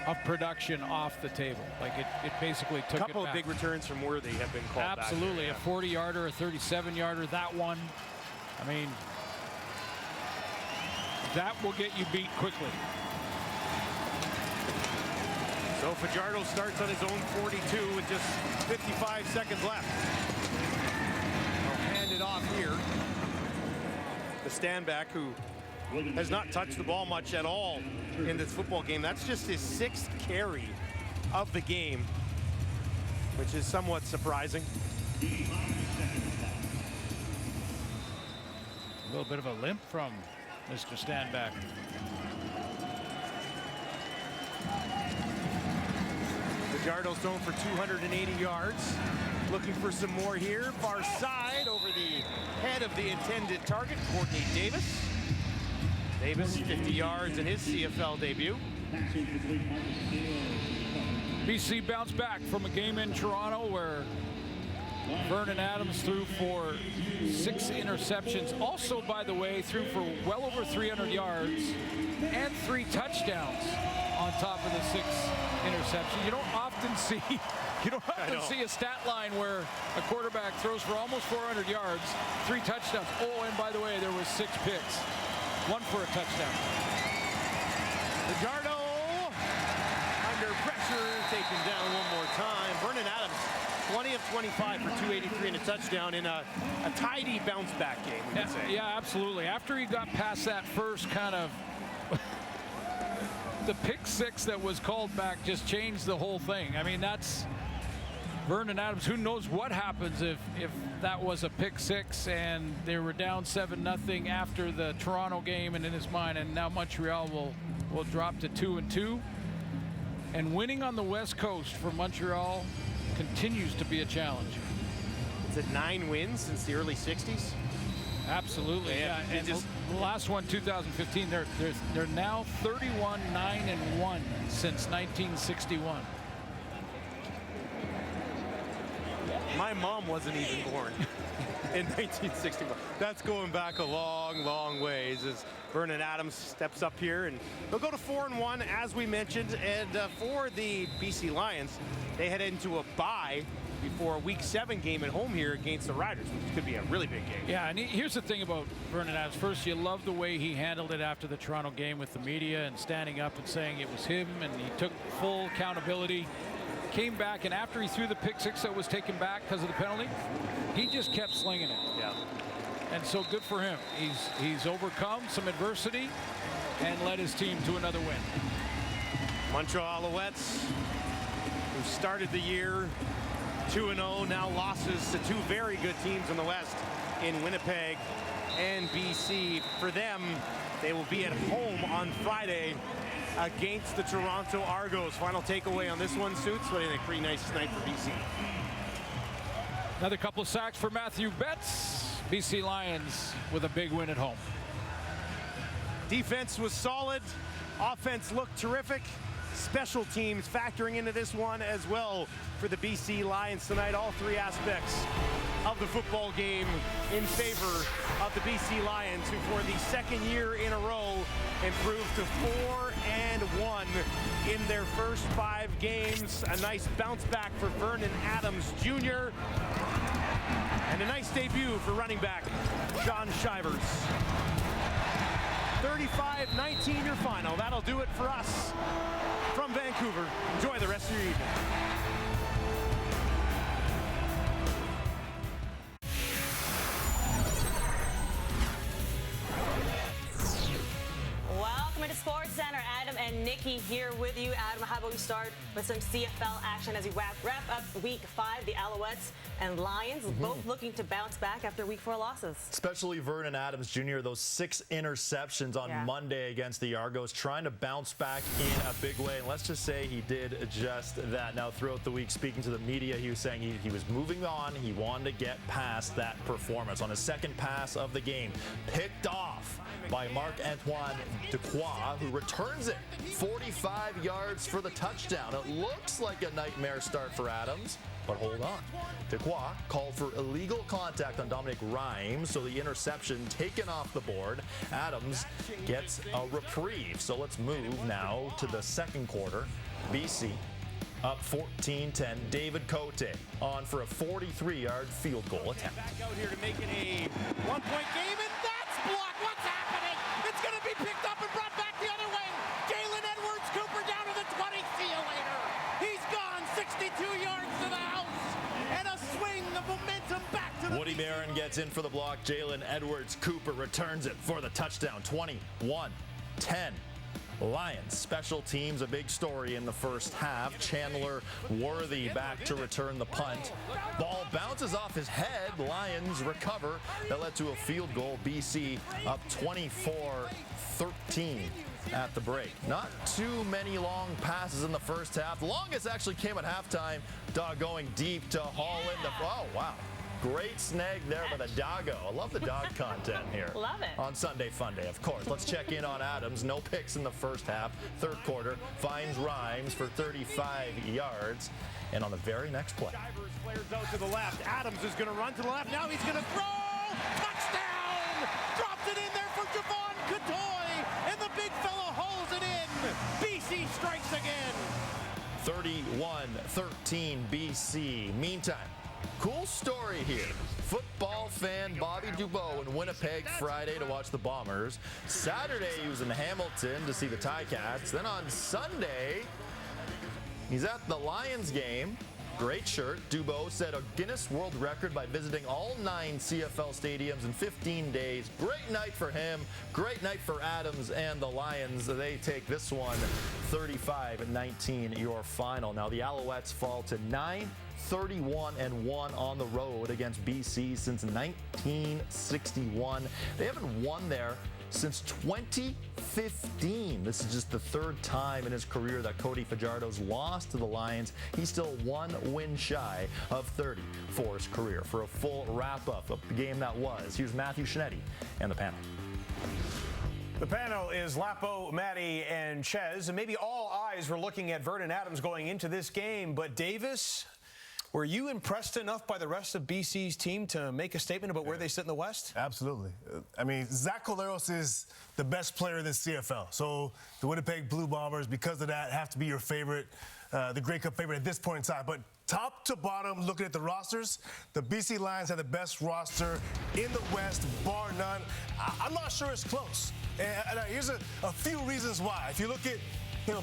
Speaker 8: of production off the table. Like it basically took it back.
Speaker 7: A couple of big returns from Worthy have been called
Speaker 8: Absolutely,
Speaker 7: back.
Speaker 8: A 40-yarder, a 37-yarder, that one. I mean, that will get you beat quickly.
Speaker 7: So Fajardo starts on his own 42 with just 55 seconds left. I'll hand it off here. The standback, who has not touched the ball much at all in this football game. That's just his 6th carry of the game, which is somewhat surprising.
Speaker 8: A little bit of a limp from Mr. Standback.
Speaker 7: Fajardo's thrown for 280 yards. Looking for some more here. Far side over the head of the intended target, Courtney Davis. Davis, 50 yards in his CFL debut.
Speaker 8: BC bounced back from a game in Toronto where Vernon Adams threw for 6 interceptions. Also, by the way, threw for well over 300 yards and 3 touchdowns on top of the 6 interceptions. You don't often see a stat line where a quarterback throws for almost 400 yards, 3 touchdowns. Oh, and by the way, there was 6 picks. 1 for a touchdown.
Speaker 7: Fajardo under pressure, taken down one more time. Vernon Adams, 20 of 25 for 283 and a touchdown in a tidy bounce back game, we could say.
Speaker 8: Yeah, absolutely. After he got past that first kind of the pick 6 that was called back just changed the whole thing. I mean, that's Vernon Adams. Who knows what happens if that was a pick 6 and they were down 7-0 after the Toronto game, and in his mind, and now Montreal will drop to 2-2. And winning on the West Coast for Montreal continues to be a challenge.
Speaker 7: It's at 9 wins since the early 60s.
Speaker 8: Absolutely, yeah. And the last one, 2015, they're now 31-9-1 since 1961.
Speaker 7: My mom wasn't even born in 1961. That's going back a long, long ways as Vernon Adams steps up here, and they'll go to 4-1 as we mentioned. And for the BC Lions, they head into a bye before a Week 7 game at home here against the Riders, which could be a really big game.
Speaker 8: Yeah, and here's the thing about Vernon Adams. First, you love the way he handled it after the Toronto game with the media and standing up and saying it was him, and he took full accountability. Came back, and after he threw the pick 6 that was taken back because of the penalty, he just kept slinging it.
Speaker 7: Yeah.
Speaker 8: And so good for him. He's overcome some adversity and led his team to another win.
Speaker 7: Montreal Alouettes, who started the year 2-0, now losses to 2 very good teams in the West in Winnipeg and BC. For them, they will be at home on Friday against the Toronto Argos. Final takeaway on this one, Suits. What do you think? Pretty nice night for BC.
Speaker 8: Another couple of sacks for Matthew Betts. BC Lions with a big win at home.
Speaker 7: Defense was solid. Offense looked terrific. Special teams factoring into this one as well for the BC Lions tonight. All 3 aspects of the football game in favor of the BC Lions, who for the 2nd year in a row improved to 4-1 in their first 5 games. A nice bounce back for Vernon Adams Jr. And a nice debut for running back Sean Shivers. 35-19 your final. That'll do it for us from Vancouver. Enjoy the rest of your evening.
Speaker 16: AP here with you. Adam, how about we start with some CFL action as we wrap up Week 5. The Alouettes and Lions both looking to bounce back after Week 4 losses.
Speaker 17: Especially Vernon Adams Jr., those 6 interceptions on Monday against the Argos, trying to bounce back in a big way. And let's just say he did just that. Now, throughout the week, speaking to the media, he was saying he was moving on. He wanted to get past that performance. On his second pass of the game, picked off by Marc-Antoine Dequoy, who returns it 45 yards for the touchdown. It looks like a nightmare start for Adams, but hold on. Dequoy called for illegal contact on Dominic Rhymes, so the interception taken off the board. Adams gets a reprieve. So let's move now to the second quarter. BC up 14-10. David Cote on for a 43-yard field goal attempt.
Speaker 7: Back out here to make it a one-point game, and that's blocked. What's happening? It's going to be picked up and brought back the other way. Jalen Edwards-Cooper down to the 20. See you later. He's gone 62 yards to the house, and a swing of momentum back to the...
Speaker 17: Woody Barron gets in for the block. Jalen Edwards-Cooper returns it for the touchdown. 21-10. Lions special teams, a big story in the first half. Chandler Worthy back to return the punt. Ball bounces off his head. Lions recover. That led to a field goal. BC up 24-13 at the break. Not too many long passes in the first half. The longest actually came at halftime. Dog going deep to haul in the... Oh, wow. Great snag there by the doggo. I love the dog content here.
Speaker 16: Love it.
Speaker 17: On Sunday Funday, of course. Let's check in on Adams. No picks in the first half. Third quarter, finds Rhymes for 35 yards. And on the very next play.
Speaker 7: Shivers flares out to the left. Adams is going to run to the left. Now he's going to throw. Touchdown! Dropped it in there for Javon Catoy. And the big fella hauls it in. BC strikes again.
Speaker 17: 31-13 BC. Meantime, cool story here. Football fan Bobby Dubois in Winnipeg Friday to watch the Bombers. Saturday, he was in Hamilton to see the Ticats. Then on Sunday, he's at the Lions game. Great shirt. Dubois set a Guinness World Record by visiting all 9 CFL stadiums in 15 days. Great night for him. Great night for Adams and the Lions. They take this one 35-19, your final. Now the Alouettes fall to 9-31-1 on the road against BC since 1961. They haven't won there since 2015. This is just the third time in his career that Cody Fajardo's lost to the Lions. He's still 1 win shy of 30 for his career. For a full wrap-up of the game that was, here's Matthew Shinetti and the panel.
Speaker 1: The panel is Lapo, Matty, and Ches. And maybe all eyes were looking at Vernon Adams going into this game. But Davis, were you impressed enough by the rest of BC's team to make a statement about where they sit in the West?
Speaker 6: Absolutely. I mean, Zach Collaros is the best player in the CFL. So the Winnipeg Blue Bombers, because of that, have to be your favorite, the Grey Cup favorite at this point in time. But top to bottom, looking at the rosters, the BC Lions have the best roster in the West, bar none. I'm not sure it's close. And here's a few reasons why. If you look at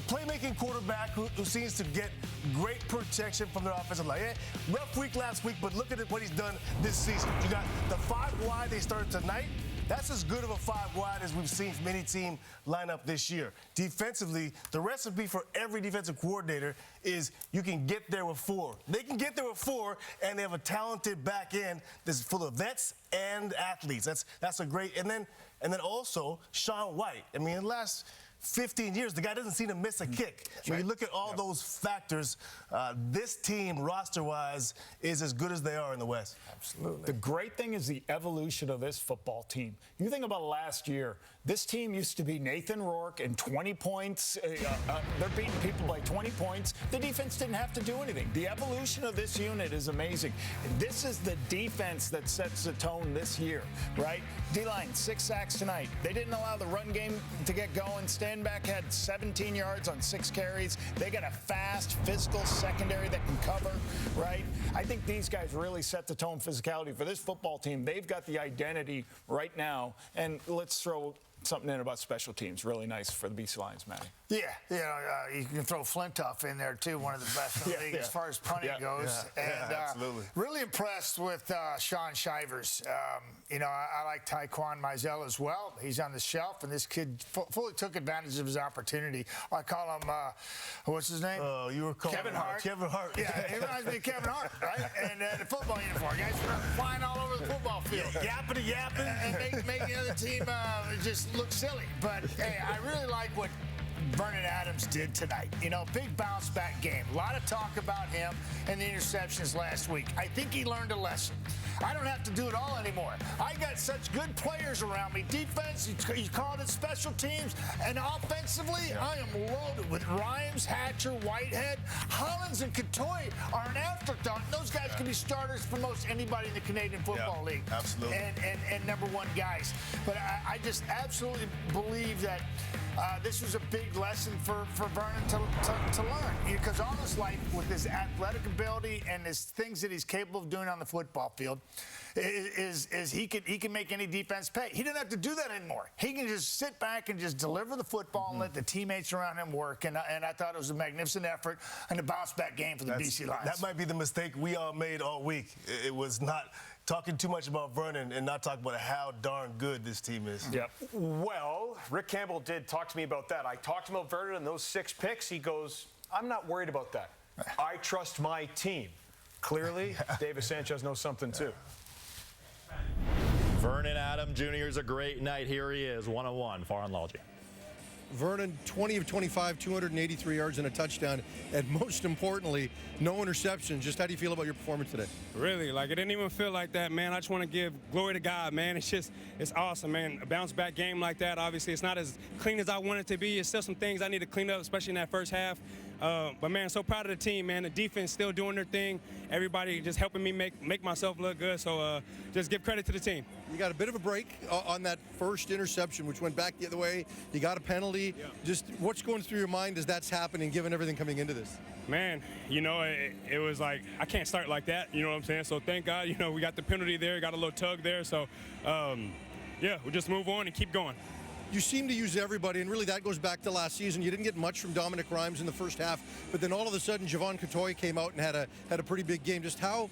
Speaker 6: playmaking quarterback who seems to get great protection from their offensive line. Yeah, rough week last week, but look at what he's done this season. You got the 5 wide they started tonight. That's as good of a 5 wide as we've seen from any team lineup this year. Defensively, the recipe for every defensive coordinator is you can get there with 4. They can get there with 4, and they have a talented back end that's full of vets and athletes. That's a great. And then also Sean White. I mean, in the last 15 years, the guy doesn't seem to miss a kick. When you look at all those factors, this team, roster-wise, is as good as they are in the West.
Speaker 5: Absolutely. The great thing is the evolution of this football team. You think about last year, this team used to be Nathan Rourke and 20 points. They're beating people by 20 points. The defense didn't have to do anything. The evolution of this unit is amazing. This is the defense that sets the tone this year, right? D-line, 6 sacks tonight. They didn't allow the run game to get going. Stanback had 17 yards on 6 carries. They got a fast, physical secondary that can cover, right? I think these guys really set the tone physicality for this football team. They've got the identity right now. And let's throw something in about special teams. Really nice for the BC Lions, Matty.
Speaker 4: Yeah, you can throw Flintoff in there too, one of the best in the league as far as punting goes. And
Speaker 6: absolutely.
Speaker 4: Really impressed with Sean Shivers. I like Taekwon Mizell as well. He's on the shelf, and this kid fully took advantage of his opportunity. I call him, what's his name?
Speaker 6: You were calling
Speaker 4: Kevin Hart.
Speaker 6: Kevin Hart.
Speaker 4: Yeah, he reminds me of Kevin Hart, right? And the football uniform. Guys flying all over the football field.
Speaker 6: Yapping.
Speaker 4: And make the other team just look silly. But, hey, I really like what Vernon Adams did tonight. Big bounce back game. A lot of talk about him and the interceptions last week. I think he learned a lesson. I don't have to do it all anymore. I got such good players around me. Defense, you called it special teams, and offensively, I am loaded with Rhymes, Hatcher, Whitehead, Hollins, and Katoy are an afterthought. Those guys can be starters for most anybody in the Canadian Football League.
Speaker 6: Absolutely.
Speaker 4: And number one guys. But I just absolutely believe that this was a big lesson for Vernon to learn, because all his life, with his athletic ability and his things that he's capable of doing on the football field, is he can make any defense pay. He doesn't have to do that anymore. He can just sit back and just deliver the football and let the teammates around him work. And I thought it was a magnificent effort and a bounce back game for the BC Lions.
Speaker 6: That might be the mistake we all made all week. It was not talking too much about Vernon and not talking about how darn good this team is.
Speaker 18: Yep. Well, Rick Campbell did talk to me about that. I talked to him about Vernon and those 6 picks. He goes, I'm not worried about that. I trust my team. Clearly, David Sanchez knows something too.
Speaker 17: Vernon Adams Jr. is a great night. Here he is, 101, Far on Logie.
Speaker 10: Vernon, 20 of 25, 283 yards and a touchdown, and most importantly, no interceptions. Just how do you feel about your performance today?
Speaker 19: Really, it didn't even feel like that, man. I just want to give glory to God, man. It's awesome, man. A bounce-back game like that, obviously, it's not as clean as I want it to be. There's still some things I need to clean up, especially in that first half. But, man, so proud of the team, man. The defense still doing their thing. Everybody just helping me make myself look good. So just give credit to the team.
Speaker 10: You got a bit of a break on that first interception, which went back the other way. You got a penalty. Yeah. Just what's going through your mind as that's happening, given everything coming into this?
Speaker 19: Man, it was like, I can't start like that, you know what I'm saying? So thank God, we got the penalty there, got a little tug there. So, we just move on and keep going.
Speaker 10: You seem to use everybody, and really that goes back to last season. You didn't get much from Dominic Rhymes in the first half, but then all of a sudden Javon Katoy came out and had a pretty big game. Just how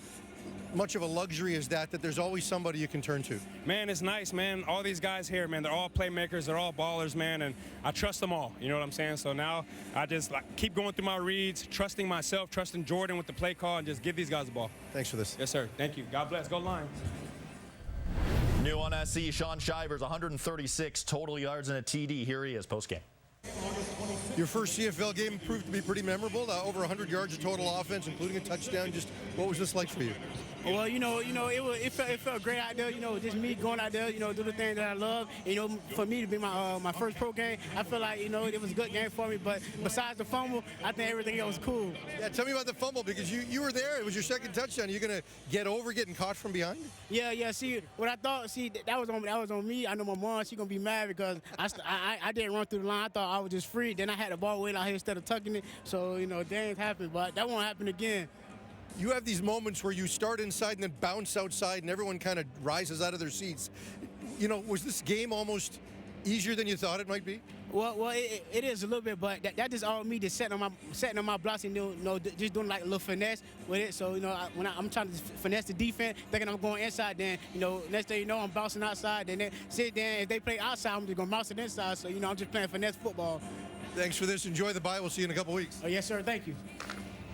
Speaker 10: much of a luxury is that there's always somebody you can turn to?
Speaker 19: Man, it's nice, man. All these guys here, man, they're all playmakers, they're all ballers, man, and I trust them all, you know what I'm saying? So now I just keep going through my reads, trusting myself, trusting Jordan with the play call, and just give these guys the ball.
Speaker 10: Thanks for this.
Speaker 19: Yes, sir. Thank you. God bless. Go Lions.
Speaker 17: New on SC, Sean Shivers, 136 total yards and a TD. Here he is, postgame.
Speaker 10: Your first CFL game proved to be pretty memorable. Over 100 yards of total offense, including a touchdown. Just what was this like for you?
Speaker 20: Well, it felt great out there. Just me going out there, do the thing that I love. For me to be my first pro game, I feel like, it was a good game for me. But besides the fumble, I think everything else was cool.
Speaker 10: Yeah, tell me about the fumble, because you were there. It was your second touchdown. You're going to get over getting caught from behind?
Speaker 20: Yeah. See, what I thought, that was on me. I know my mom, she's going to be mad because I didn't run through the line. I thought I was just free. Then I had the ball way out here instead of tucking it. So, things happened. But that won't happen again.
Speaker 10: You have these moments where you start inside and then bounce outside and everyone kind of rises out of their seats. Was this game almost easier than you thought it might be?
Speaker 20: Well, it is a little bit, but that just all me just setting on my blocks and just doing like a little finesse with it. So when I'm trying to finesse the defense, thinking I'm going inside, then next thing you know I'm bouncing outside. Then if they play outside, I'm just gonna bounce it inside. So I'm just playing finesse football.
Speaker 10: Thanks for this. Enjoy the bye. We'll see you in a couple weeks.
Speaker 20: Oh yes, sir. Thank you.